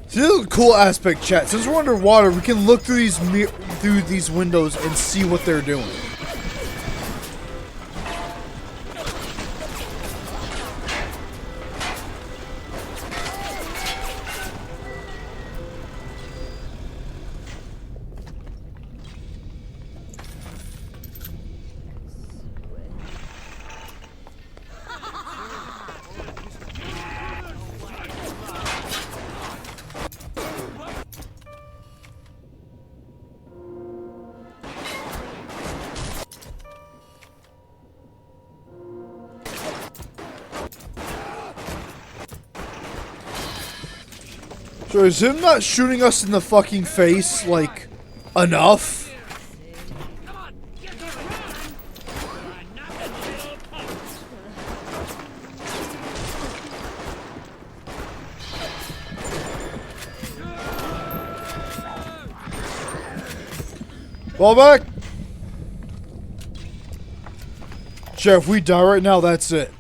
See, this is a cool aspect, chat. Since we're underwater, we can look through these windows and see what they're doing. So is him not shooting us in the fucking face, like, enough? Fall back! Chat, if we die right now, that's it.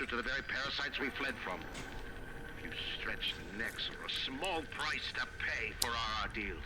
To the very parasites we fled from. A few stretched necks or a small price to pay for our deals.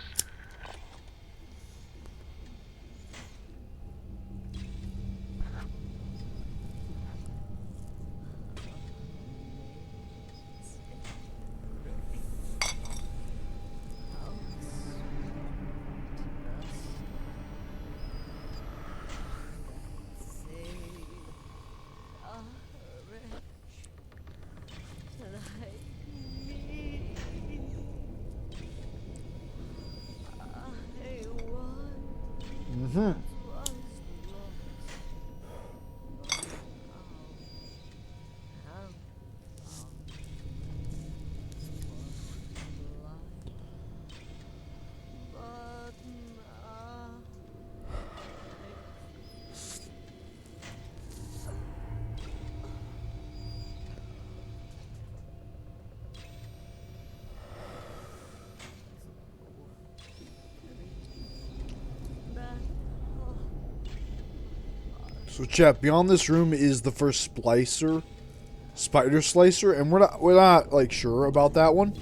So chat, beyond this room is the first spider slicer, and we're not like sure about that one.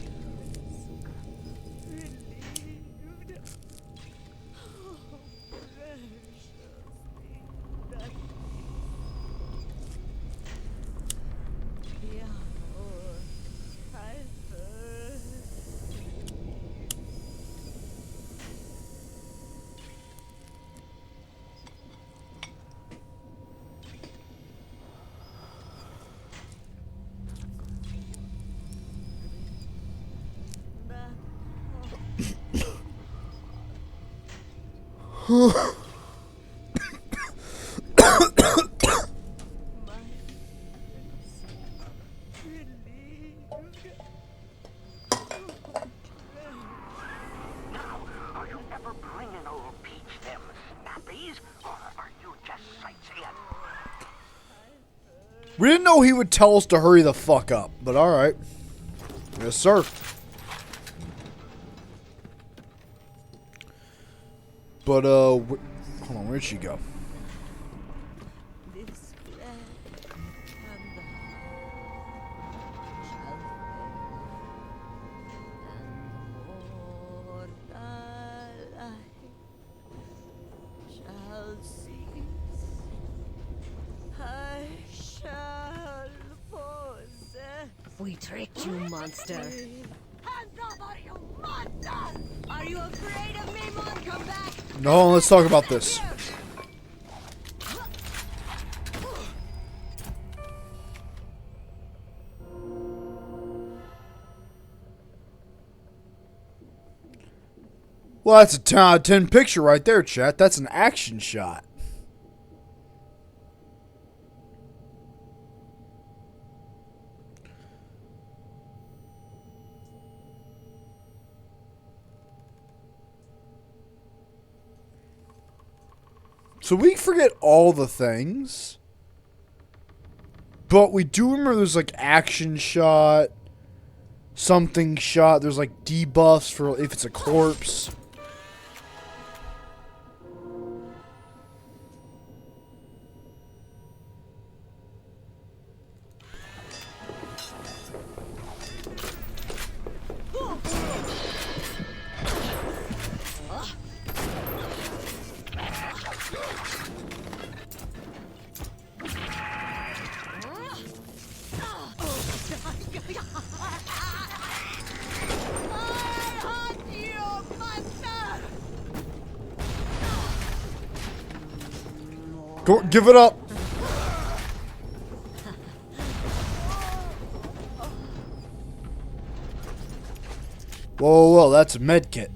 We didn't know he would tell us to hurry the fuck up, but alright. Yes, sir. But, hold on, where'd she go? We tricked you, monster. Hands up, are you monster? Are you afraid of me, Mon? Come back. No, let's talk about this. Well, that's a 10 out of 10 picture right there, chat. That's an action shot. So we forget all the things. But we do remember there's like action shot, something shot. There's like debuffs for if it's a corpse. Go, give it up. Whoa, that's a med kit.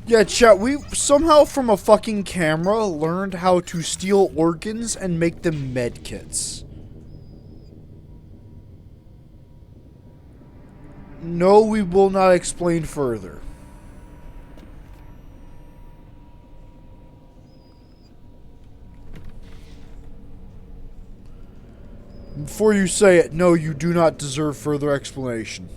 Yeah, chat, we somehow from a fucking camera learned how to steal organs and make them med kits. No, we will not explain further. Before you say it, no, you do not deserve further explanation.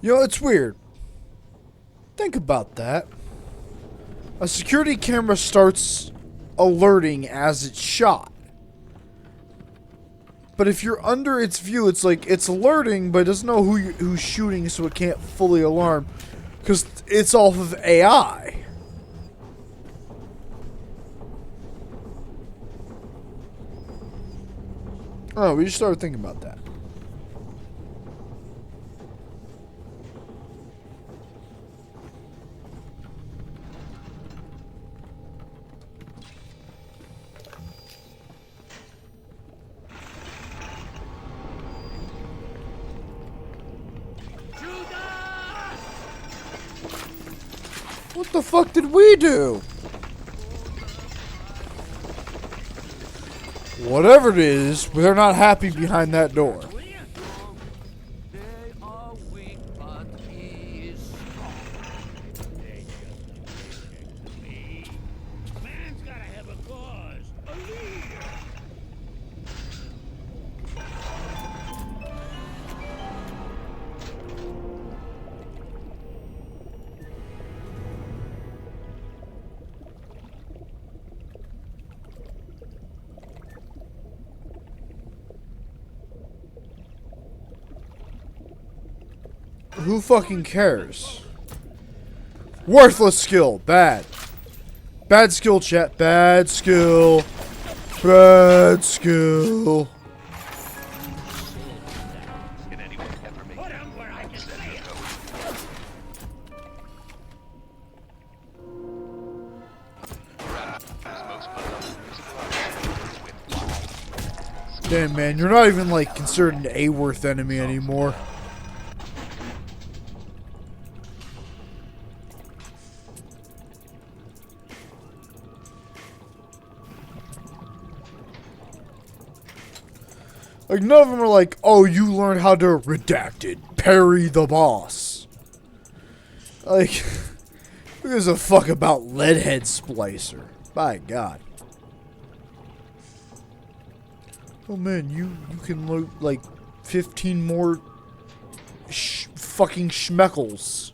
You know, it's weird. Think about that. A security camera starts alerting as it's shot. But if you're under its view, it's like, it's alerting, but it doesn't know who's shooting, so it can't fully alarm. Because it's off of AI. Oh, we just started thinking about that. What the fuck did we do? Whatever it is, they're not happy behind that door. Who fucking cares? Worthless skill. Bad. Bad skill, chat. Bad skill. Bad skill. Damn, man. You're not even, like, considered an A-worth enemy anymore. Like, none of them are like, oh, you learned how to redacted, parry the boss. Like, who gives a fuck about Leadhead Splicer? By God. Oh man, you can loot like 15 more fucking schmeckles.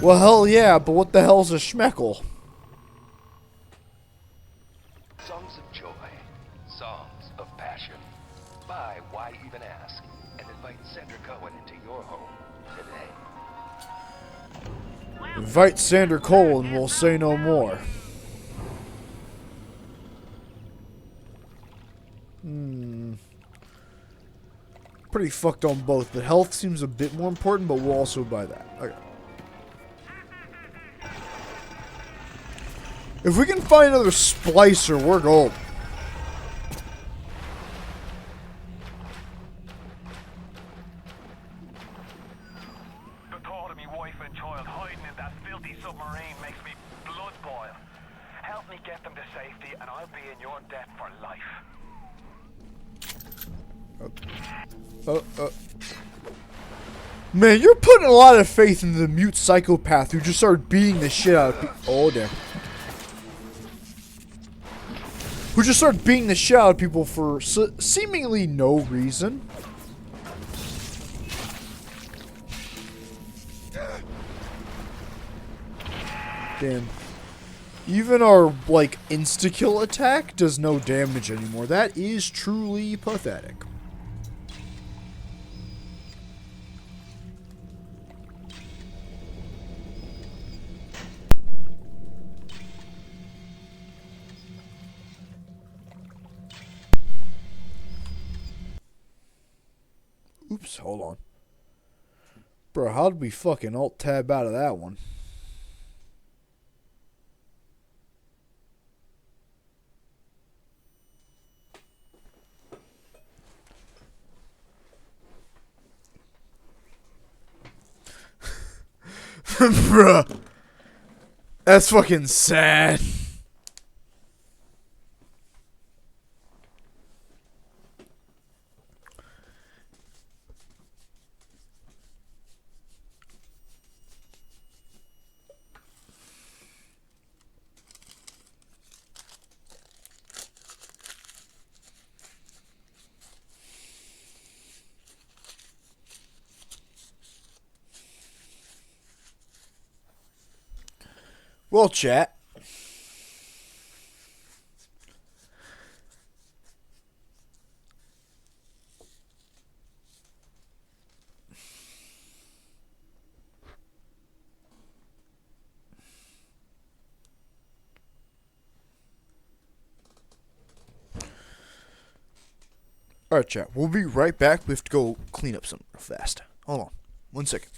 Well, hell yeah, but what the hell's a schmeckle? Songs of joy, songs of passion. Buy Why Even Ask and invite Sandra Cohen into your home today. Invite Sandra Cole and we'll say no more. Pretty fucked on both, but health seems a bit more important, but we'll also buy that. Okay. If we can find another splicer, we're gold. The thought of me wife and child hiding in that filthy submarine makes me blood boil. Help me get them to safety and I'll be in your debt for life. Man, you're putting a lot of faith in the mute psychopath who just started beating the shit out of people. Oh, damn. Who just started beating the shit out of people for seemingly no reason. Damn. Even our, like, insta-kill attack does no damage anymore. That is truly pathetic. Oops, hold on. Bro, how did we fucking alt-tab out of that one? Bruh. That's fucking sad. Well, chat. Alright, chat. We'll be right back. We have to go clean up something real fast. Hold on. 1 second.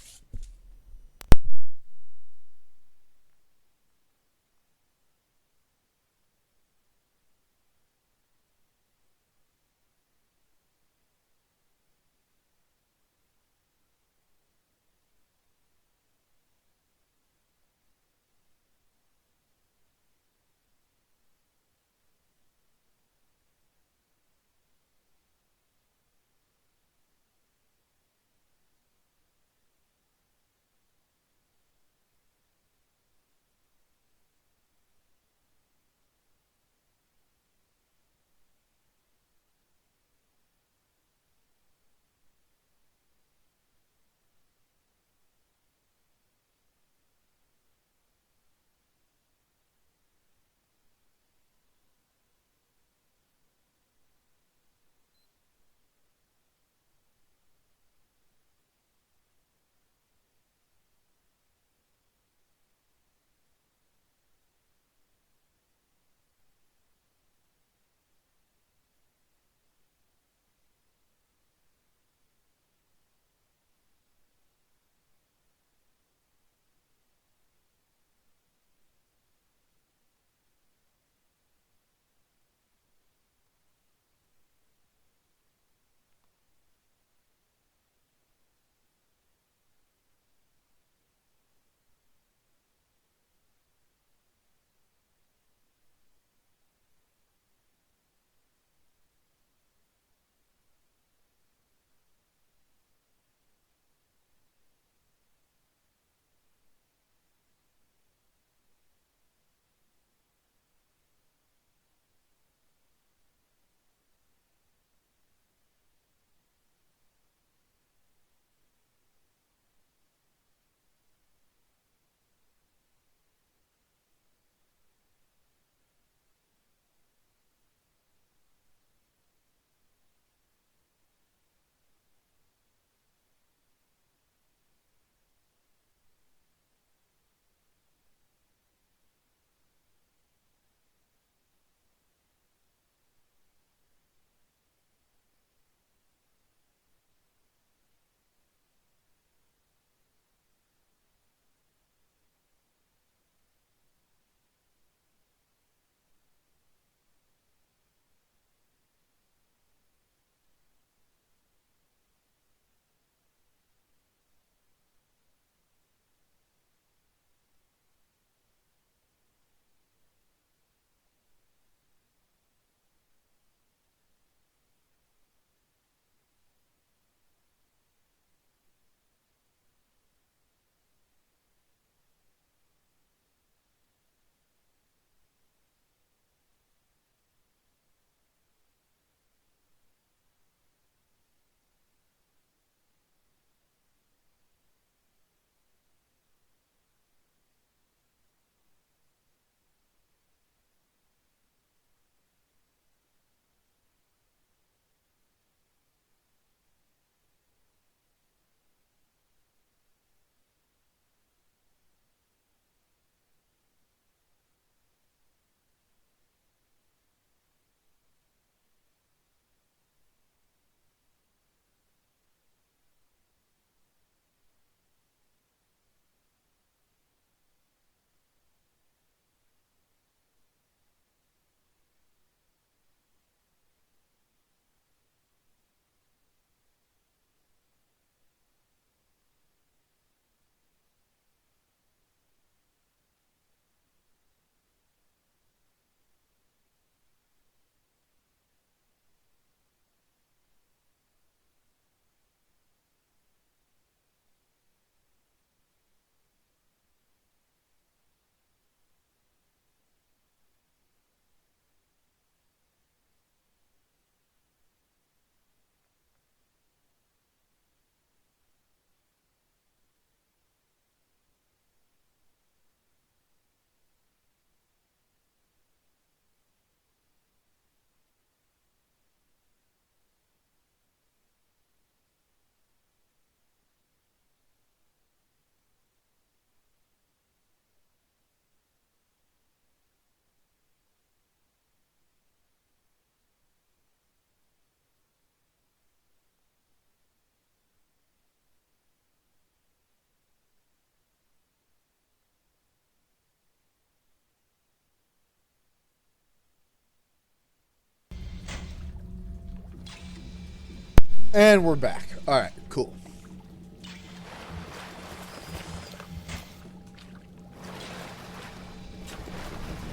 And we're back. Alright, cool.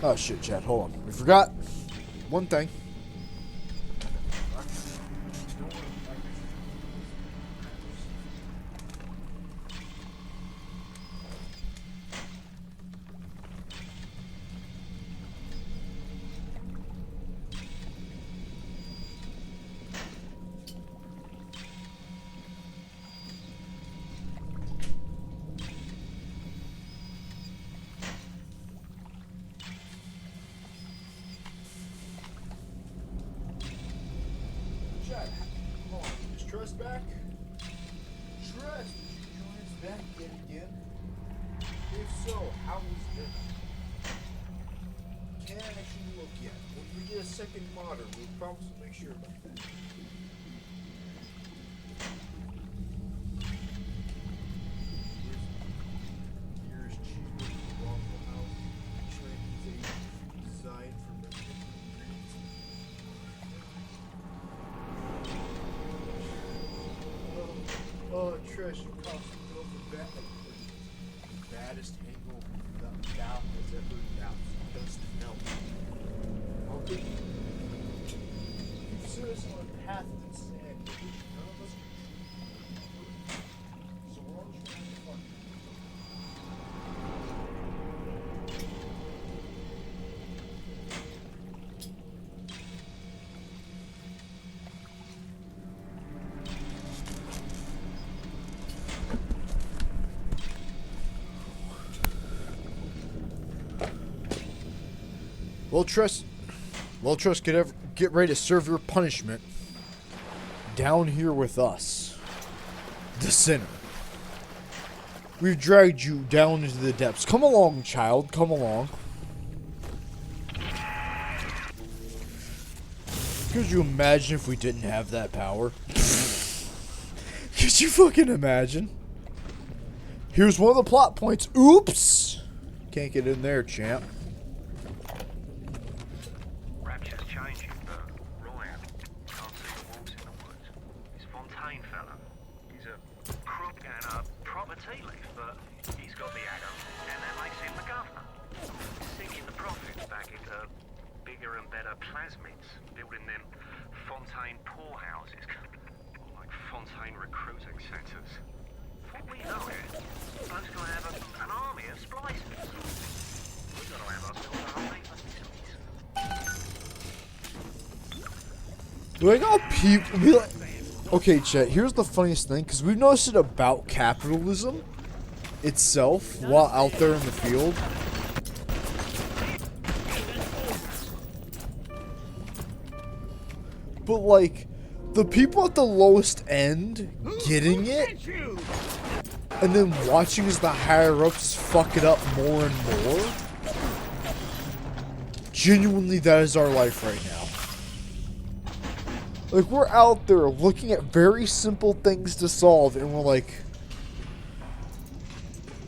Oh shit, chat, hold on. We forgot one thing. Trust back? Trust, did you join us back yet again? If so, how was dinner? Can't actually look yet. When we get a second monitor, we'll promise to make sure about that. Here's cheeseburger from Waffle House. Chinese Asian design for different ingredients. Oh, Trish, you cost me over bad. The baddest hangover without doubt has ever doubt. Dust melt. How could you? You've set us on a path of insanity, which none of us can truly. So we're all trying to find it. Well, Trust, get ready to serve your punishment down here with us, the sinner. We've dragged you down into the depths. Come along, child. Come along. Could you imagine if we didn't have that power? Could you fucking imagine? Here's one of the plot points. Oops! Can't get in there, champ. Rapture's changing, but Ryan can't see the wolves in the woods. This Fontaine fella, he's a crook and a proper tea leaf, but he's got the atom, and that makes him the governor. Sinking the profits back into bigger and better plasmids, building them Fontaine poorhouses, like Fontaine recruiting centres. What we know is, supposed to have an army of splicers. We've got to have ourselves a whole heap of Like, all people be like, okay, chat, here's the funniest thing, because we've noticed it about capitalism itself while out there in the field. But, like, the people at the lowest end getting it, and then watching as the higher-ups fuck it up more and more, genuinely, that is our life right now. Like, we're out there looking at very simple things to solve, and we're like,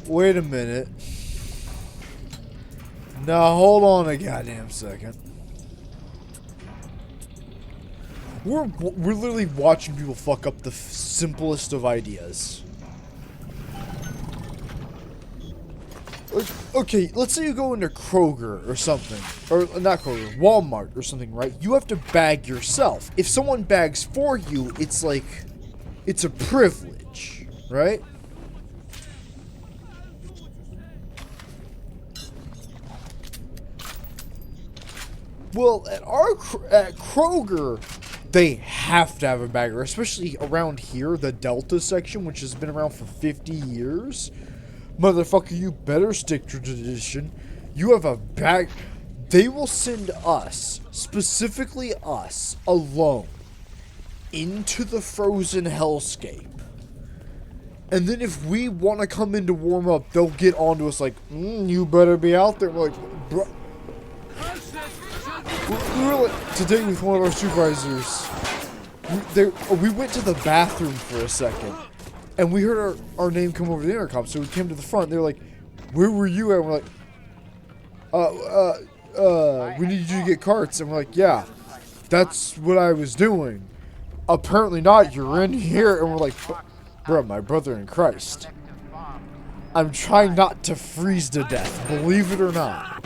wait a minute. Now, hold on a goddamn second. We're literally watching people fuck up the simplest of ideas. Like, okay, let's say you go into Kroger or something. Or, not Kroger, Walmart or something, right? You have to bag yourself. If someone bags for you, it's like, it's a privilege, right? Well, at Kroger, they have to have a bagger, especially around here, the Delta section, which has been around for 50 years. Motherfucker, you better stick to tradition. You have a bag. They will send us, specifically us, alone, into the frozen hellscape. And then if we want to come in to warm up, they'll get onto us like, you better be out there. We're like, bro. We were like, today with one of our supervisors, we went to the bathroom for a second, and we heard our name come over the intercom, so we came to the front. They were like, where were you at? And we're like, we need you to get carts. And we're like, yeah, that's what I was doing. apparently not. You're in here. And we're like, bro, my brother in Christ. I'm trying not to freeze to death, believe it or not.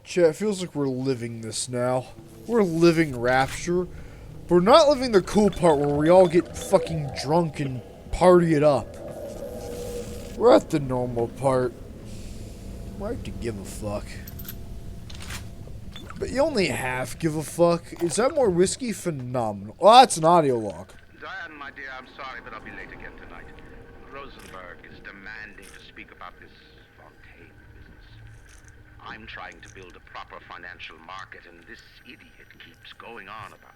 Chat, it feels like we're living this now. We're living Rapture. We're not living the cool part where we all get fucking drunk and party it up. We're at the normal part. Why to give a fuck? But you only half give a fuck. Is that more whiskey? Phenomenal. Oh, that's an audio log. Diane, my dear, I'm sorry, but I'll be late again tonight. Rosenberg is demanding to speak about this Fontaine business. I'm trying to build a proper financial market, and this idiot keeps going on about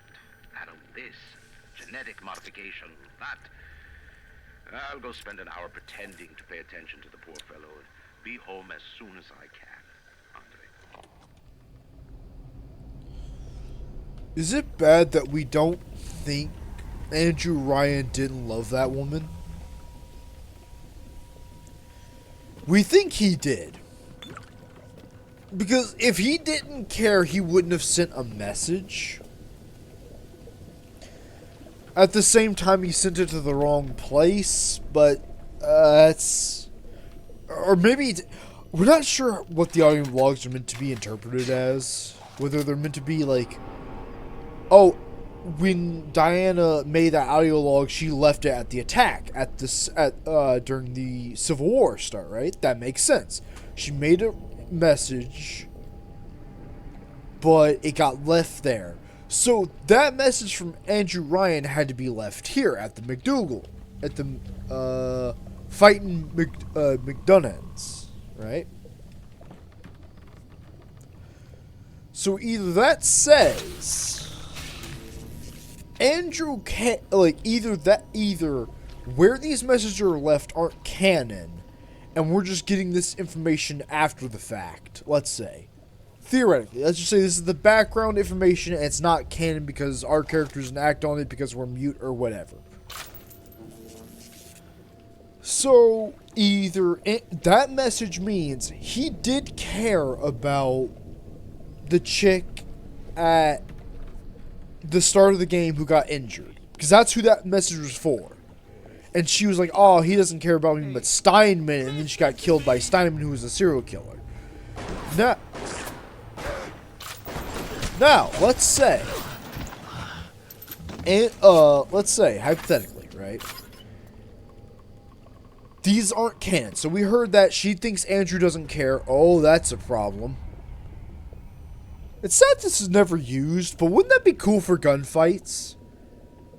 this, genetic modification, that. I'll go spend an hour pretending to pay attention to the poor fellow and be home as soon as I can. Andre. Is it bad that we don't think Andrew Ryan didn't love that woman? We think he did. Because if he didn't care, he wouldn't have sent a message. At the same time, he sent it to the wrong place, but that's... Or maybe... We're not sure what the audio logs are meant to be interpreted as. Whether they're meant to be like... Oh, when Diana made that audio log, she left it at the attack, during the Civil War start, right? That makes sense. She made a message, but it got left there. So that message from Andrew Ryan had to be left here at the McDougal, at the fighting McDonald's, right? So either that says Andrew can't either where these messages are left aren't canon, and we're just getting this information after the fact. Let's say. Theoretically, let's just say this is the background information and it's not canon because our characters didn't act on it because we're mute or whatever. So, either that message means he did care about the chick at the start of the game who got injured. Because that's who that message was for. And she was like, oh, he doesn't care about me but Steinman, and then she got killed by Steinman, who was a serial killer. Now, let's say, hypothetically, right? These aren't canon. So we heard that she thinks Andrew doesn't care. Oh, that's a problem. It's sad this is never used, but wouldn't that be cool for gunfights?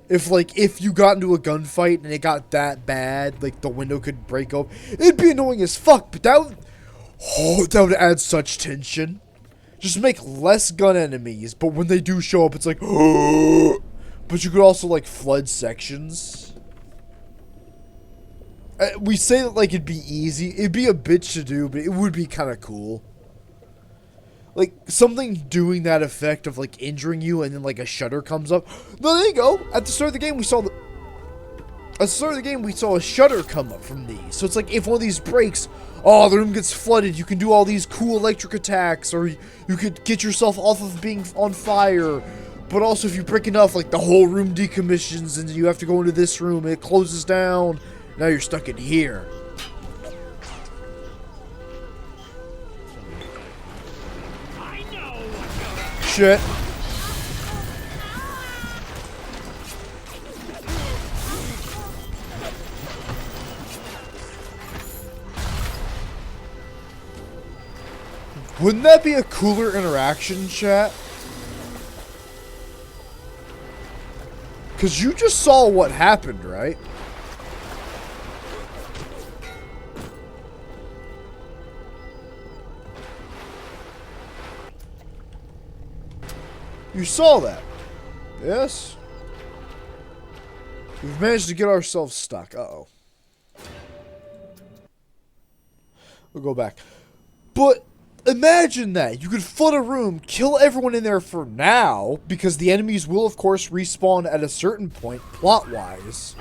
If you got into a gunfight and it got that bad, like the window could break open. It'd be annoying as fuck, but that would add such tension. Just make less gun enemies, but when they do show up, it's like, oh. But you could also, like, flood sections. We say that, like, it'd be easy. It'd be a bitch to do, but it would be kind of cool. Like, something doing that effect of, like, injuring you and then, like, a shutter comes up. No, there you go. At the start of the game, we saw a shutter come up from these. So it's like, if one of these breaks, oh, the room gets flooded, you can do all these cool electric attacks, or you could get yourself off of being on fire. But also, if you break enough, like, the whole room decommissions, and you have to go into this room, and it closes down. Now you're stuck in here. Shit. Wouldn't that be a cooler interaction, chat? Because you just saw what happened, right? You saw that. Yes? We've managed to get ourselves stuck. Uh-oh. We'll go back. But imagine that. You could flood a room, kill everyone in there for now, because the enemies will, of course, respawn at a certain point, plot-wise.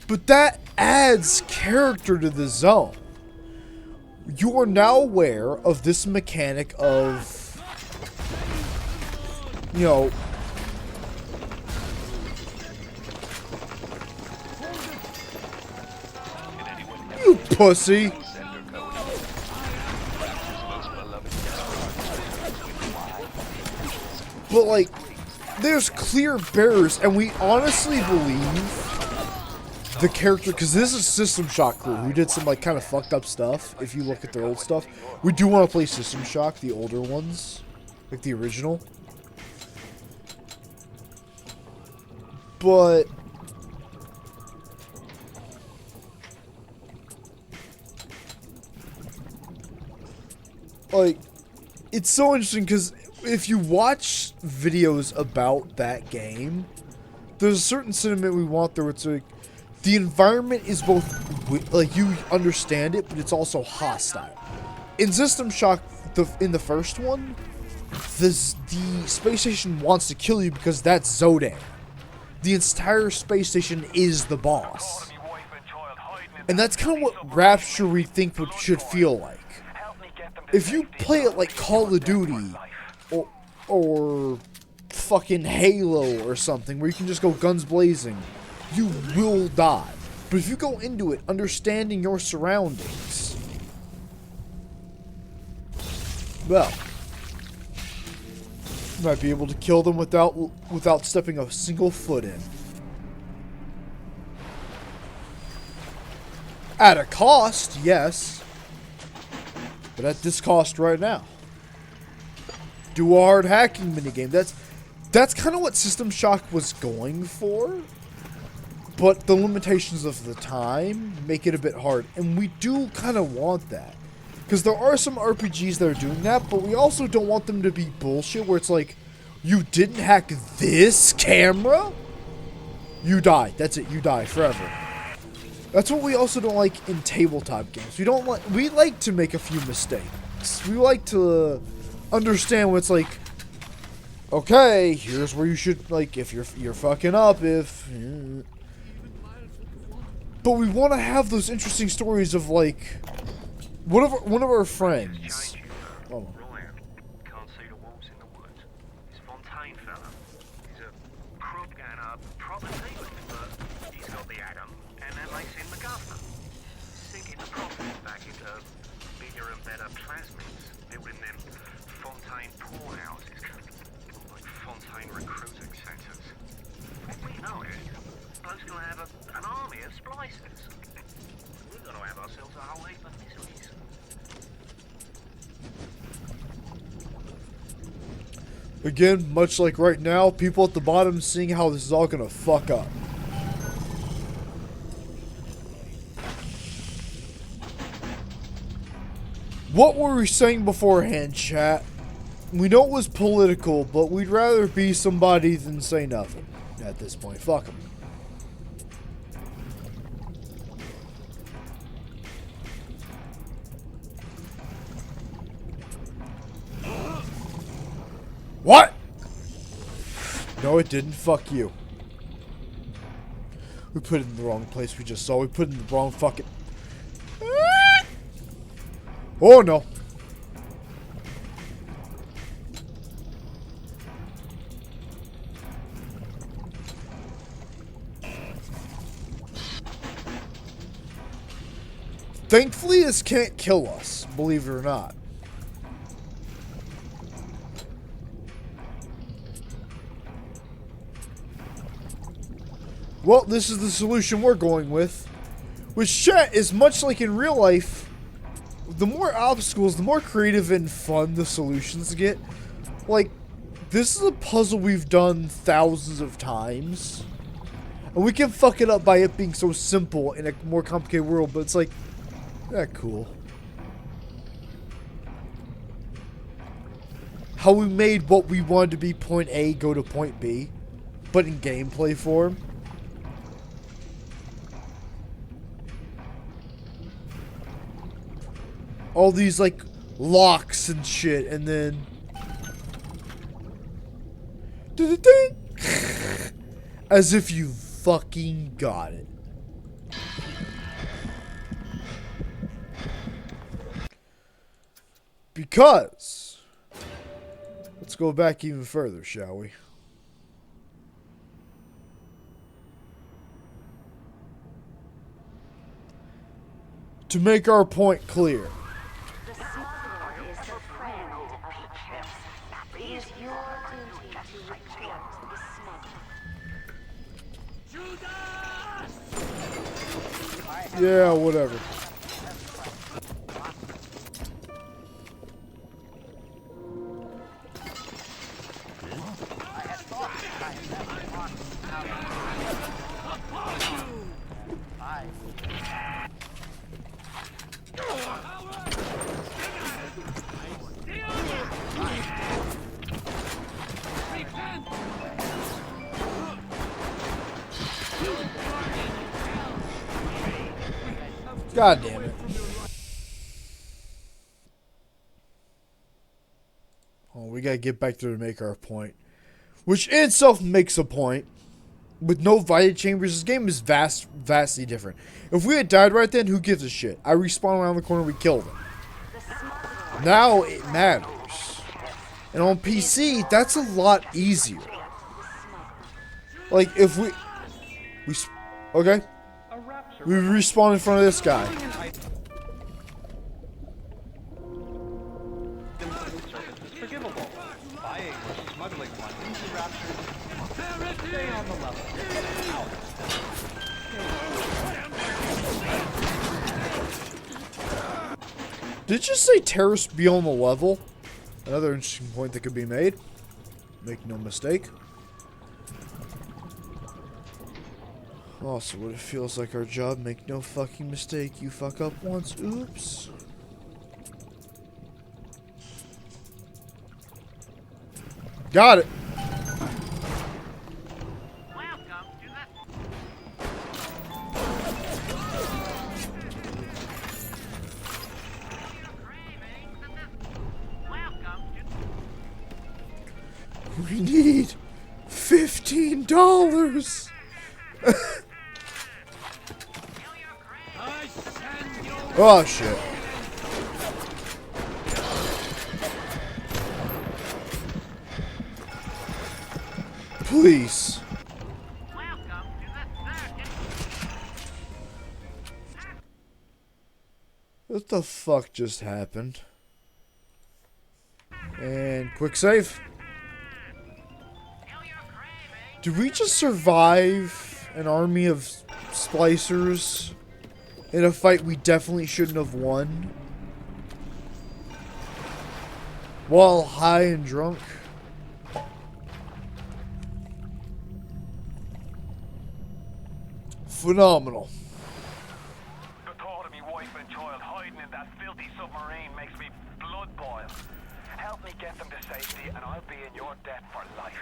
But that adds character to the zone. You are now aware of this mechanic of, you know, you pussy. But like, there's clear bearers, and we honestly believe the character, because this is System Shock crew who did some like kind of fucked up stuff. If you look at their old stuff, we do want to play System Shock, the older ones, like the original. But like, it's so interesting because if you watch videos about that game, there's a certain sentiment we want there. It's like, the environment is both, like, you understand it, but it's also hostile. In System Shock, in the first one, the space station wants to kill you because that's Zodan. The entire space station is the boss. And that's kind of what Rapture we think it should feel like. If you play it like Call of Duty, or fucking Halo or something, where you can just go guns blazing, you will die. But if you go into it understanding your surroundings, well, you might be able to kill them without stepping a single foot in. At a cost, yes. But at this cost right now. Do a hard hacking minigame. That's kind of what System Shock was going for. But the limitations of the time make it a bit hard. And we do kind of want that. Because there are some RPGs that are doing that, but we also don't want them to be bullshit where it's like, you didn't hack this camera? You die. That's it. You die forever. That's what we also don't like in tabletop games. We like to make a few mistakes. We like to understand what's like, okay, here's where you should, like, if you're fucking up, but we want to have those interesting stories of, like, one of our friends. Oh. Can't see the wolves in the woods. This Fontaine fella. He's a crook and a proper thief, but he's got the Adam, and that makes him the governor. Sinking the profits back into bigger and better plasmids, building them Fontaine poorhouses, like Fontaine recruiting centers. We know it. Bloke's gonna have an army of splicers. We're gonna have ourselves a whole heap of miseries. Again, much like right now, people at the bottom seeing how this is all gonna fuck up. What were we saying beforehand, chat? We know it was political, but we'd rather be somebody than say nothing at this point. Fuck them. What? No, it didn't. Fuck you. We put it in the wrong place we just saw. We put it in the wrong fucking... Oh, no. Thankfully, this can't kill us, believe it or not. Well, this is the solution we're going with. Which, chat, is much like in real life, the more obstacles, the more creative and fun the solutions get. Like, this is a puzzle we've done thousands of times. And we can fuck it up by it being so simple in a more complicated world, but it's like, That cool. How we made what we wanted to be point A go to point B, but in gameplay form. All these like locks and shit, and then as if you fucking got it. Because let's go back even further, shall we? To make our point clear. The smuggler is the friend of the It is your duty to report the smuggler. Yeah, whatever. God damn it. Oh, we gotta get back there to make our point. Which in itself makes a point. With no Vita Chambers, this game is vastly different. If we had died right then, who gives a shit? I respawn around the corner, we killed him. Now it matters. And on PC, that's a lot easier. Like, if we okay. We respawn in front of this guy. Forgivable. Buying or smuggling one into Rapture. Stay on the level. Did you say terrorists be on the level? Another interesting point that could be made. Make no mistake. Also, what it feels like our job, make no fucking mistake. You fuck up once, oops. Got it. We need $15. Oh shit. Please. What the fuck just happened? And quick save. Did we just survive an army of splicers in a fight we definitely shouldn't have won? While high and drunk? Phenomenal. The thought of me wife and child hiding in that filthy submarine makes me blood boil. Help me get them to safety and I'll be in your debt for life.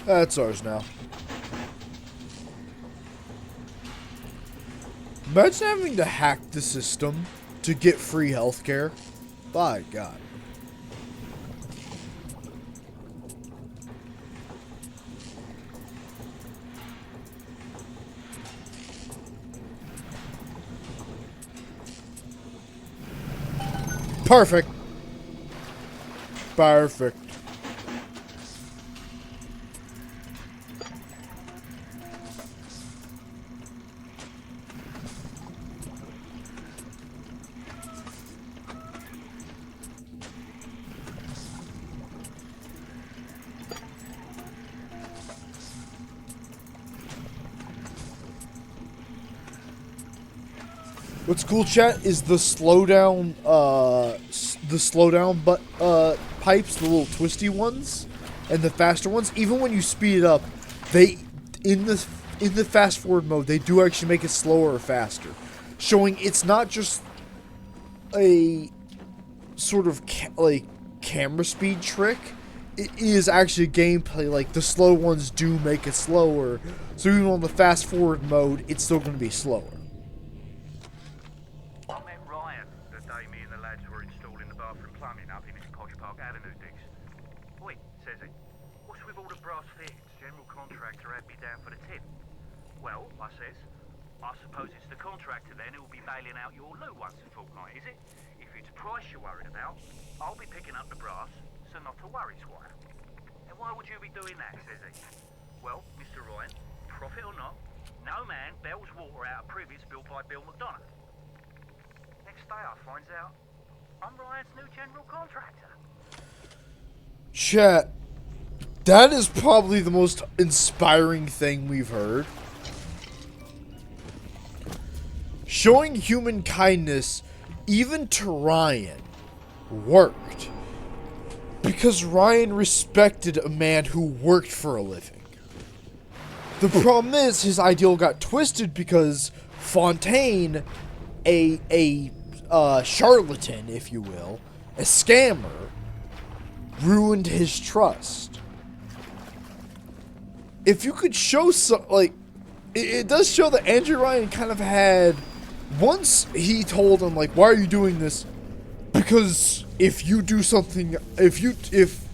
That's ours now. Imagine having to hack the system to get free healthcare. By God. Perfect. Perfect. What's cool, chat, is the slowdown, but pipes, the little twisty ones, and the faster ones. Even when you speed it up, they in the fast forward mode, they do actually make it slower or faster, showing it's not just a sort of camera speed trick. It is actually gameplay. Like, the slow ones do make it slower, so even on the fast forward mode, it's still going to be slower. I met Ryan the day me and the lads were installing the bathroom plumbing up in his Posh Park Avenue digs. Oi, says he, what's with all the brass fittings? General contractor had me down for the tip. Well, I says, I suppose it's the contractor then who'll be bailing out your loo once a fortnight, is it? If it's price you're worried about, I'll be picking up the brass, so not to worry, Squire. And why would you be doing that, says he? Well, Mr. Ryan, profit or not, no man bells water out of privies built by Bill McDonough. Next day I finds out I'm Ryan's new general contractor. Chat, that is probably the most inspiring thing we've heard. Showing human kindness, even to Ryan, worked. Because Ryan respected a man who worked for a living. The problem is, his ideal got twisted because Fontaine, a charlatan, if you will, a scammer, ruined his trust. If you could show it does show that Andrew Ryan kind of had, once he told him, like, why are you doing this? Because if you do something, if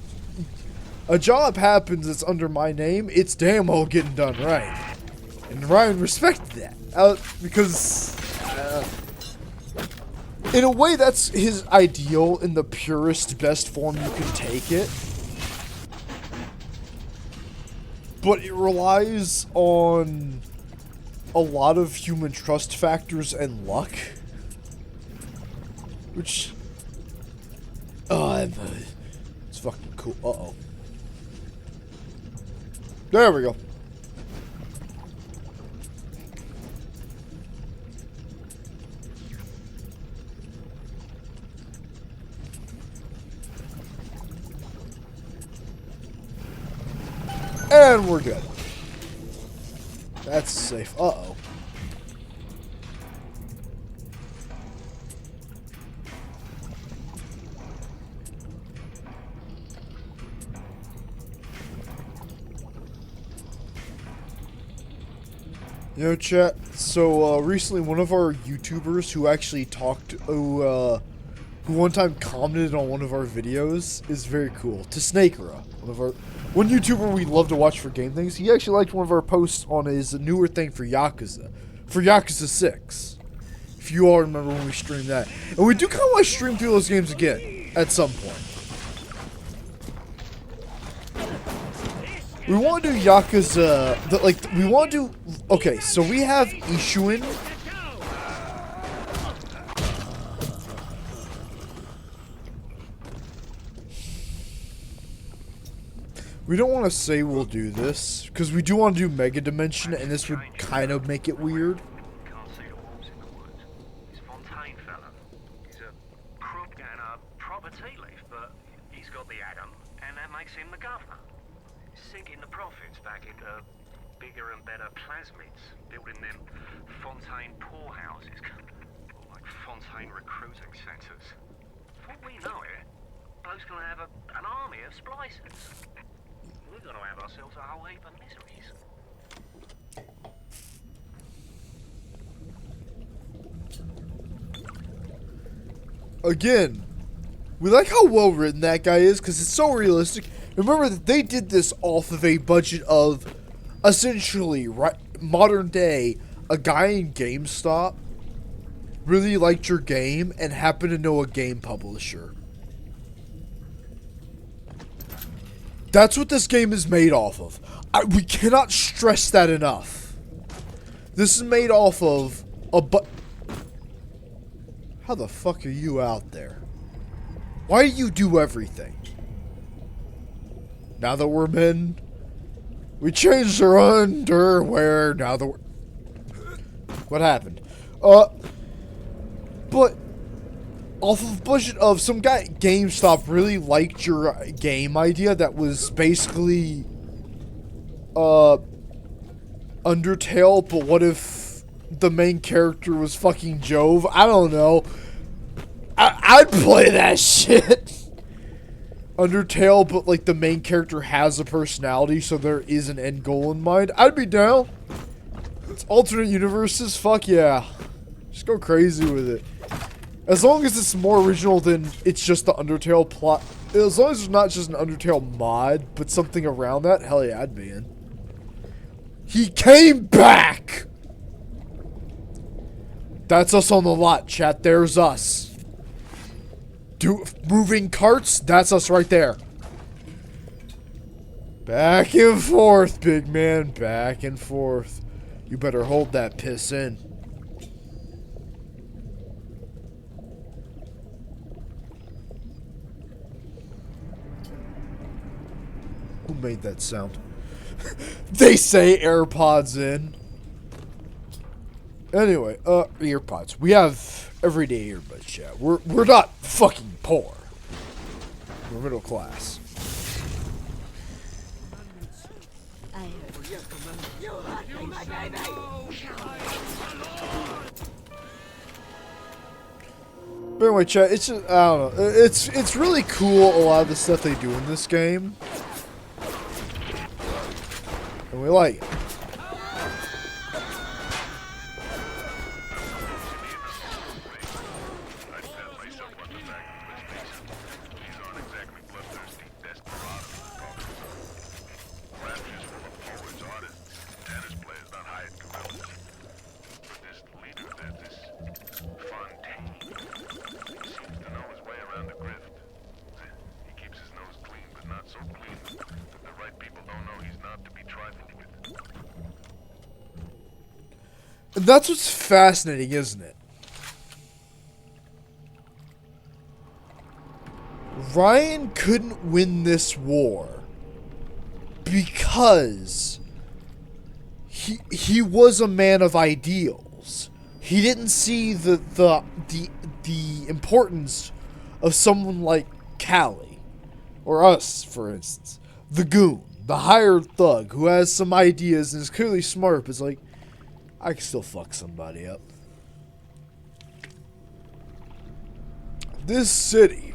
a job happens that's under my name, it's damn well getting done right. And Ryan respected that. Because, in a way, that's his ideal in the purest, best form you can take it. But it relies on a lot of human trust factors and luck. Which... it's fucking cool. Uh-oh. There we go. And we're good. That's safe. Uh-oh. Yo, chat. So, recently one of our YouTubers who actually talked, who one time commented on one of our videos is very cool. To Snakera, one YouTuber we love to watch for game things. He actually liked one of our posts on his newer thing for Yakuza 6. If you all remember when we streamed that. And we do kind of want to stream through those games again at some point. We want to do Yakuza, we want to do, okay, so we have Ishuin. We don't want to say we'll do this, because we do want to do Mega Dimension, and this would kind of make it weird. Can't see the walls in the woods. This Fontaine fella, he's a crook and a proper tea leaf, but he's got the atom, and that makes him the governor. Sinking the profits back into bigger and better plasmids, building them Fontaine poorhouses, or like Fontaine recruiting centres. Before we know it, bloke's gonna have an army of splicers. We're gonna have ourselves a whole heap of miseries. Again, we like how well written that guy is, because it's so realistic. Remember that they did this off of a budget of, essentially, modern day, a guy in GameStop really liked your game and happened to know a game publisher. That's what this game is made off of. We cannot stress that enough. This is made off of a How the fuck are you out there? Why do you do everything? Now that we're men, we changed our underwear. Now that we're... What happened? But off of budget of some guy at GameStop really liked your game idea that was basically Undertale, but what if the main character was fucking Jove? I don't know. I'd play that shit. Undertale, but like the main character has a personality, so there is an end goal in mind. I'd be down. It's alternate universes, fuck yeah. Just go crazy with it. As long as it's more original than it's just the Undertale plot. As long as it's not just an Undertale mod, but something around that, hell yeah, I'd be in. He came back! That's us on the lot, chat. There's us. Moving carts, that's us right there. Back and forth, big man. Back and forth. You better hold that piss in. Who made that sound? They say AirPods in. Anyway, earpods. We have everyday earbuds, chat. We're not fucking poor. We're middle class. But anyway, chat, it's just, I don't know. It's really cool, a lot of the stuff they do in this game. And we like it. And that's what's fascinating, isn't it? Ryan couldn't win this war because he was a man of ideals. He didn't see the importance of someone like Callie, or us, for instance, the goon, the hired thug who has some ideas and is clearly smart, but is like, I can still fuck somebody up. This city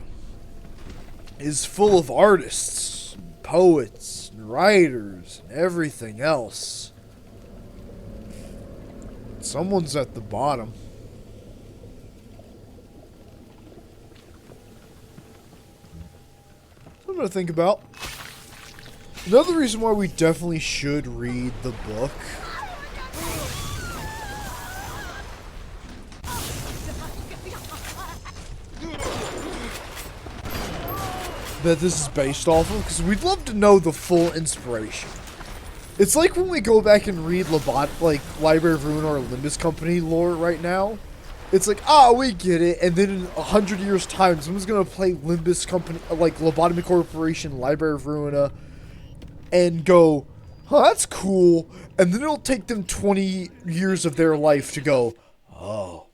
is full of artists, and poets, and writers, and everything else. Someone's at the bottom. Something to think about. Another reason why we definitely should read the book that this is based off of, because we'd love to know the full inspiration. It's like when we go back and read Library of Ruin or Limbus Company lore right now. It's like, we get it, and then in 100 years' time, someone's gonna play Limbus Company, like Lobotomy Corporation, Library of Ruina, and go, that's cool, and then it'll take them 20 years of their life to go, oh.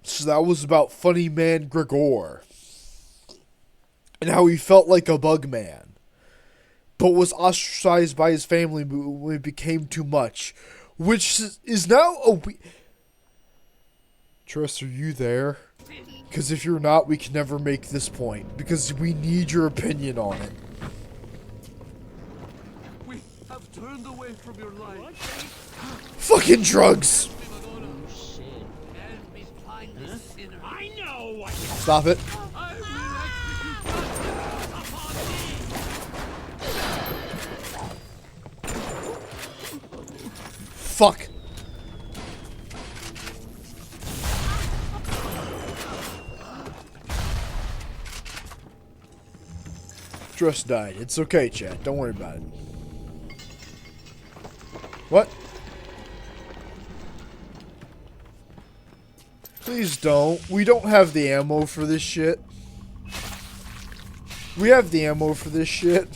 So that was about Funny Man Gregor. And how he felt like a bug man. But was ostracized by his family when it became too much. Which is now a Trust, are you there? Because if you're not, we can never make this point. Because we need your opinion on it. We have turned away from your life. Fucking drugs! I know what. Stop it. Fuck. Dress died. It's okay, chat. Don't worry about it. What? Please don't. We don't have the ammo for this shit. We have the ammo for this shit.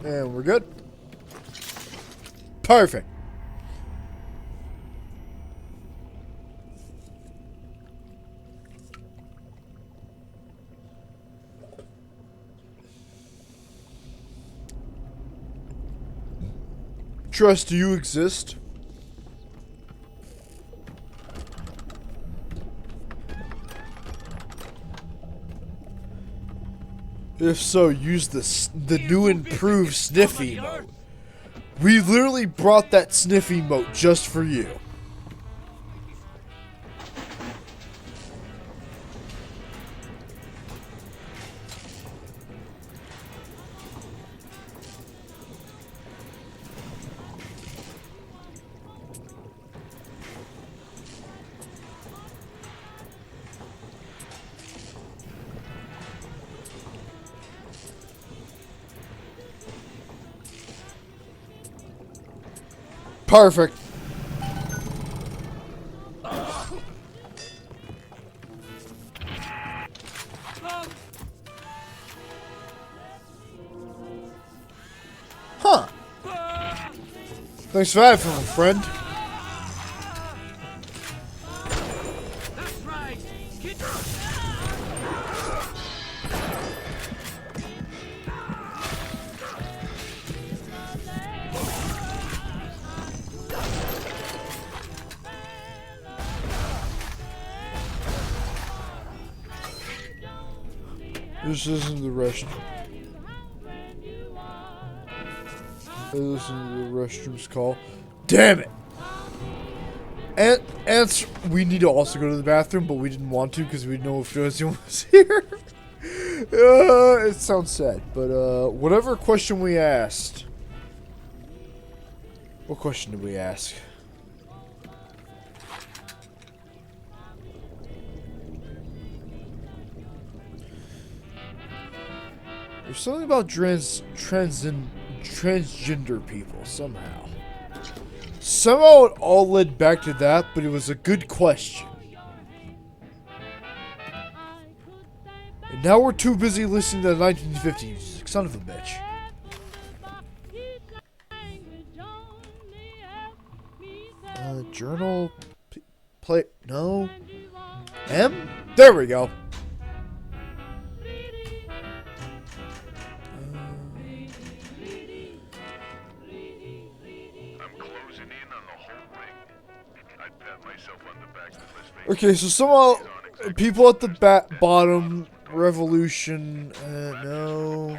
And we're good. Perfect. Trust, do you exist? If so, use the new improved sniffy mode. We literally brought that sniffy mode just for you. Perfect. Huh. Thanks for that, friend. That's right. This isn't the restroom. Hey, listen to the restroom's call. Damn it! And we need to also go to the bathroom, but we didn't want to because we didn't know if Josie was here. It sounds sad, but whatever question we asked. What question did we ask? There's something about transgender people somehow. Somehow it all led back to that, but it was a good question. And now we're too busy listening to the 1950s. Son of a bitch. Journal. Play. No. M? There we go. Okay, so somehow people at the bottom, revolution, no.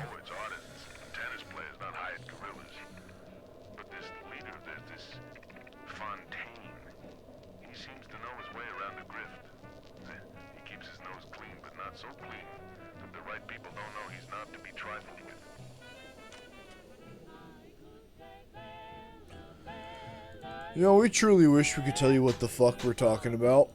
You know, we truly wish we could tell you what the fuck we're talking about.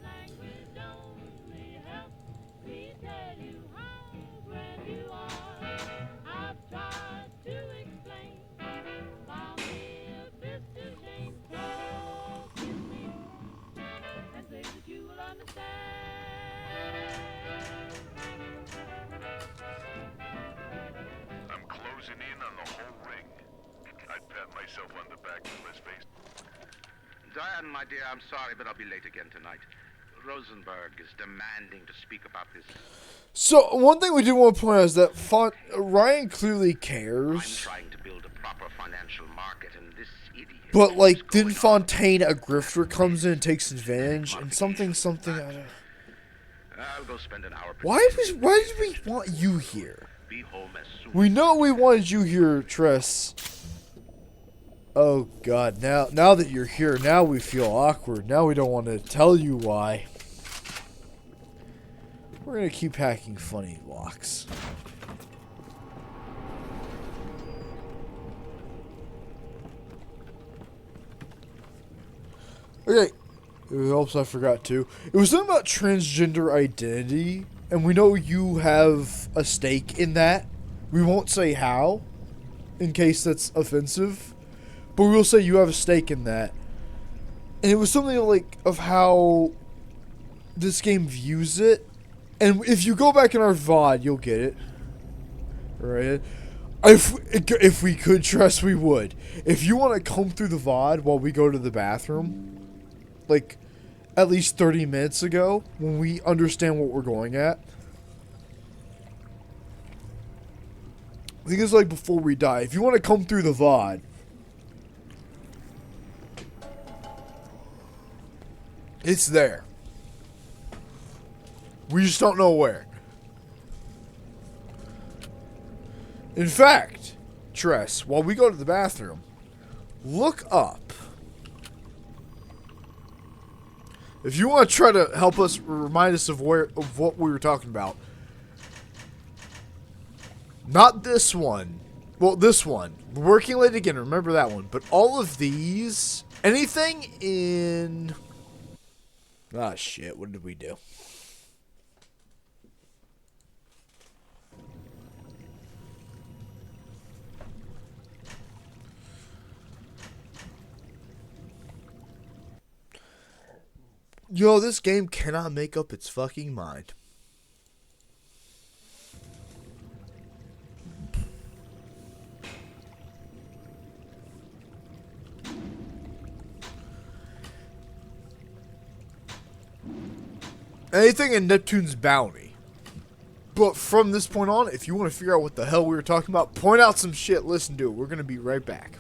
Diane, my dear, I'm sorry, but I'll be late again tonight. Rosenberg is demanding to speak about this. So, one thing we do want to point out is that Ryan clearly cares. I'm trying to build a proper financial market, and this idiot... But, like, then Fontaine, a grifter, comes in and takes advantage, and something, I don't... I'll go spend an hour... Why did we want you here? Be home as soon. We know we wanted you here, Tress. Oh god, now that you're here, now we feel awkward. Now we don't want to tell you why. We're gonna keep hacking funny locks. Okay. It helps I forgot too. It was something about transgender identity, and we know you have a stake in that. We won't say how, in case that's offensive, but we will say you have a stake in that. And it was something like of how this game views it. And if you go back in our VOD, you'll get it. Right? If we could trust, we would. If you want to comb through the VOD while we go to the bathroom, like at least 30 minutes ago, when we understand what we're going at. I think it's like before we die. If you want to come through the VOD, it's there. We just don't know where. In fact, Tress, while we go to the bathroom, look up. If you want to try to help us remind us of what we were talking about. Not this one. Well, this one. Working late again, remember that one. But all of these, anything in... Ah, shit, what did we do? Yo, this game cannot make up its fucking mind. Anything in Neptune's Bounty. But from this point on, if you want to figure out what the hell we were talking about, point out some shit, listen to it. We're going to be right back.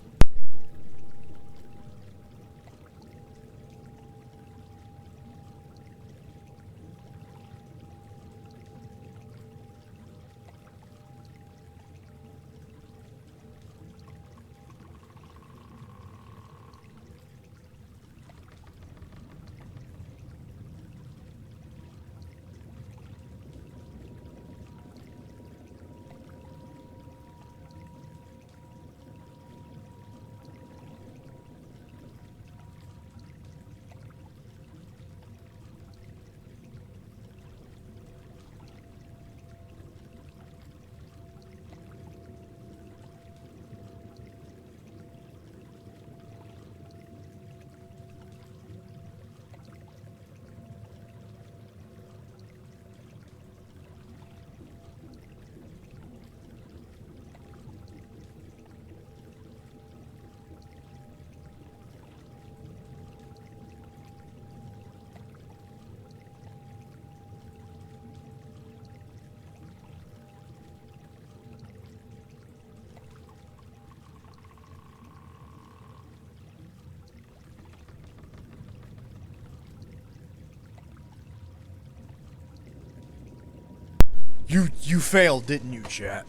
You failed, didn't you, chat?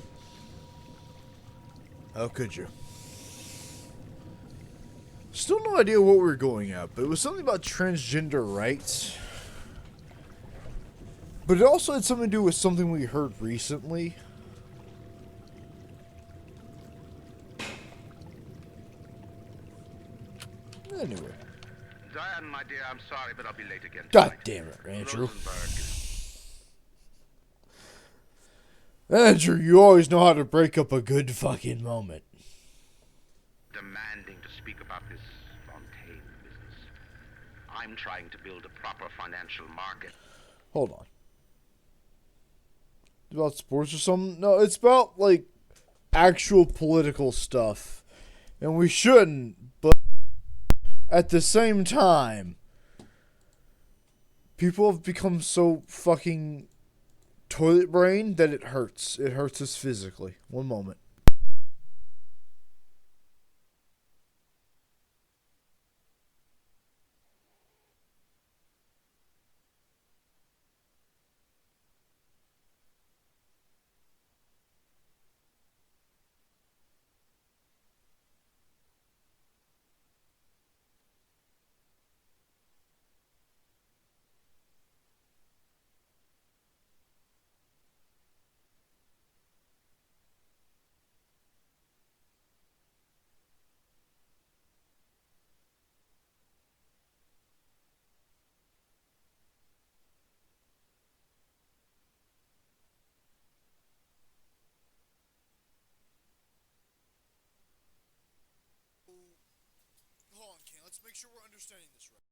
How could you? Still no idea what we were going at, but it was something about transgender rights. But it also had something to do with something we heard recently. Anyway. Diane, my dear, I'm sorry, but I'll be late again. God damn it, Andrew. Andrew, you always know how to break up a good fucking moment. Demanding to speak about this Fontaine business. I'm trying to build a proper financial market. Hold on. About sports or something? No, it's about, like, actual political stuff. And we shouldn't, but at the same time, people have become so fucking toilet brain that it hurts. It hurts us physically. One moment. let's make sure we're understanding this right.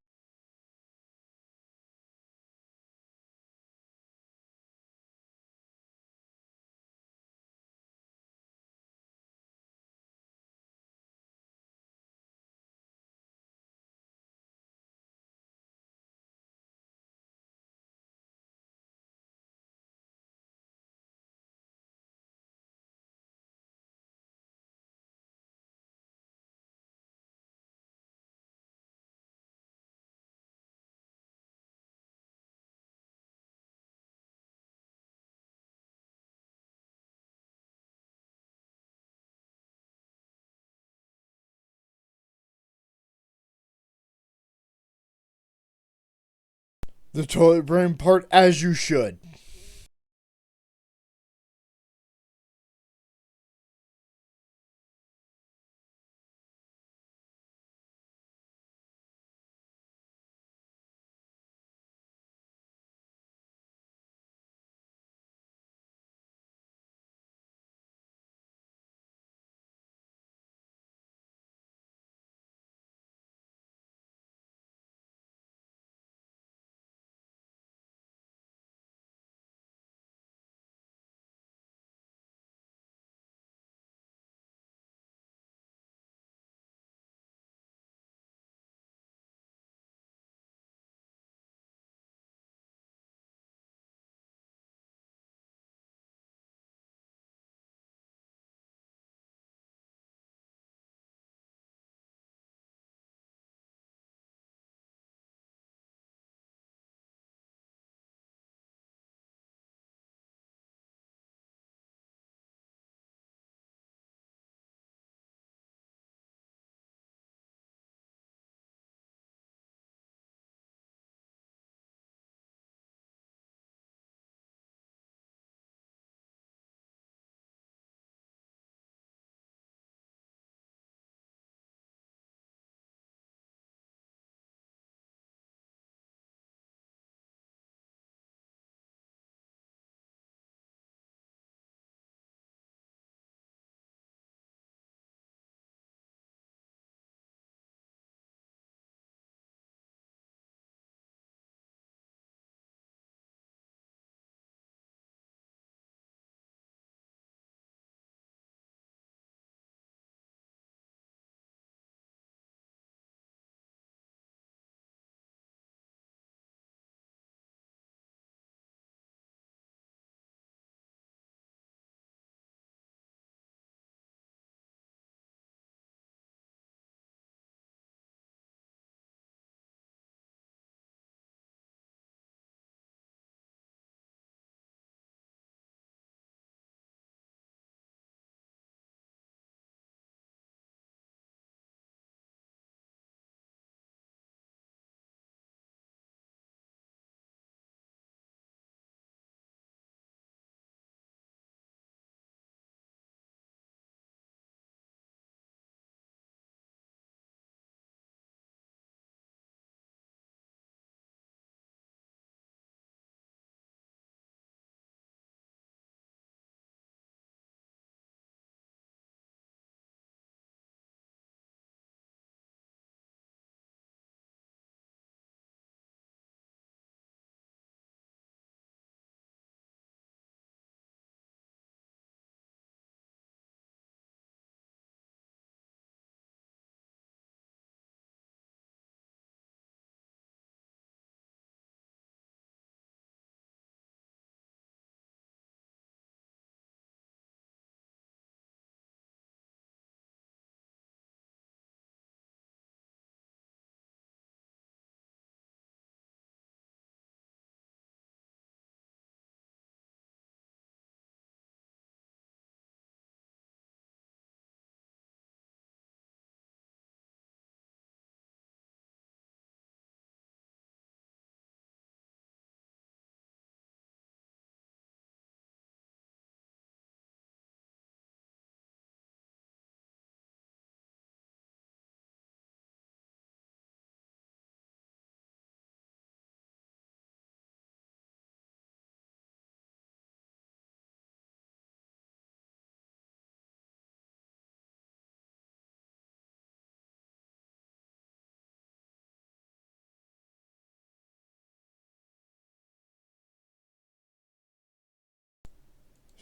The toilet brain part, as you should.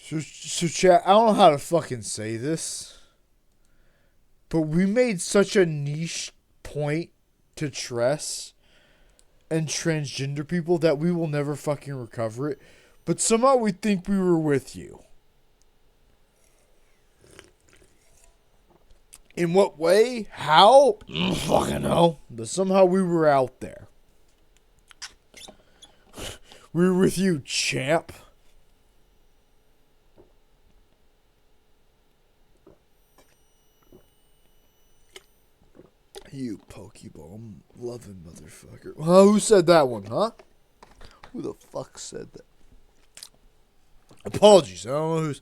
So chat, I don't know how to fucking say this, but we made such a niche point to Tress and transgender people that we will never fucking recover it. But somehow we think we were with you. In what way? How? I don't fucking know. But somehow we were out there. We were with you, champ. You Pokeball loving motherfucker. Who said that one, huh? Who the fuck said that? Apologies. I don't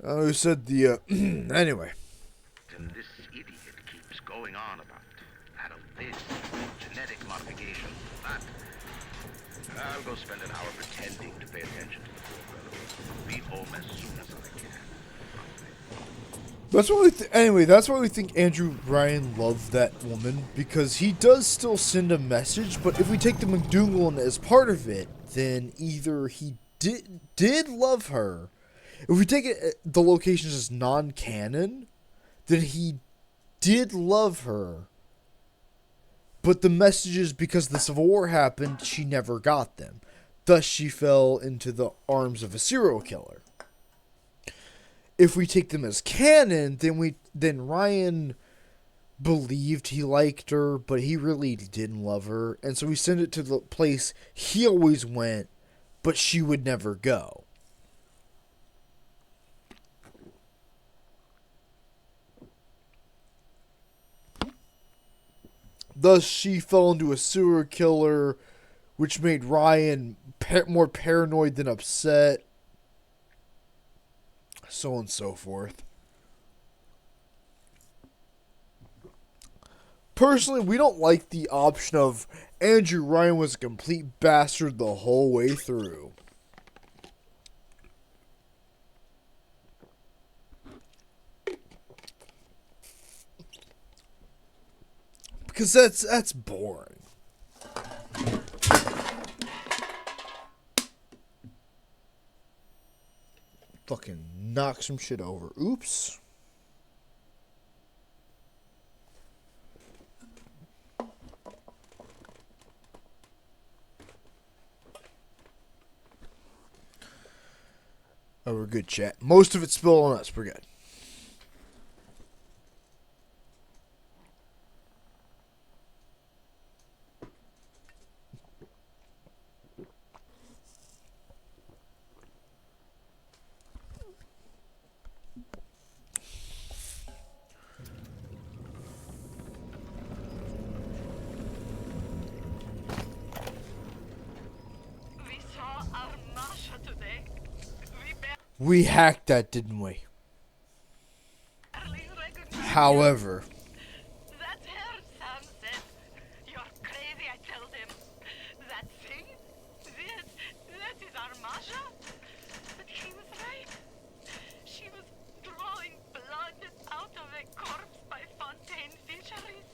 know who said the, anyway. And this idiot keeps going on about adult this, genetic modification, that. I'll go spend an hour pretending to pay attention to the poor fellow. Be home as soon as I can. That's why anyway, that's why we think Andrew Ryan loved that woman, because he does still send a message, but if we take the McDougal as part of it, then either he did love her. If we take it the locations as non-canon, then he did love her. But the messages, because the Civil War happened, she never got them. Thus she fell into the arms of a serial killer. If we take them as canon, then Ryan believed he liked her, but he really didn't love her, and so we send it to the place he always went, but she would never go. Thus, she fell into a serial killer, which made Ryan more paranoid than upset. So on and so forth. Personally, we don't like the option of Andrew Ryan was a complete bastard the whole way through. Because that's boring. Fucking knock some shit over. Oops. Oh, we're good, chat. Most of it spilled on us. We're good. We hacked that, didn't we? However, That's her, Sam said. You're crazy, I told him. That thing? That is our Masha? But he was right. She was drawing blood out of a corpse by Fontaine Fisheries.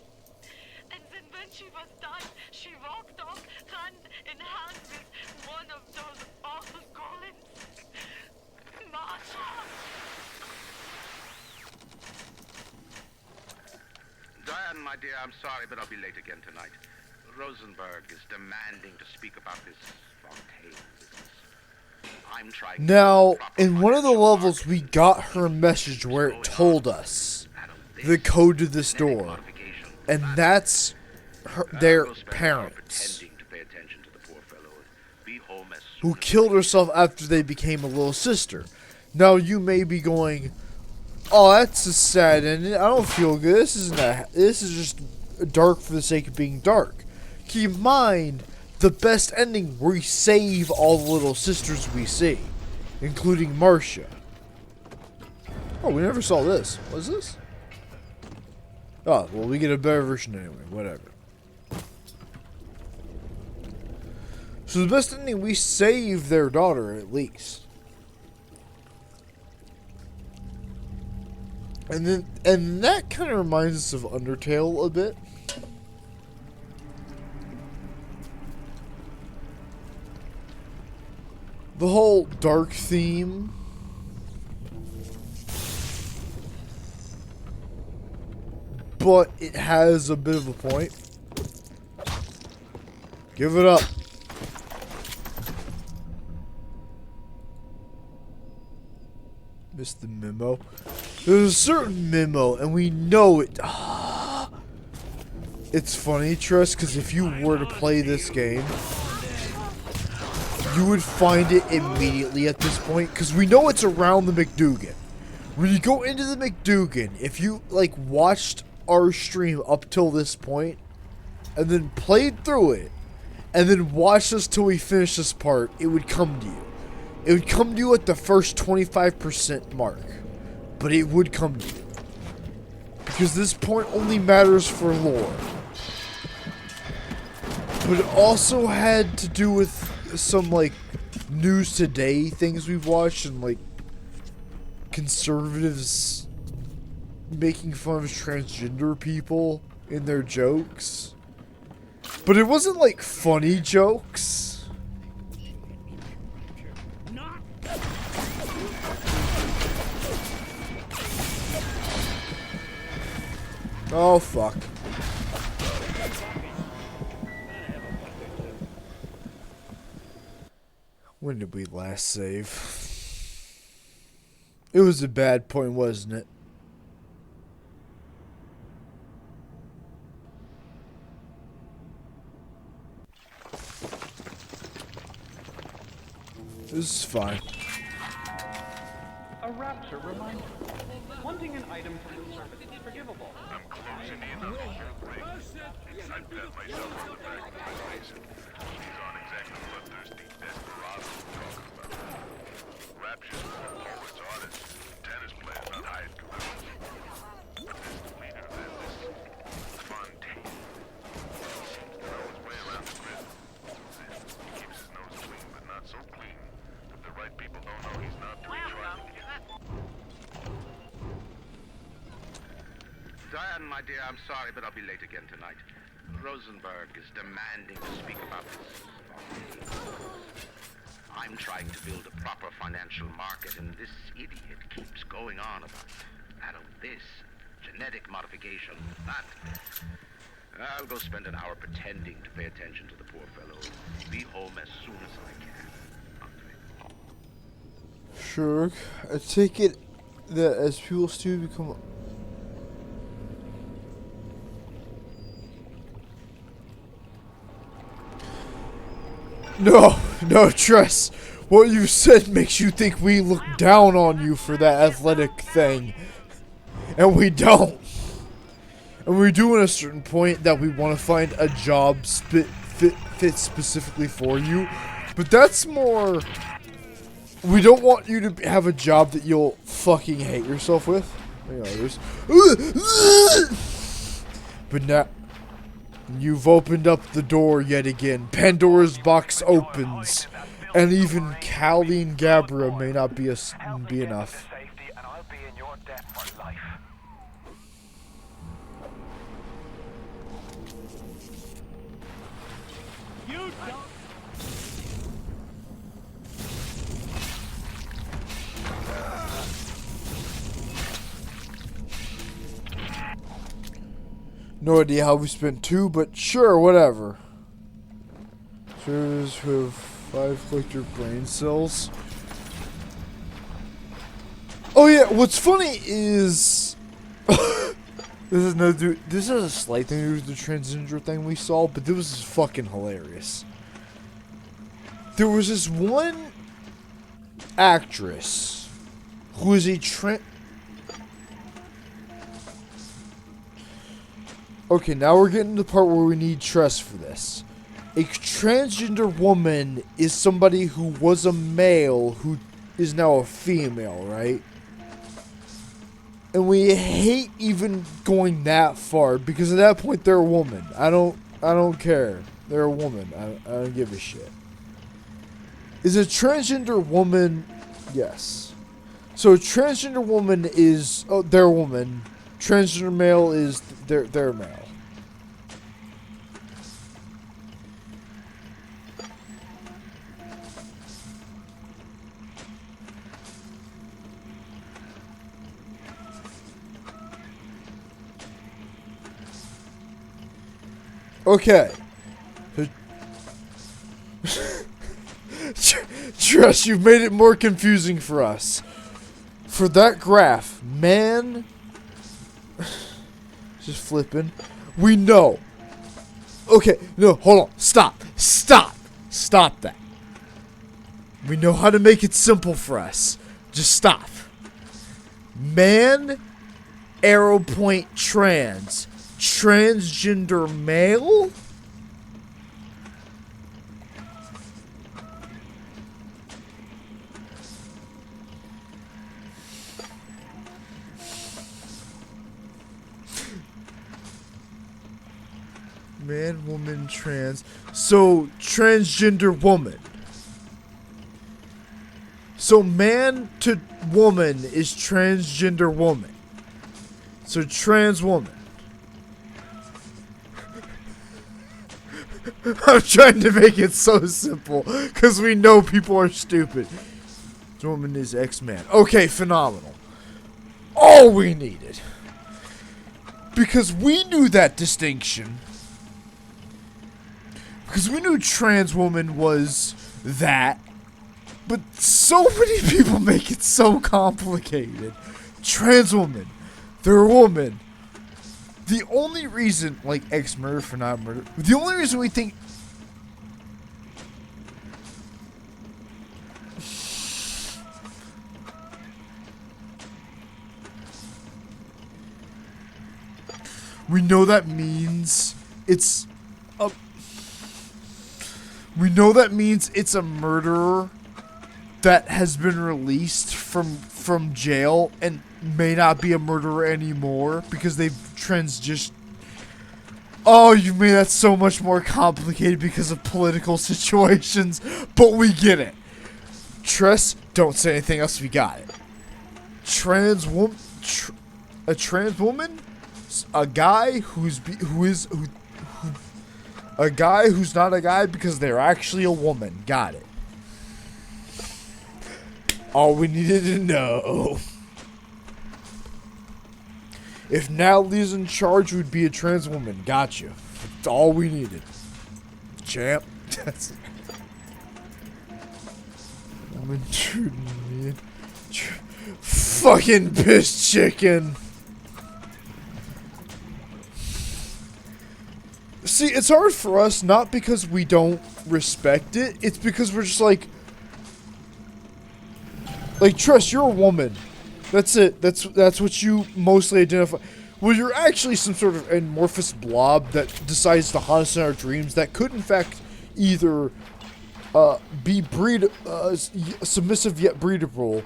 And then when she was done, she walked off hand in hand with one of those awful golems. Masha! Diane, my dear, I'm sorry, but I'll be late again tonight. Rosenberg is demanding to speak about this Fontaine business. I'm trying now, in one of the levels, we got her message where it told us the code to this door. And that's their parents, who killed herself after they became a little sister. Now, you may be going, oh, that's a sad ending. I don't feel good. This is just dark for the sake of being dark. Keep in mind, the best ending, we save all the little sisters we see, including Marcia. Oh, we never saw this. What is this? Oh, well, we get a better version anyway. Whatever. So the best ending, we save their daughter, at least. And that kind of reminds us of Undertale a bit. The whole dark theme but it has a bit of a point. Give it up. Missed the memo. There's a certain memo, and we know it. It's funny, Tress, because if you were to play this game, you would find it immediately at this point, because we know it's around the McDougan. When you go into the McDougan, if you, like, watched our stream up till this point, and then played through it, and then watched us till we finish this part, it would come to you. It would come to you at the first 25% mark. But it would come to you. Because this point only matters for lore. But it also had to do with some, like, news today things we've watched, and, like, conservatives making fun of transgender people in their jokes. But it wasn't, like, funny jokes. Oh, fuck. When did we last save? It was a bad point, wasn't it? This is fine. A rapture reminder. Wanting an item from the surface is forgivable. I'm closing in on the ring. I bet myself to back to the reason. These aren't exactly bloodthirsty desperados we're talking about. Rapture's for poets, artists, tennis players, not hired gorillas. But there's the leader of this Fontaine. He knows his way around the grid. He keeps his nose clean, but not so clean that the right people don't know he's not to be trusted. Diane, my dear, I'm sorry, but I'll be late again tonight. Rosenberg is demanding to speak about this. I'm trying to build a proper financial market, and this idiot keeps going on about this, genetic modification, that. I'll go spend an hour pretending to pay attention to the poor fellow. Be home as soon as I can. Sure. I take it that as people still become... No, Tress. What you said makes you think we look down on you for that athletic thing. And we don't. And we do at a certain point that we want to find a job fit specifically for you. But that's more... We don't want you to have a job that you'll fucking hate yourself with. You know, there's... But now... You've opened up the door yet again. Pandora's box opens. And even Callie and Gabra may not be enough. No idea how we spent 2, but sure, whatever. Servers who have 5 collector brain cells. Oh yeah, what's funny is... This is a slight thing to do with the transgender thing we saw, but this was fucking hilarious. There was this one actress who is a Okay, now we're getting to the part where we need Tress for this. A transgender woman is somebody who was a male who is now a female, right? And we hate even going that far because at that point they're a woman. I don't care. They're a woman. I don't give a shit. Is a transgender woman? Yes. So a transgender woman is they're a woman. Transgender male is they're male. Okay. Trust, you've made it more confusing for us. For that graph, man... Just flipping. We know. Okay, no, hold on. Stop. Stop. Stop that. We know how to make it simple for us. Just stop. Man, arrow point trans. Transgender male? Man, woman, trans. So, transgender woman. So, man to woman is transgender woman. So, trans woman. I'm trying to make it so simple, because we know people are stupid. This woman is X-Man. Okay, phenomenal. All we needed. Because we knew that distinction. Because we knew trans woman was that. But so many people make it so complicated. Trans woman. They're a woman. The only reason, like, ex-murder for not murder. The only reason we think... We know that means it's a... We know that means it's a murderer that has been released from jail and may not be a murderer anymore because they've transitioned. Oh, you made that so much more complicated because of political situations, but we get it. Tress, don't say anything else. We got it. A trans woman, a guy a guy who's not a guy because they're actually a woman. Got it. All we needed to know. If Natalie's in charge, we'd be a trans woman. Gotcha. That's all we needed. Champ. That's... I'm intruding, man. Fucking piss chicken. See, it's hard for us, not because we don't respect it. It's because we're just like... Like, Tress, you're a woman. That's it. That's what you mostly identify. Well, you're actually some sort of amorphous blob that decides to haunt us in our dreams that could, in fact, either be submissive yet breedable,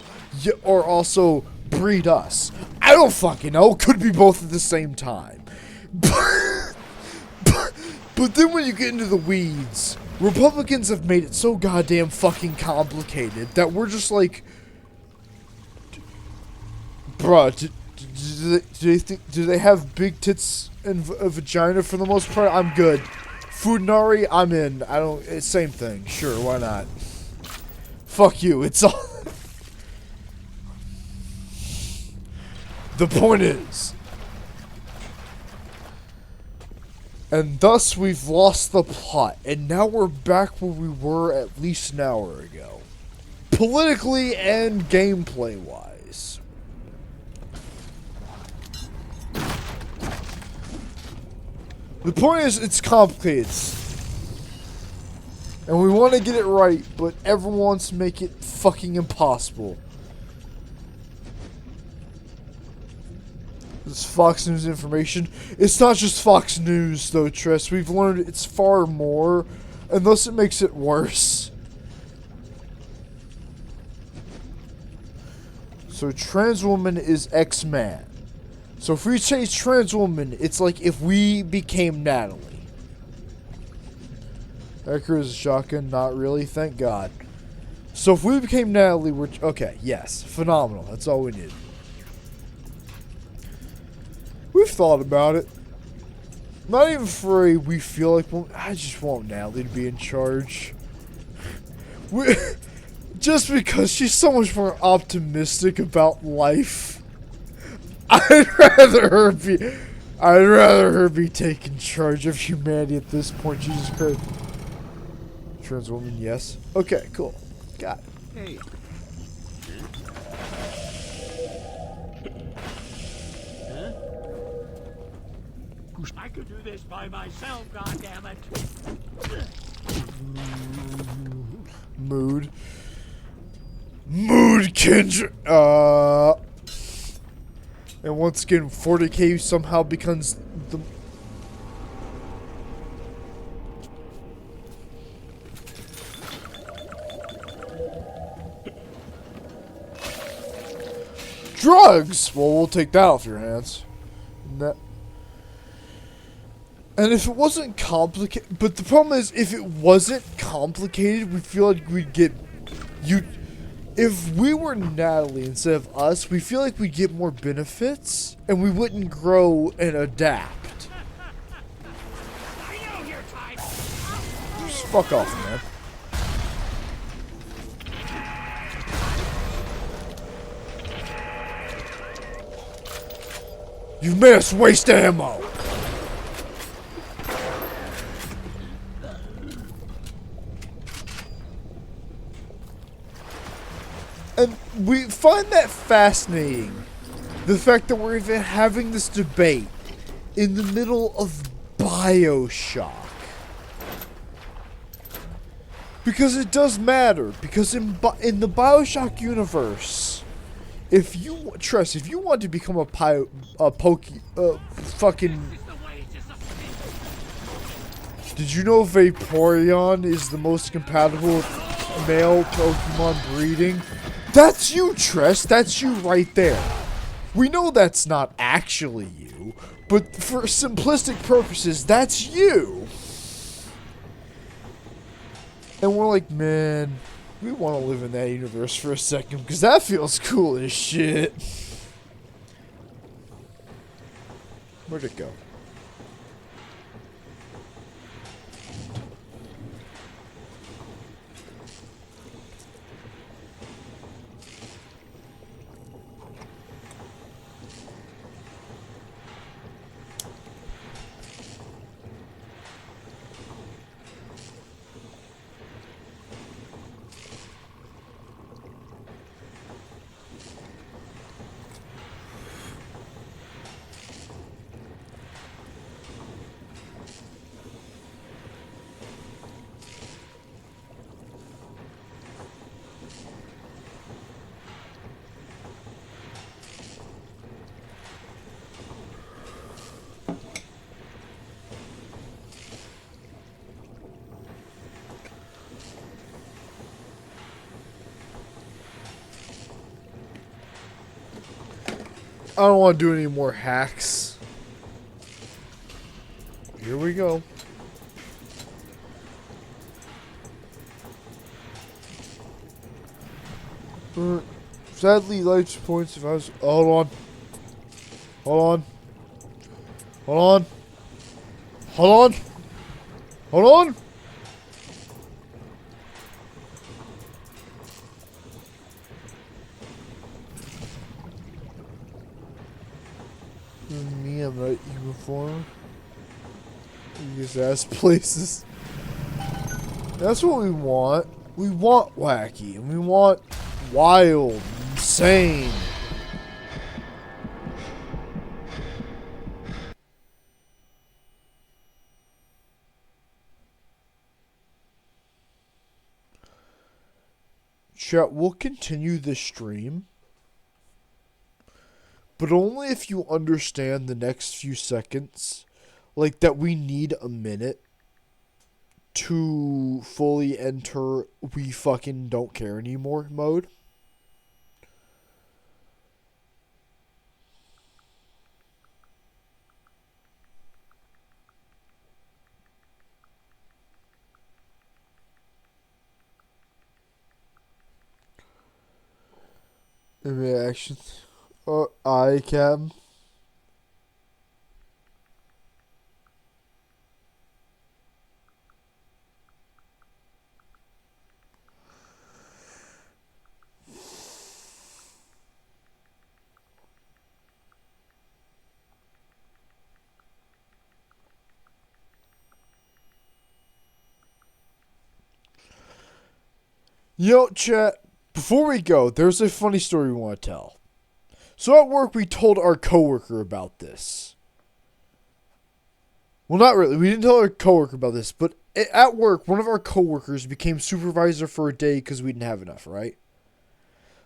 or also breed us. I don't fucking know. Could be both at the same time. But then when you get into the weeds, Republicans have made it so goddamn fucking complicated that we're just like... Bruh, do they have big tits and a vagina for the most part? I'm good. Funari, I'm in. I don't. It's same thing. Sure, why not? Fuck you. It's all. The point is, and thus we've lost the plot, and now we're back where we were at least an hour ago, politically and gameplay wise. The point is, it's complicated. And we want to get it right, but everyone wants to make it fucking impossible. This Fox News information. It's not just Fox News, though, Tress. We've learned it's far more, and thus it makes it worse. So, trans woman is X-Man. So if we say trans woman, it's like if we became Natalie. Accurate as a shotgun, not really, thank God. So if we became Natalie, we're... Okay, yes, phenomenal, that's all we need. We've thought about it. Not even for a we feel like... Well, I just want Natalie to be in charge. Just because she's so much more optimistic about life. I'd rather her be... I'd rather her be taking charge of humanity at this point. Jesus Christ. Trans woman, yes. Okay, cool. Got it. Hey. Huh? I could do this by myself, goddammit. Mood. Mood, Kendra. And once again, 40k somehow becomes the. Drugs! Well, we'll take that off your hands. And if it wasn't complicated, but the problem is, if it wasn't complicated, we feel like we'd get if we were Natalie instead of us, we feel like we'd get more benefits, and we wouldn't grow and adapt. Just fuck off, man. You made us waste ammo! And we find that fascinating. The fact that we're even having this debate in the middle of BioShock. Because it does matter. Because in the BioShock universe, if you want to become fucking. Did you know Vaporeon is the most compatible with male Pokemon breeding? That's you, Tress. That's you right there. We know that's not actually you, but for simplistic purposes, that's you. And we're like, man, we want to live in that universe for a second, because that feels cool as shit. Where'd it go? I don't want to do any more hacks. Here we go. Sadly, life points if I was. Hold on. Hold on. Hold on. Hold on. Hold on. Me, I'm not uniform. These ass places. That's what we want. We want wacky, and we want wild, insane. Chat, we'll continue this stream, but only if you understand the next few seconds, like that we need a minute to fully enter we fucking don't care anymore mode. Reactions. I can. Chat, before we go, there's a funny story we want to tell. So at work, we told our coworker about this. Well, not really. We didn't tell our coworker about this, but at work, one of our coworkers became supervisor for a day because we didn't have enough, right?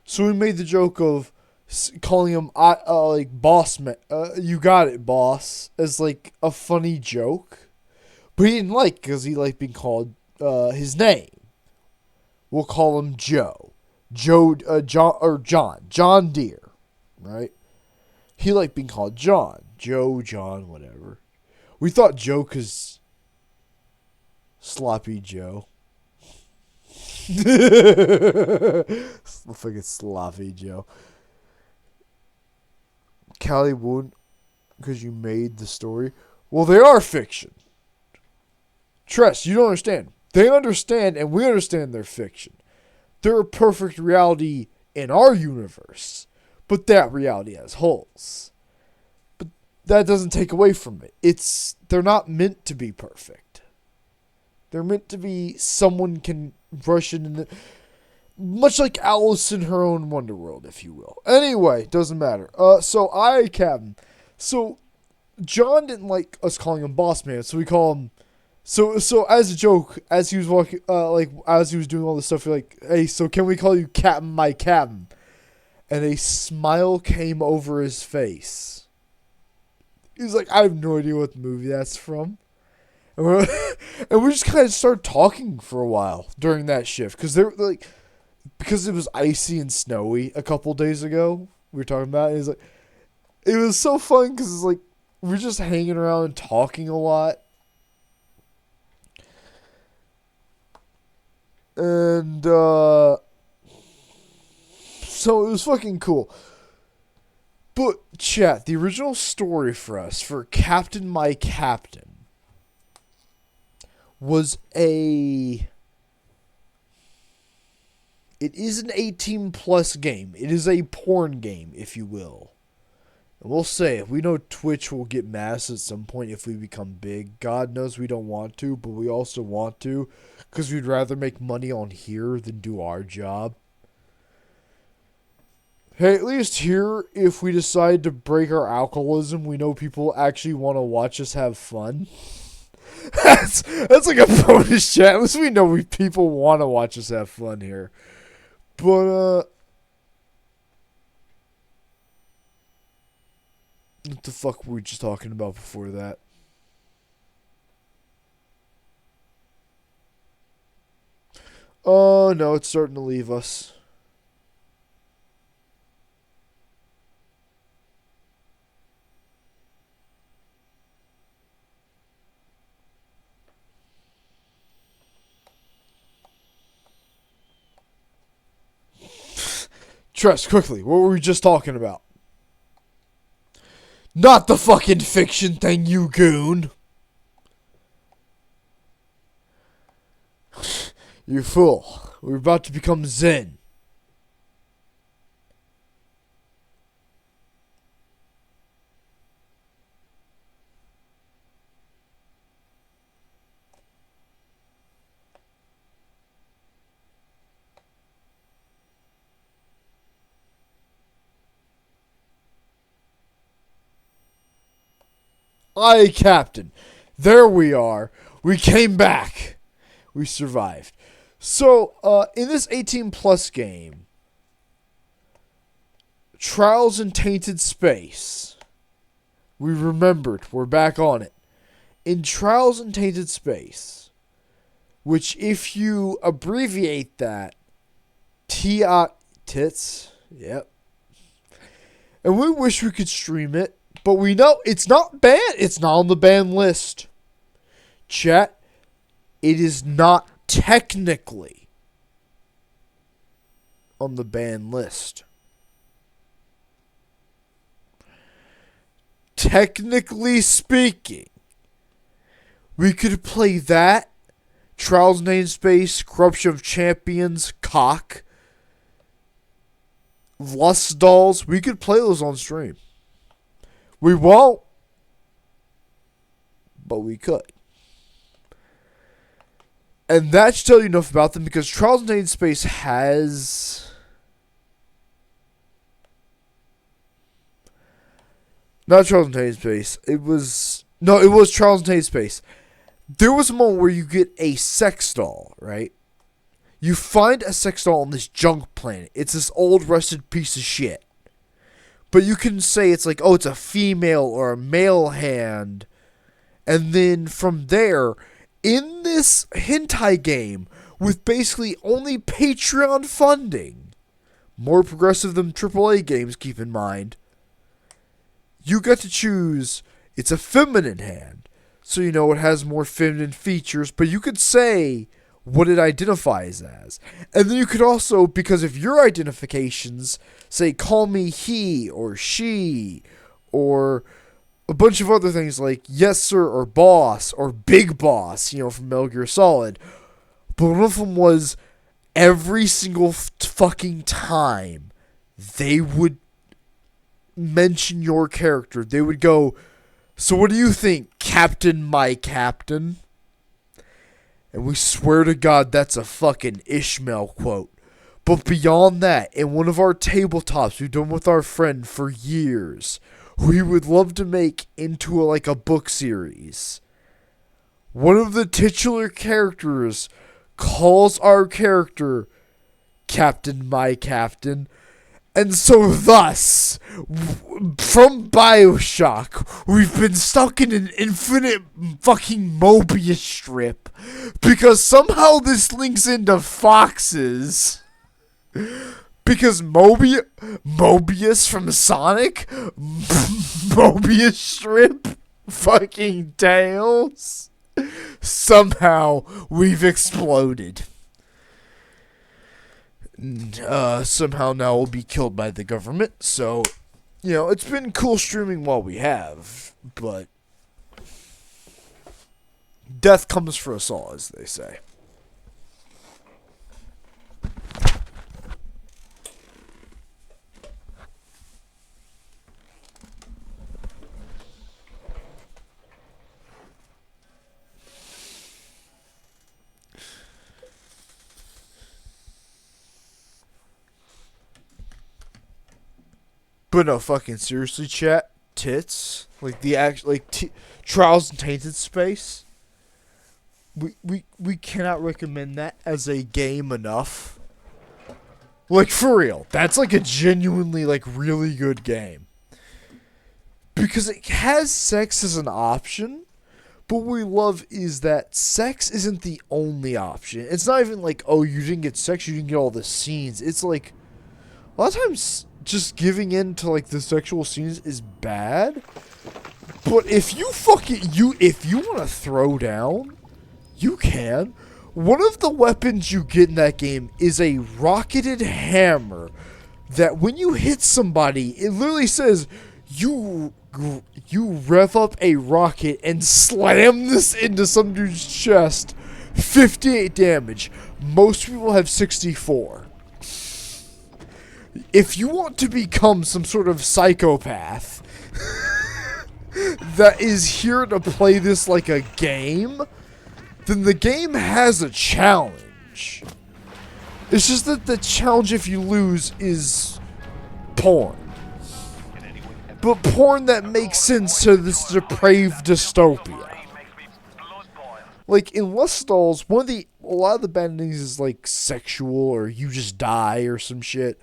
So we made the joke of calling him like boss man. You got it, boss, as like a funny joke, but he didn't like because he liked being called his name. We'll call him Joe, John Deere, right? He liked being called John, Joe, John, whatever. We thought Joe because Sloppy Joe. Fucking Sloppy Joe. Callie wouldn't because you made the story. Well, they are fiction. Tress, you don't understand. They understand and we understand they're fiction. They're a perfect reality in our universe, but that reality has holes. But that doesn't take away from it. They're not meant to be perfect. They're meant to be someone can rush in, much like Alice in her own Wonderworld, if you will. Anyway, doesn't matter. So Captain. So John didn't like us calling him Boss Man, so we call him. So as a joke, as he was walking, as he was doing all this stuff, we're like, "Hey, so can we call you Captain, my Captain?" And a smile came over his face. He was like, "I have no idea what movie that's from." And we just kind of started talking for a while during that shift because because it was icy and snowy a couple days ago. We were talking about it. It was so fun because it's like we're just hanging around and talking a lot. And so it was fucking cool. But chat, the original story for us for Captain My Captain was it is an 18 plus game. It is a porn game, if you will. And we'll say, we know Twitch will get mass at some point if we become big. God knows we don't want to, but we also want to because we'd rather make money on here than do our job. Hey, at least here, if we decide to break our alcoholism, we know people actually want to watch us have fun. That's like a bonus chat. At least we know people want to watch us have fun here. But, what the fuck were we just talking about before that? Oh, no, it's starting to leave us. Tress, quickly, what were we just talking about? Not the fucking fiction thing, you goon. You fool. We're about to become Zen. Aye, Captain. There we are. We came back. We survived. So, in this 18 plus game, Trials in Tainted Space, we remembered. We're back on it. In Trials in Tainted Space, which if you abbreviate that, tits, yep. And we wish we could stream it, but we know it's not banned. It's not on the ban list. Chat, it is not technically on the ban list. Technically speaking, we could play that, Trials in Space, Corruption of Champions, Cock, Lust Dolls. We could play those on stream. We won't, but we could. And that should tell you enough about them, because Trials in Tainted Space has... Not Trials in Tainted Space. It was Trials in Tainted Space. There was a moment where you get a sex doll, right? You find a sex doll on this junk planet. It's this old rusted piece of shit. But you can say it's like, oh, it's a female or a male hand. And then from there, in this hentai game, with basically only Patreon funding, more progressive than AAA games, keep in mind, you get to choose, it's a feminine hand. So, you know, it has more feminine features, but you could say what it identifies as. And then you could also, because of your identifications, say, call me he or she, or a bunch of other things like yes sir or boss or big boss, you know, from Metal Gear Solid. But one of them was every single fucking time they would mention your character, they would go, so what do you think, Captain, my captain? And we swear to God that's a fucking Ishmael quote. But beyond that, in one of our tabletops we've done with our friend for years, we would love to make into a book series, one of the titular characters calls our character Captain, my captain. And so thus, from BioShock, we've been stuck in an infinite fucking Mobius strip, because somehow this links into foxes. Because Mobius from Sonic, Mobius strip, fucking Tails. Somehow we've exploded. Somehow now we'll be killed by the government. So, you know, it's been cool streaming while we have, but death comes for us all, as they say. But no, fucking seriously, chat, tits, like the Trials in Tainted Space. We cannot recommend that as a game enough. Like, for real, that's like a genuinely really good game. Because it has sex as an option, but what we love is that sex isn't the only option. It's not even like, oh, you didn't get sex, you didn't get all the scenes. It's like, a lot of times just giving in to the sexual scenes is bad. But if you want to throw down, you can. One of the weapons you get in that game is a rocketed hammer that when you hit somebody, it literally says you rev up a rocket and slam this into some dude's chest. 58 damage. Most people have 64. If you want to become some sort of psychopath that is here to play this like a game, then the game has a challenge. It's just that the challenge, if you lose, is porn. But porn that makes sense to this depraved dystopia. Like, in Lust Dolls, a lot of the bad endings is sexual, or you just die or some shit.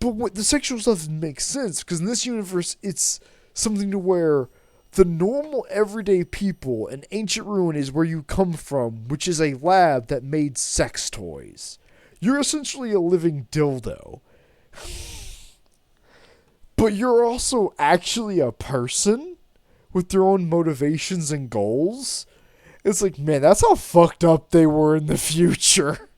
But what the sexual stuff makes sense, because in this universe, it's something to where the normal everyday people in Ancient Ruin is where you come from, which is a lab that made sex toys. You're essentially a living dildo. But you're also actually a person with their own motivations and goals. It's like, man, that's how fucked up they were in the future.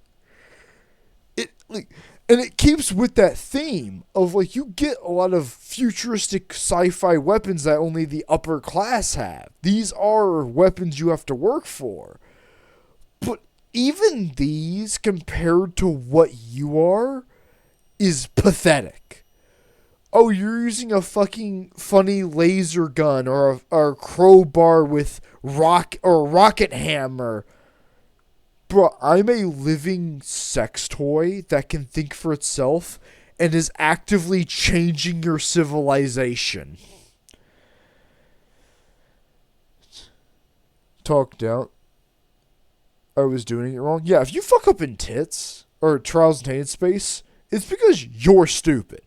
And it keeps with that theme of, you get a lot of futuristic sci-fi weapons that only the upper class have. These are weapons you have to work for. But even these, compared to what you are, is pathetic. Oh, you're using a fucking funny laser gun or a crowbar with rocket hammer. Bro, I'm a living sex toy that can think for itself and is actively changing your civilization. Talk down. I was doing it wrong. Yeah, if you fuck up in tits or trials and tainted space, it's because you're stupid.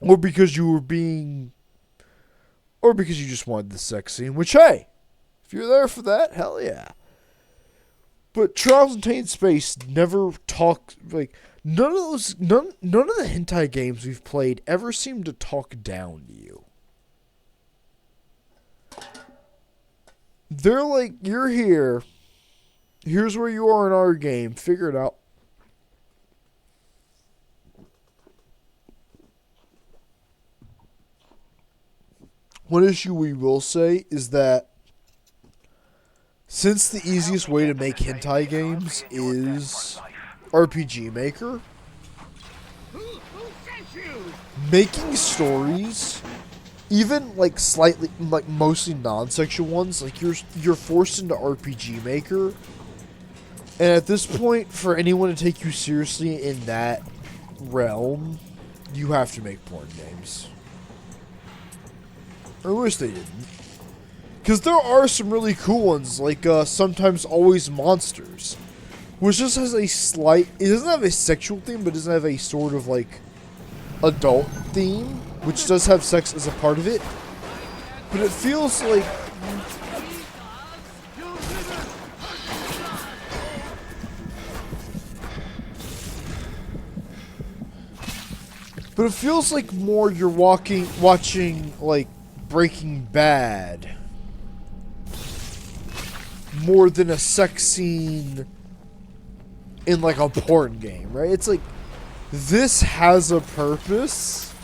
Or because you were being... Or because you just wanted the sex scene, which, hey, if you're there for that, hell yeah. But Trials and Tainted Space never talk like none of the hentai games we've played ever seem to talk down to you. They're like, you're here. Here's where you are in our game. Figure it out. One issue we will say is that since the easiest way to make hentai games is RPG Maker, making stories, even like slightly, like mostly non-sexual ones, like you're forced into RPG Maker, and at this point, for anyone to take you seriously in that realm, you have to make porn games. I wish they didn't. Because there are some really cool ones, like Sometimes Always Monsters, which just has a slight... It doesn't have a sexual theme, but it doesn't have a sort of, like, adult theme, which does have sex as a part of it. But it feels like... But it feels like more you're watching, like, Breaking Bad, more than a sex scene in like a porn game, right? It's like, this has a purpose.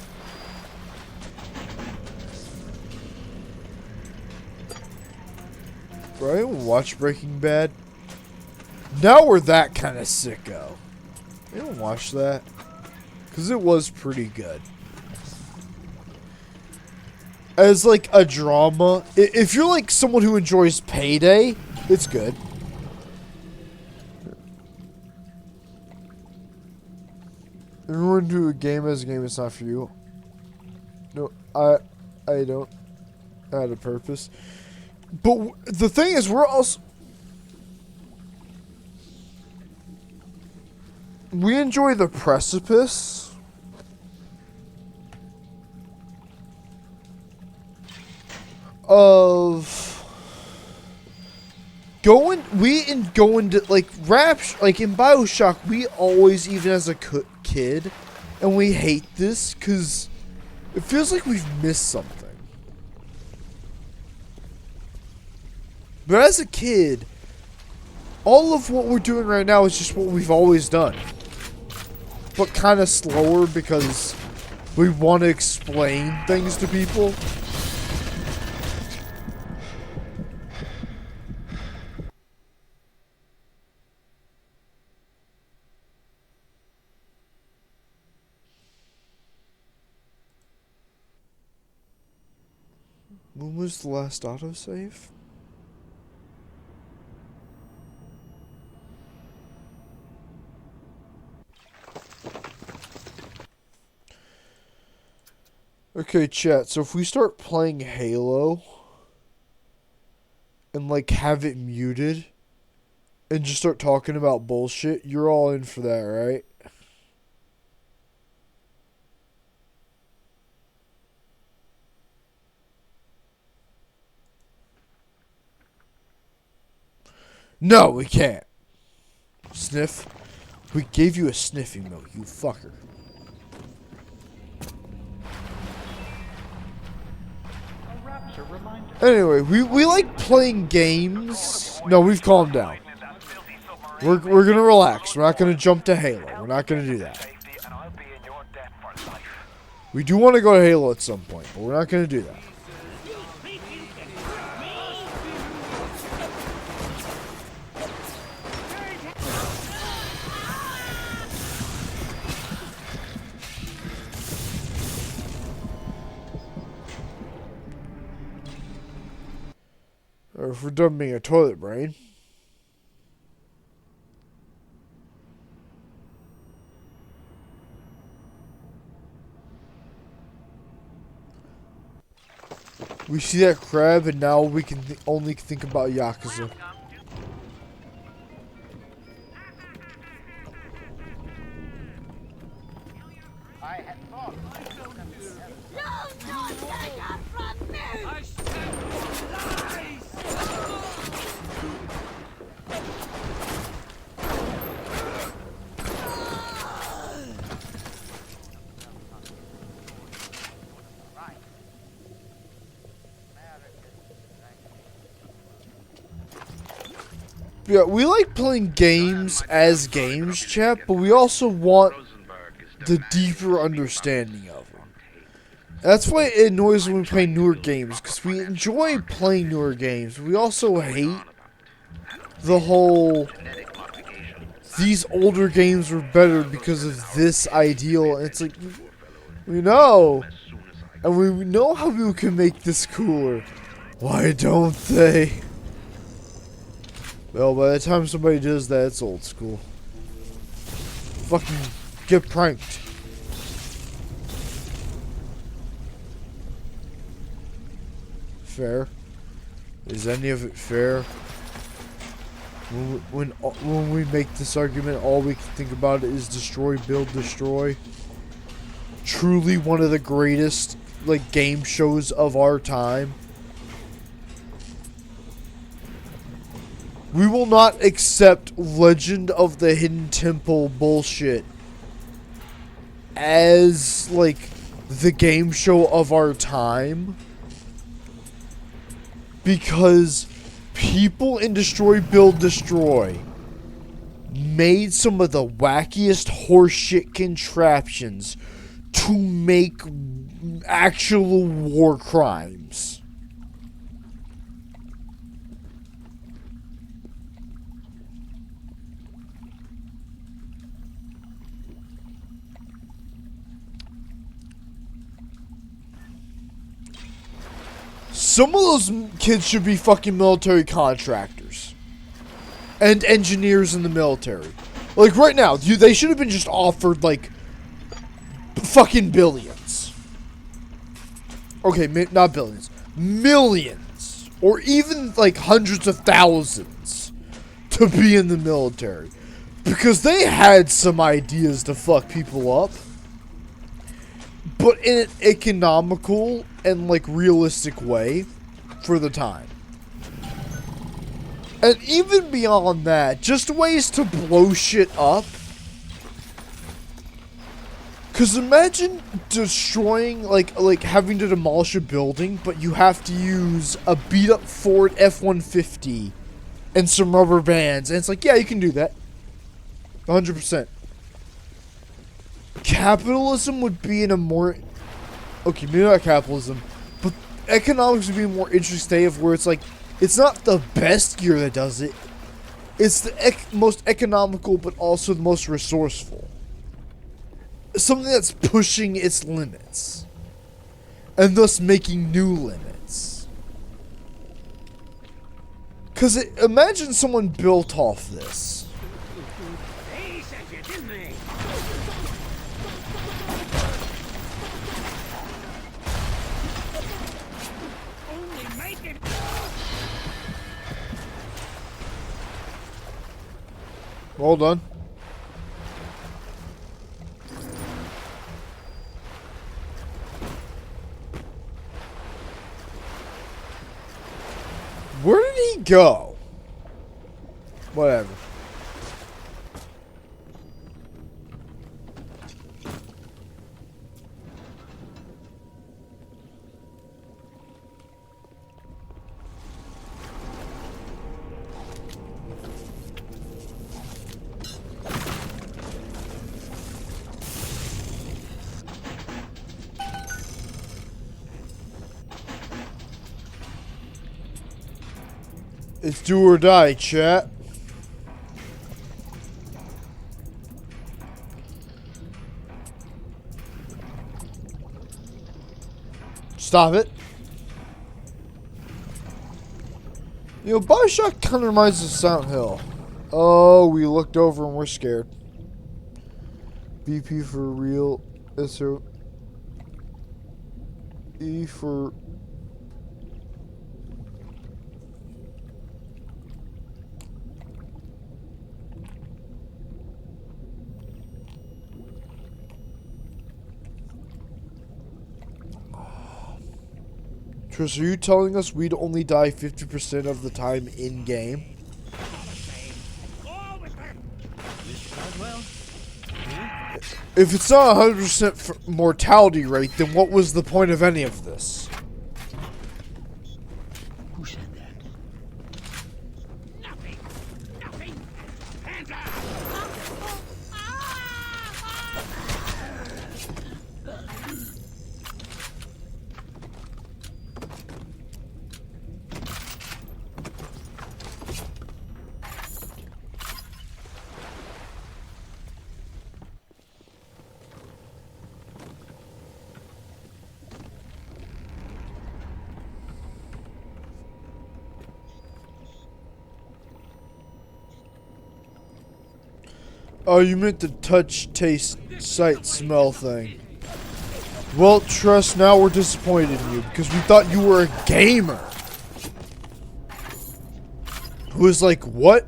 Bro, I didn't watch Breaking Bad. Now we're that kind of sicko. I didn't watch that. Because it was pretty good. As like a drama, if you're like someone who enjoys Payday, it's good. Everyone do a game as a game, it's not for you. No, I don't. I had a purpose. But the thing is, we're also... We enjoy the precipice of going to like like in BioShock, we always, even as a kid, and we hate this because it feels like we've missed something. But as a kid, all of what we're doing right now is just what we've always done, but kind of slower because we want to explain things to people. When was the last autosave? Okay, chat, so if we start playing Halo and like have it muted and just start talking about bullshit, you're all in for that, right? No, we can't. Sniff. We gave you a sniffing note, you fucker. Anyway, we like playing games. No, we've calmed down. We're gonna relax. We're not gonna jump to Halo. We're not gonna do that. We do want to go to Halo at some point, but we're not gonna do that. Or if we're done being a toilet brain. We see that crab, and now we can only think about Yakuza. I had thought. No, take her from me! I stand for lies! Yeah, we like playing games as games, chat, but we also want the deeper understanding of them. That's why it annoys when we play newer games, because we enjoy playing newer games. We also hate the whole, these older games were better because of this ideal. And it's like, we know, and we know how we can make this cooler. Why don't they? Well, by the time somebody does that, it's old school. Fucking get pranked. Fair? Is any of it fair? When we make this argument, all we can think about is destroy, build, destroy. Truly one of the greatest, like, game shows of our time. We will not accept Legend of the Hidden Temple bullshit as, like, the game show of our time. Because people in Destroy, Build, Destroy made some of the wackiest horseshit contraptions to make actual war crimes. Some of those kids should be fucking military contractors. And engineers in the military. Like, right now, they should have been just offered, like, fucking billions. Okay, not billions. Millions. Or even, like, hundreds of thousands to be in the military. Because they had some ideas to fuck people up. But in an economical and, like, realistic way for the time. And even beyond that, just ways to blow shit up. Because imagine destroying, like having to demolish a building, but you have to use a beat-up Ford F-150 and some rubber bands. And it's like, yeah, you can do that. 100%. Capitalism would be in a more... Okay, maybe not capitalism, but economics would be a more interesting state of where it's like, it's not the best gear that does it. It's the most economical, but also the most resourceful. Something that's pushing its limits. And thus making new limits. Because imagine someone built off this. They said you, didn't they? Only make it. Well done. Where did he go? Whatever. It's do or die, chat. Stop it. You know, BioShock kind of reminds us of Silent Hill. Oh, we looked over and we're scared. BP for real. SO. E for Chris, are you telling us we'd only die 50% of the time in game? If it's not 100% mortality rate, then what was the point of any of this? Who said that? Oh, you meant the touch, taste, sight, smell thing. Well, trust, now we're disappointed in you because we thought you were a gamer. Who was like, what?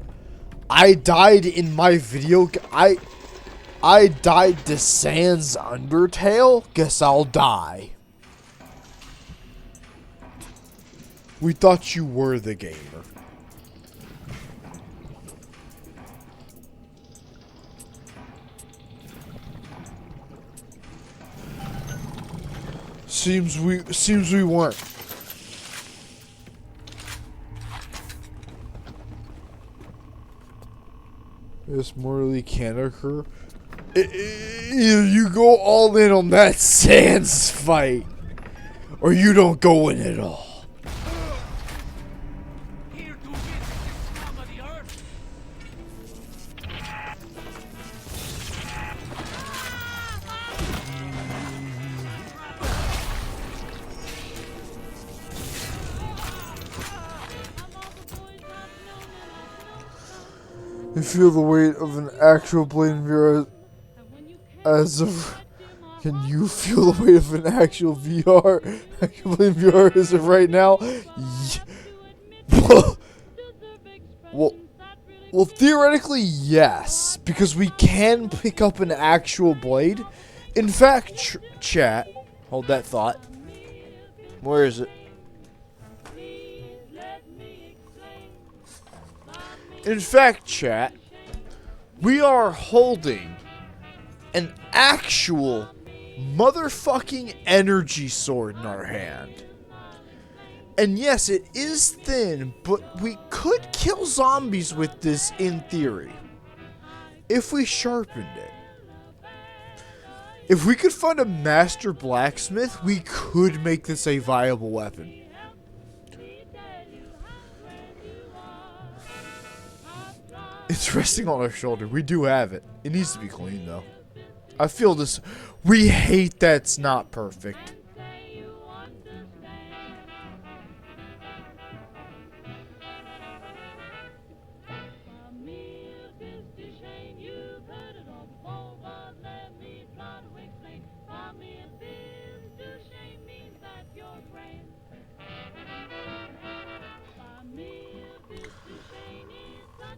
I died in my video. I died to Sans Undertale? Guess I'll die. We thought you were the gamer. Seems we weren't. This morally can occur. Either you go all in on that Sans fight, or you don't go in at all. You feel the weight of an actual blade in VR as of... Can you feel the weight of an actual VR? Actual blade in VR as of right now? Well, theoretically, yes. Because we can pick up an actual blade. In fact, chat... Hold that thought. Where is it? In fact, chat, we are holding an actual motherfucking energy sword in our hand. And yes, it is thin, but we could kill zombies with this in theory. If we sharpened it. If we could find a master blacksmith, we could make this a viable weapon. It's resting on our shoulder. We do have it. It needs to be clean, though. I feel this. We hate that it's not perfect.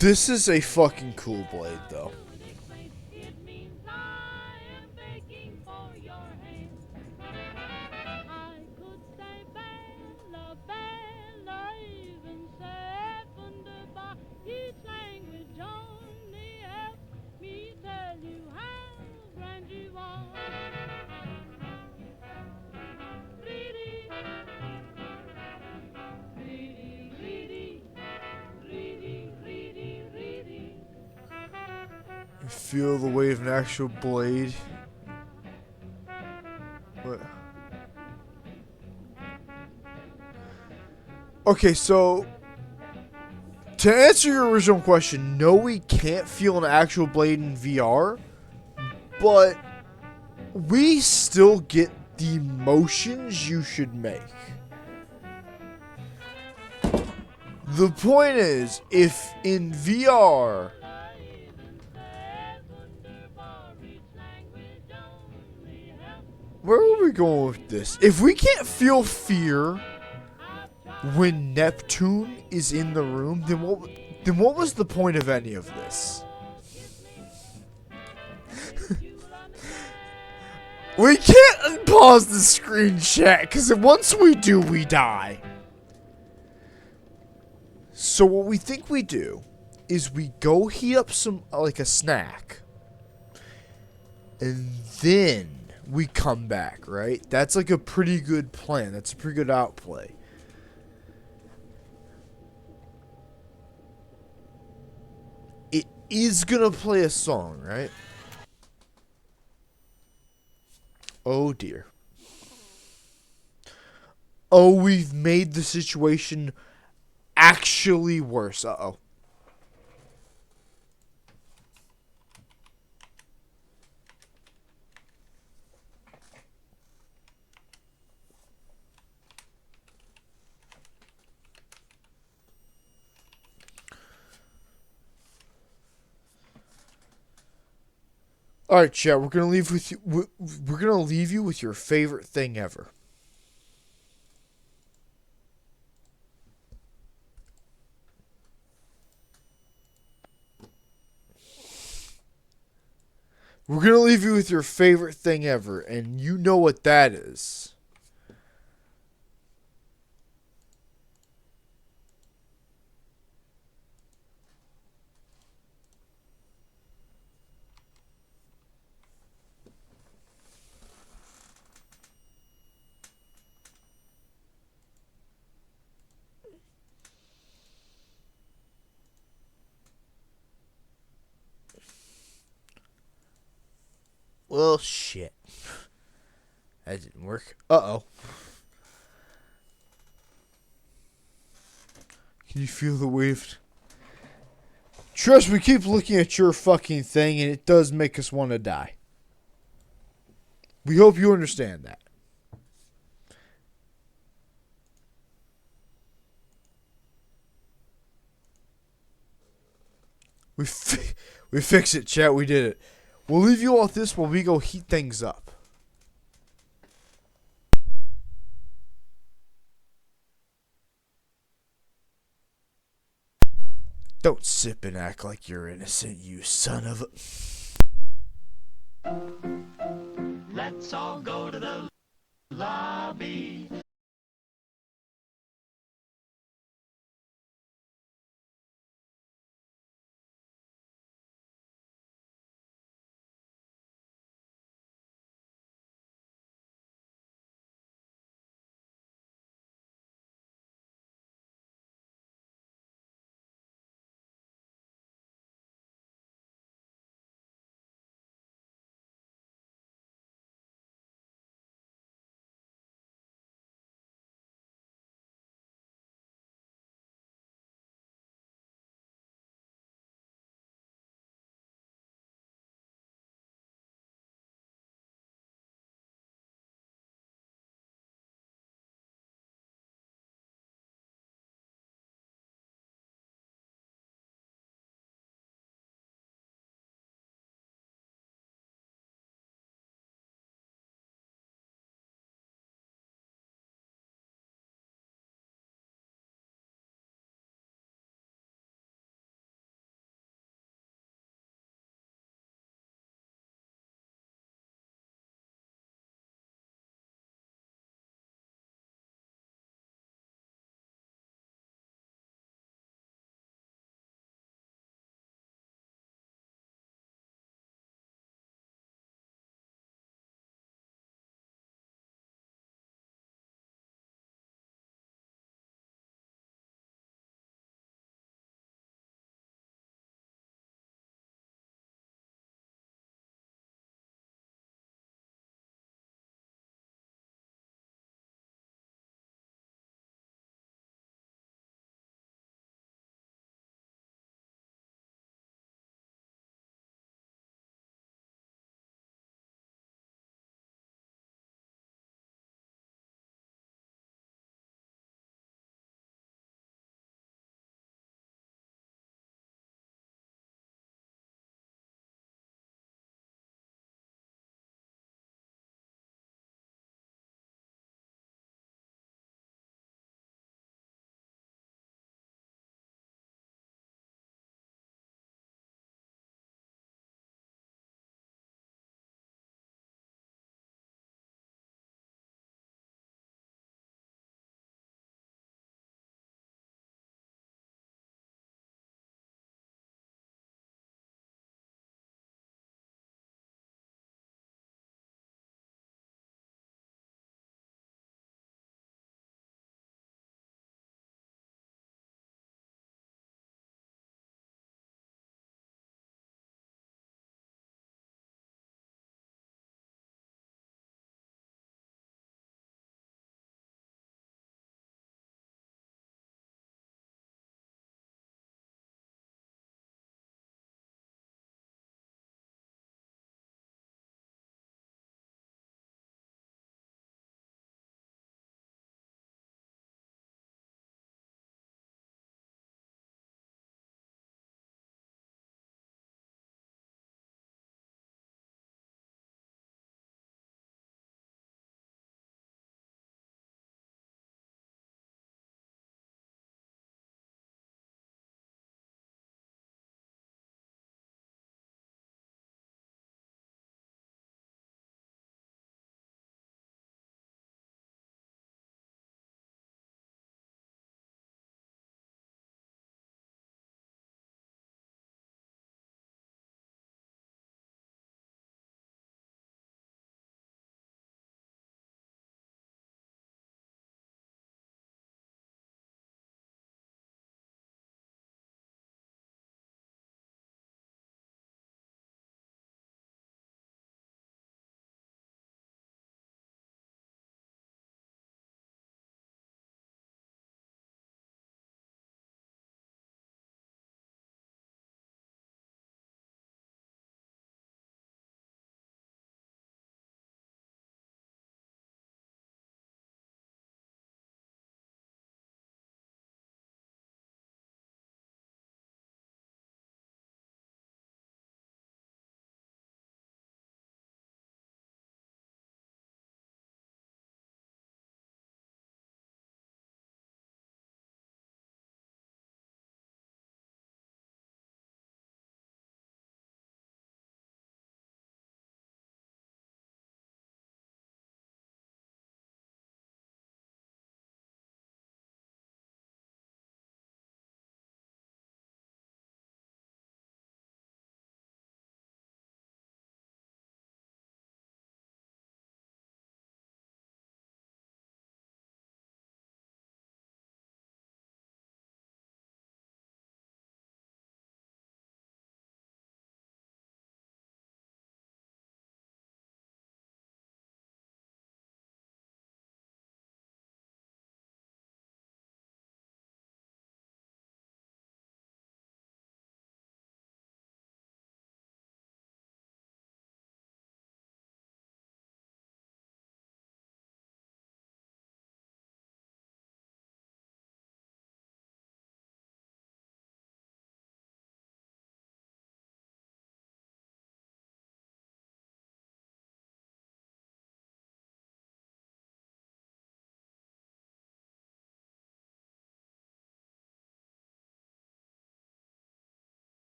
This is a fucking cool blade, though. Feel the weight of an actual blade. What? Okay, so to answer your original question, no, we can't feel an actual blade in VR, but we still get the motions you should make. The point is, if in VR, where are we going with this? If we can't feel fear when Neptune is in the room, then what was the point of any of this? We can't unpause the screen chat, because once we do, we die. So what we think we do is we go heat up some, like a snack. And then we come back, right? That's like a pretty good plan. That's a pretty good outplay. It is gonna play a song, right? Oh dear. Oh, we've made the situation actually worse. Uh-oh. All right, chat. We're gonna leave with you. We're gonna leave you with your favorite thing ever. We're gonna leave you with your favorite thing ever, and you know what that is. Well, shit. That didn't work. Uh-oh. Can you feel the wave? Trust me, keep looking at your fucking thing, and it does make us want to die. We hope you understand that. We fix it, chat. We did it. We'll leave you all with this while we go heat things up. Don't sip and act like you're innocent, you son of a... Let's all go to the lobby.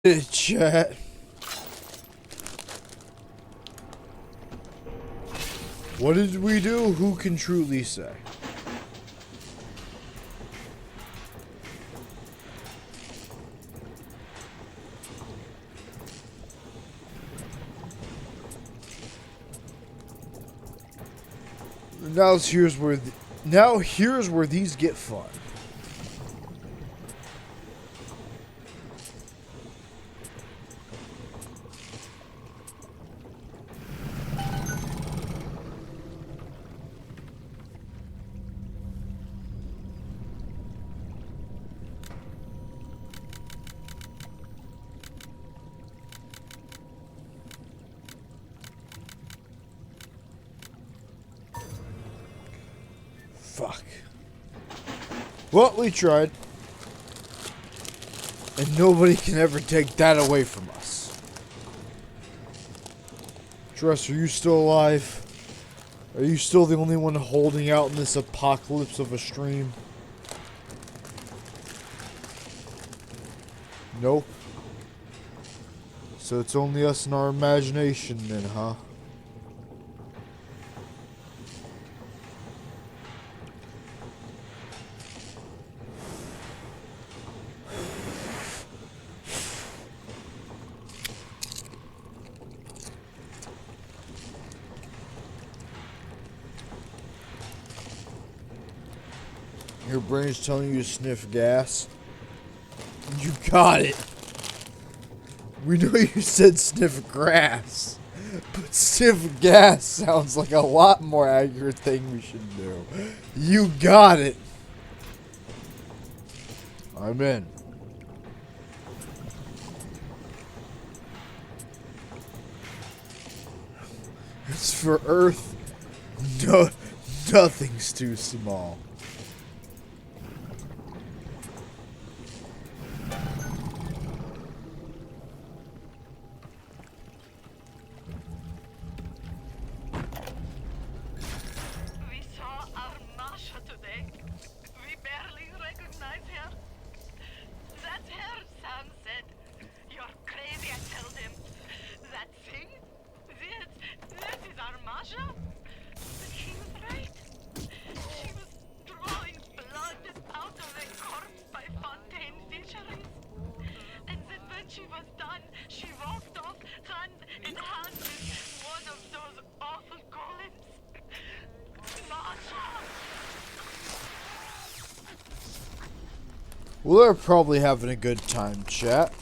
Chat. What did we do? Who can truly say? Now here's where these get fun. Fuck. Well, we tried. And nobody can ever take that away from us. Dress, are you still alive? Are you still the only one holding out in this apocalypse of a stream? Nope. So it's only us in our imagination then, huh? Your brain's telling you to sniff gas. You got it. We know you said sniff grass, but sniff gas sounds like a lot more accurate thing we should do. You got it. I'm in. As for Earth, no, nothing's too small. Well, they're probably having a good time, chat.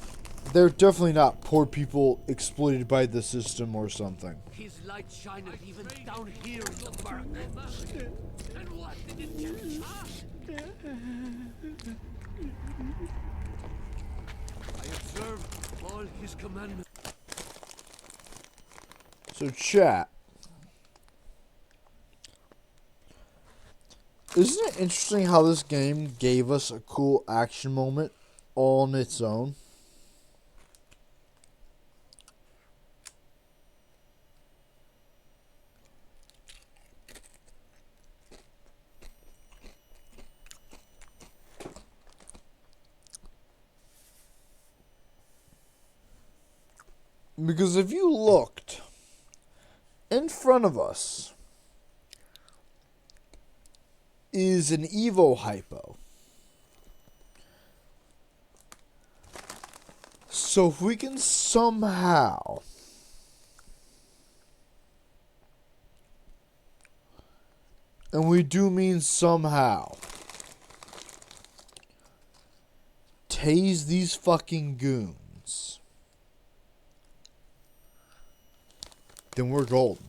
They're definitely not poor people exploited by the system or something. His light shineth even down here in the murk. And what did it do? I observe all his commandments. So, chat. Isn't it interesting how this game gave us a cool action moment all on its own? Because if you looked in front of us is an Evo hypo. So if we can somehow and we do mean somehow tase these fucking goons, then we're golden.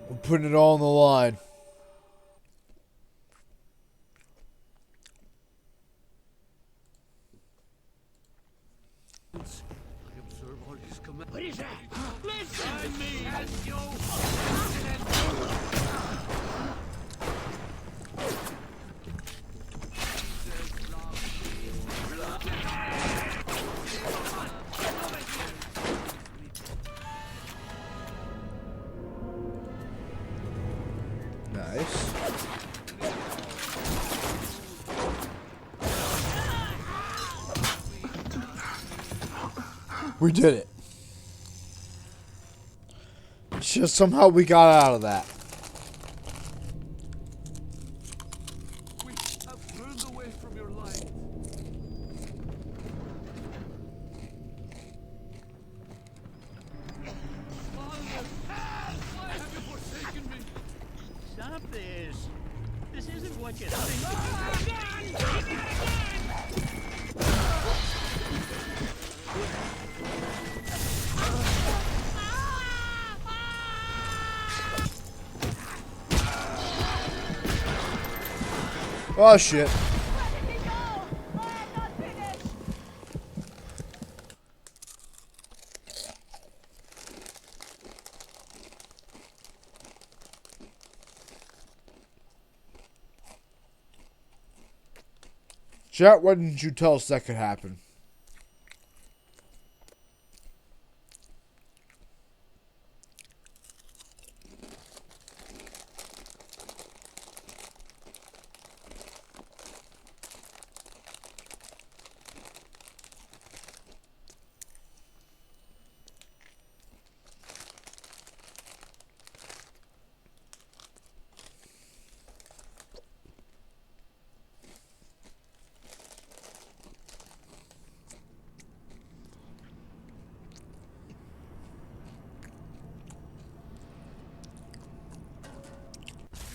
We're putting it all on the line. I observe all his commandments. What is that? Listen to me, and you. this. We did it. Just somehow we got out of that. We have turned away from your light. Father, why have you forsaken me? Stop this. This isn't what you think. Oh shit. Chat, why didn't you tell us that could happen?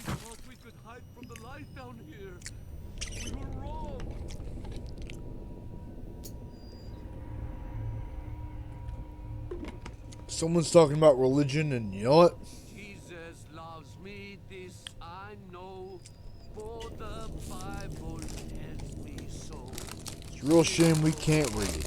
We thought we could hide from the light down here. We were wrong. Someone's talking about religion, and you know what? Jesus loves me, this I know, for the Bible tells me so. It's a real shame we can't read.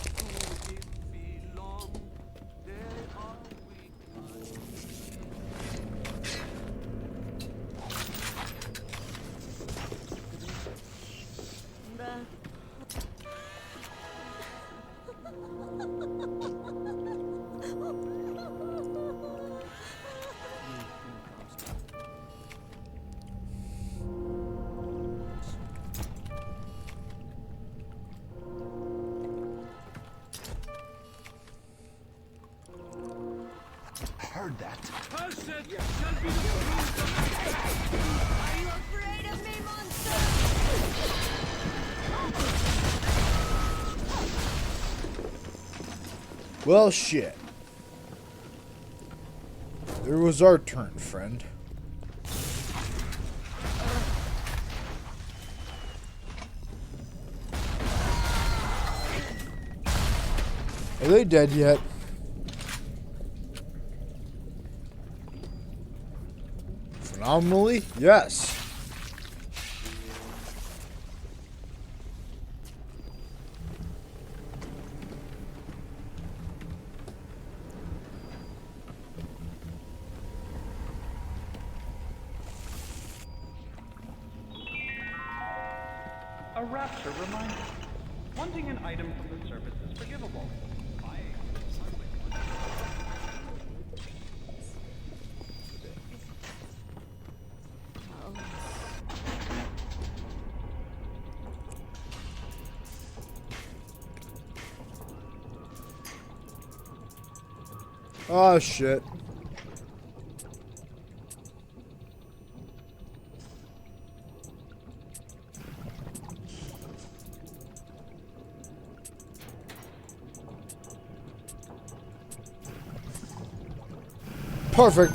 Heard that. Cursed shall be the fruit of Are you afraid of me, monster? Well, shit. It was our turn, friend. Are they dead yet? Phenomenally, yes. A rapture reminder. Wanting an item from the service is forgivable. Oh shit. Perfect.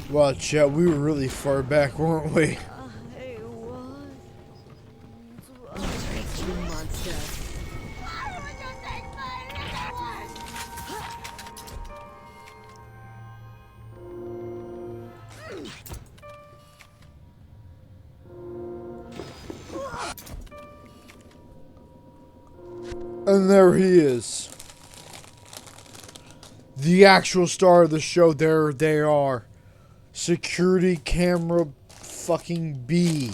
Wow, chat, we were really far back, weren't we? And there he is. The actual star of the show. There they are. Security camera fucking B.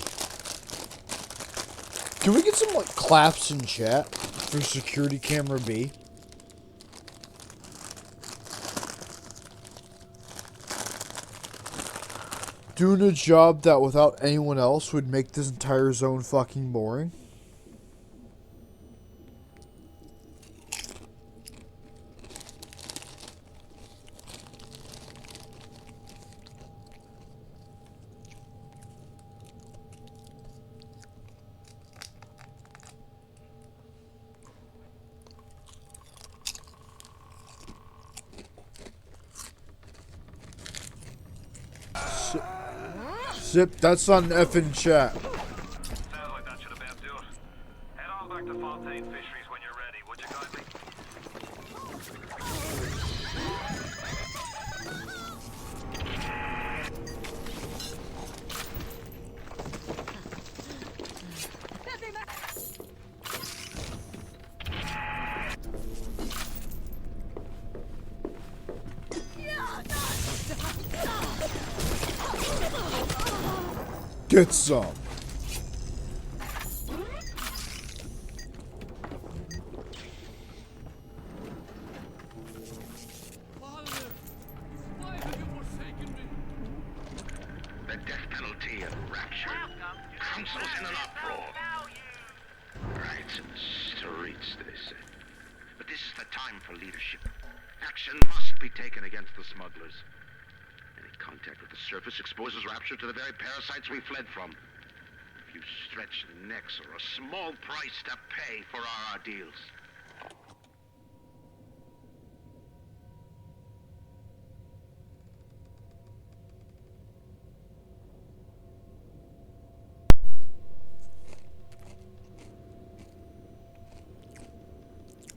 Can we get some like claps in chat for security camera B? Doing a job that without anyone else would make this entire zone fucking boring. Zip, that's on effing chat. Sounds like that should about do it. Head on back to Fontaine Fisheries when you're ready, would you kindly? Get some. The death penalty and rapture. Council's in an uproar. Riots in the streets, they say. But this is the time for leadership. Action must be taken against the smugglers. Any contact with the surface exposes rapture to the very parasites we fled from. A few stretched necks are a small price to pay for our deals.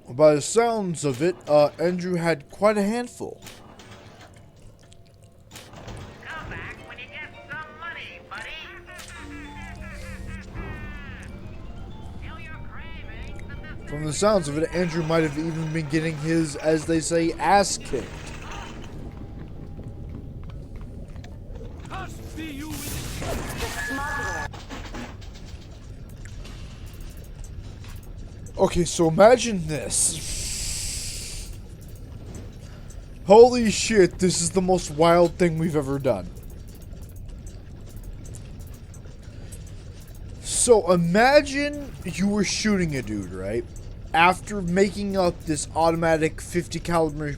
By the sounds of it, Andrew had quite a handful. Come back when you get some money, buddy. From the sounds of it, Andrew might have even been getting his, as they say, ass kicked. Okay, so imagine this. Holy shit, this is the most wild thing we've ever done. So imagine you were shooting a dude, right? After making up this automatic 50 caliber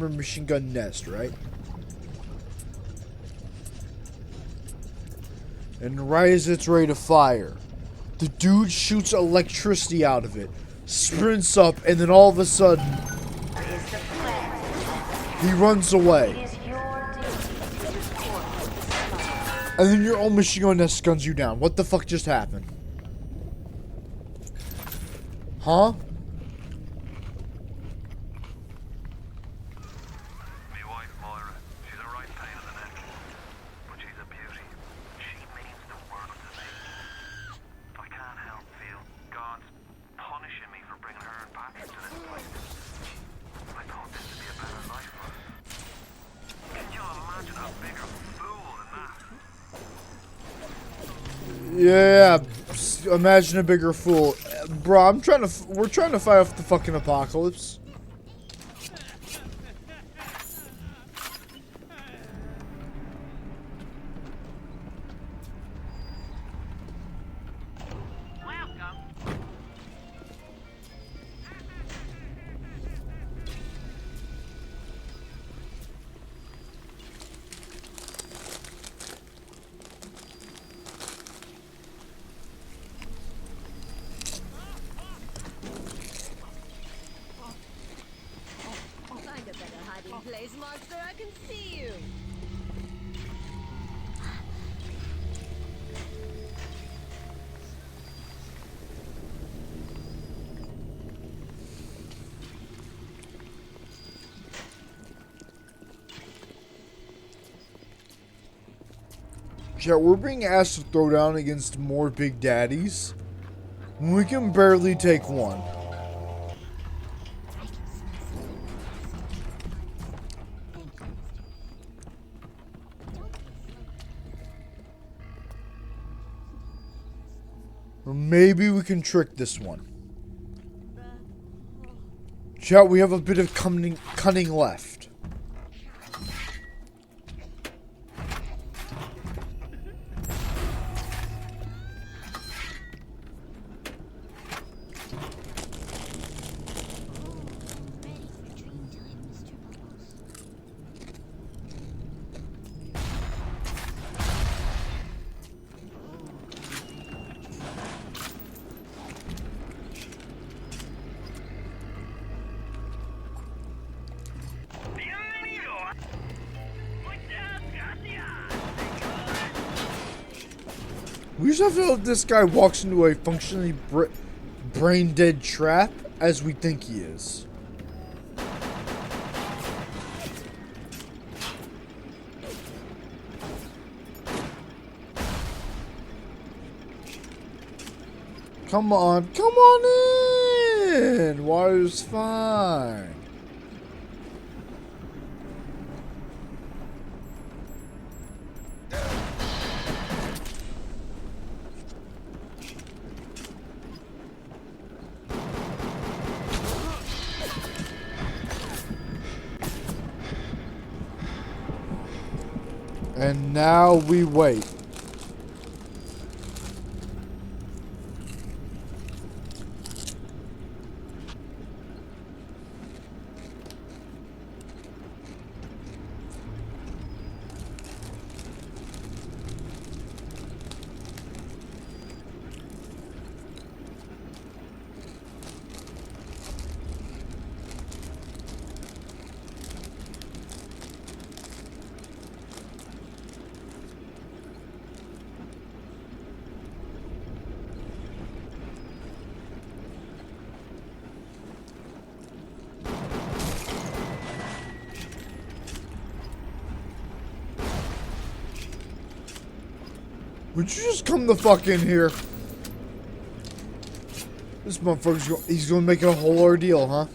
machine gun nest, right? And right as it's ready to fire, the dude shoots electricity out of it, sprints up, and then all of a sudden, he runs away. And then your own machine gun nest guns you down. What the fuck just happened? Huh? Me wife, Moira, she's a right pain in the neck. But she's a beauty. She means the world to me. I can't help feel God's punishing me for bringing her back into this place. I thought this would be a better life for us. Can you imagine a bigger fool than that? Yeah, imagine a bigger fool. Bro, we're trying to fight off the fucking apocalypse. Find a better hiding place, monster. I can see you. Yeah, we're being asked to throw down against more big daddies when we can barely take one. Or maybe we can trick this one. Chat, we have a bit of cunning left. We just have to hope this guy walks into a functionally brain-dead trap, as we think he is. Come on in! Water's fine. And now we wait. Would you just come the fuck in here? This motherfucker's he's gonna make it a whole ordeal, huh?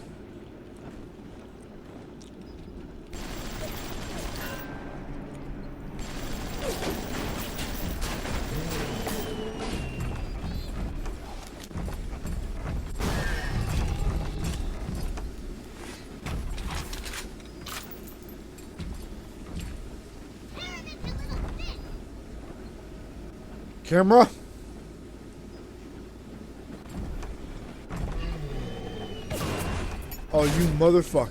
Camera? Oh, you motherfucker.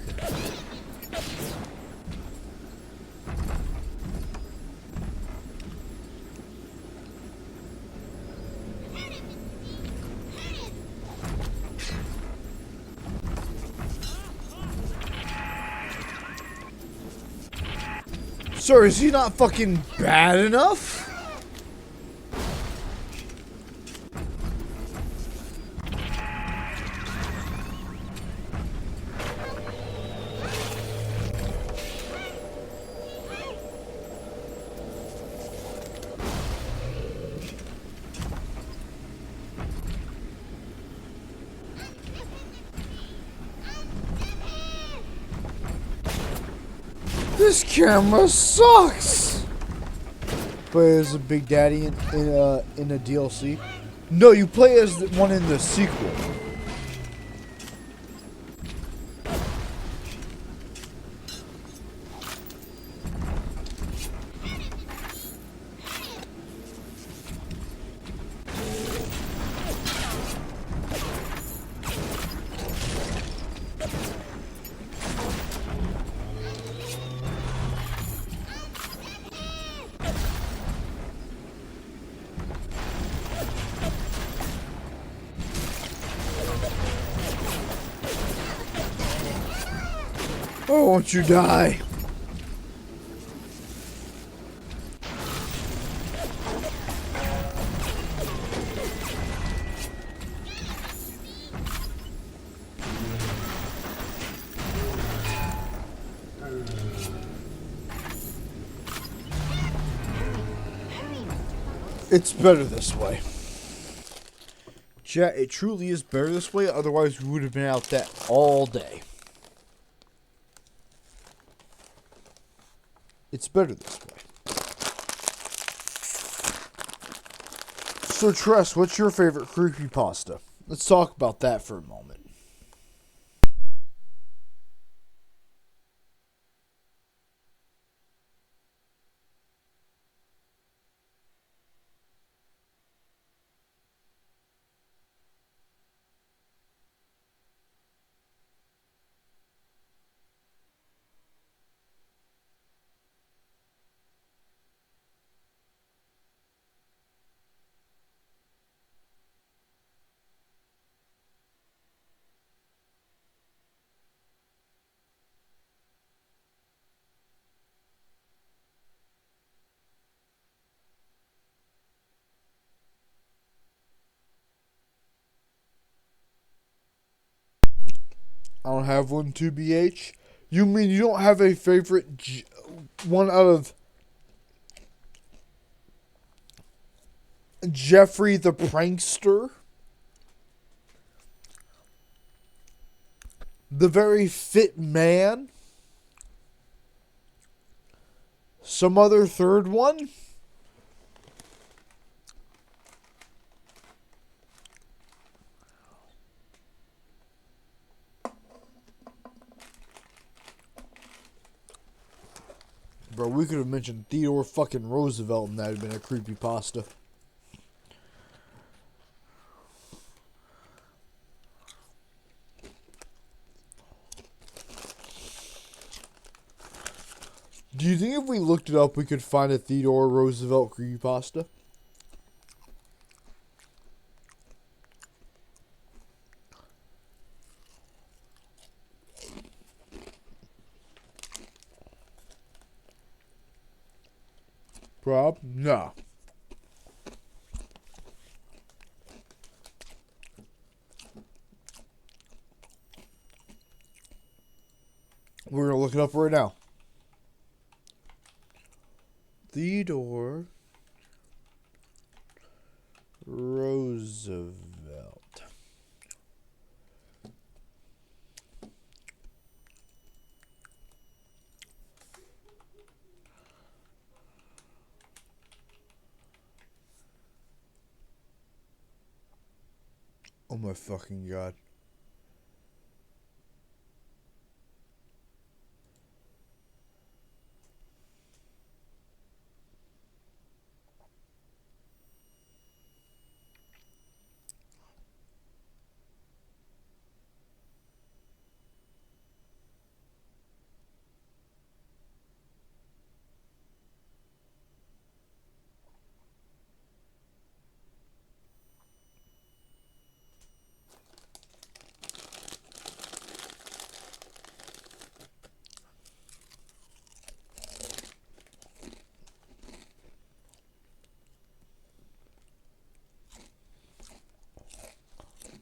Sir, is he not fucking bad enough? This camera sucks. Play as a Big Daddy in a DLC. No, you play as the one in the sequel. Oh, won't you die? It's better this way. Chat, it truly is better this way, otherwise we would have been out that all day. It's better this way. So Tress, what's your favorite creepypasta? Let's talk about that for a moment. I don't have one, 2BH. You mean you don't have a favorite one out of Jeffrey the Prankster? The Very Fit Man? Some other third one? Bro, we could have mentioned Theodore fucking Roosevelt and that would have been a creepypasta. Do you think if we looked it up we could find a Theodore Roosevelt creepypasta? Prob? No. We're going to look it up right now. Theodore Roosevelt. Oh my fucking god.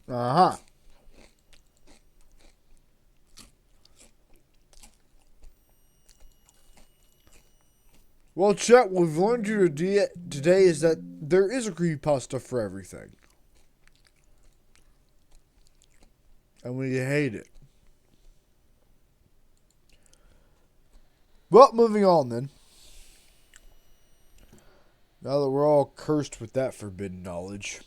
Uh-huh. Well, chat, what we've learned today is that there is a creepypasta for everything. And we hate it. Well, moving on then. Now that we're all cursed with that forbidden knowledge.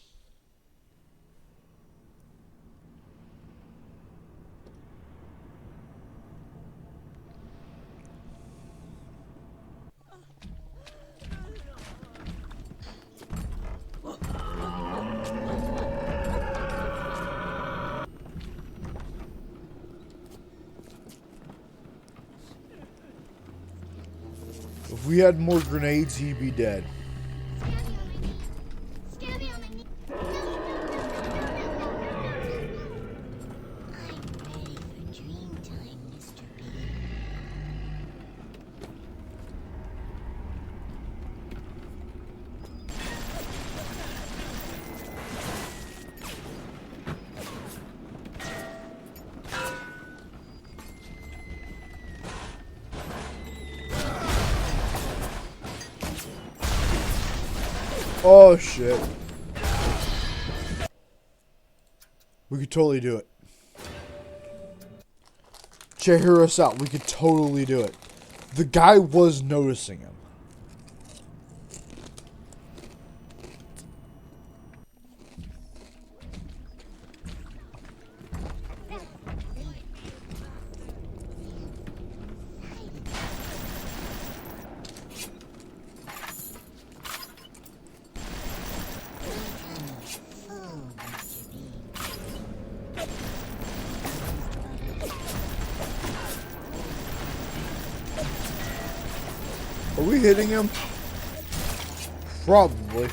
If we had more grenades, he'd be dead. Oh shit. We could totally do it. Check us out. We could totally do it. The guy was noticing him. Are we hitting him? Probably.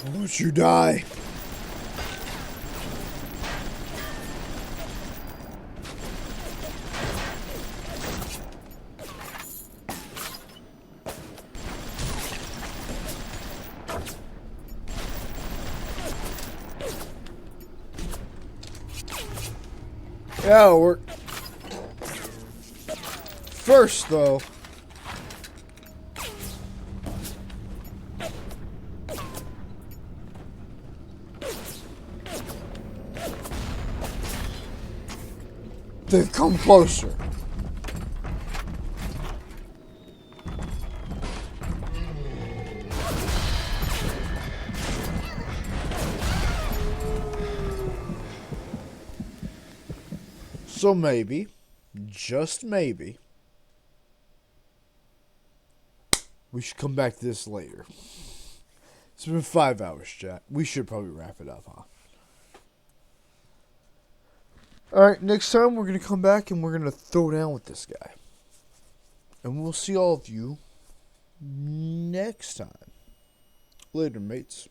Don't you die. Yeah, it'll work. First, though, they've come closer. So maybe, just maybe, we should come back to this later. It's been 5 hours, chat. We should probably wrap it up, huh? Alright, next time we're going to come back and we're going to throw down with this guy. And we'll see all of you next time. Later, mates.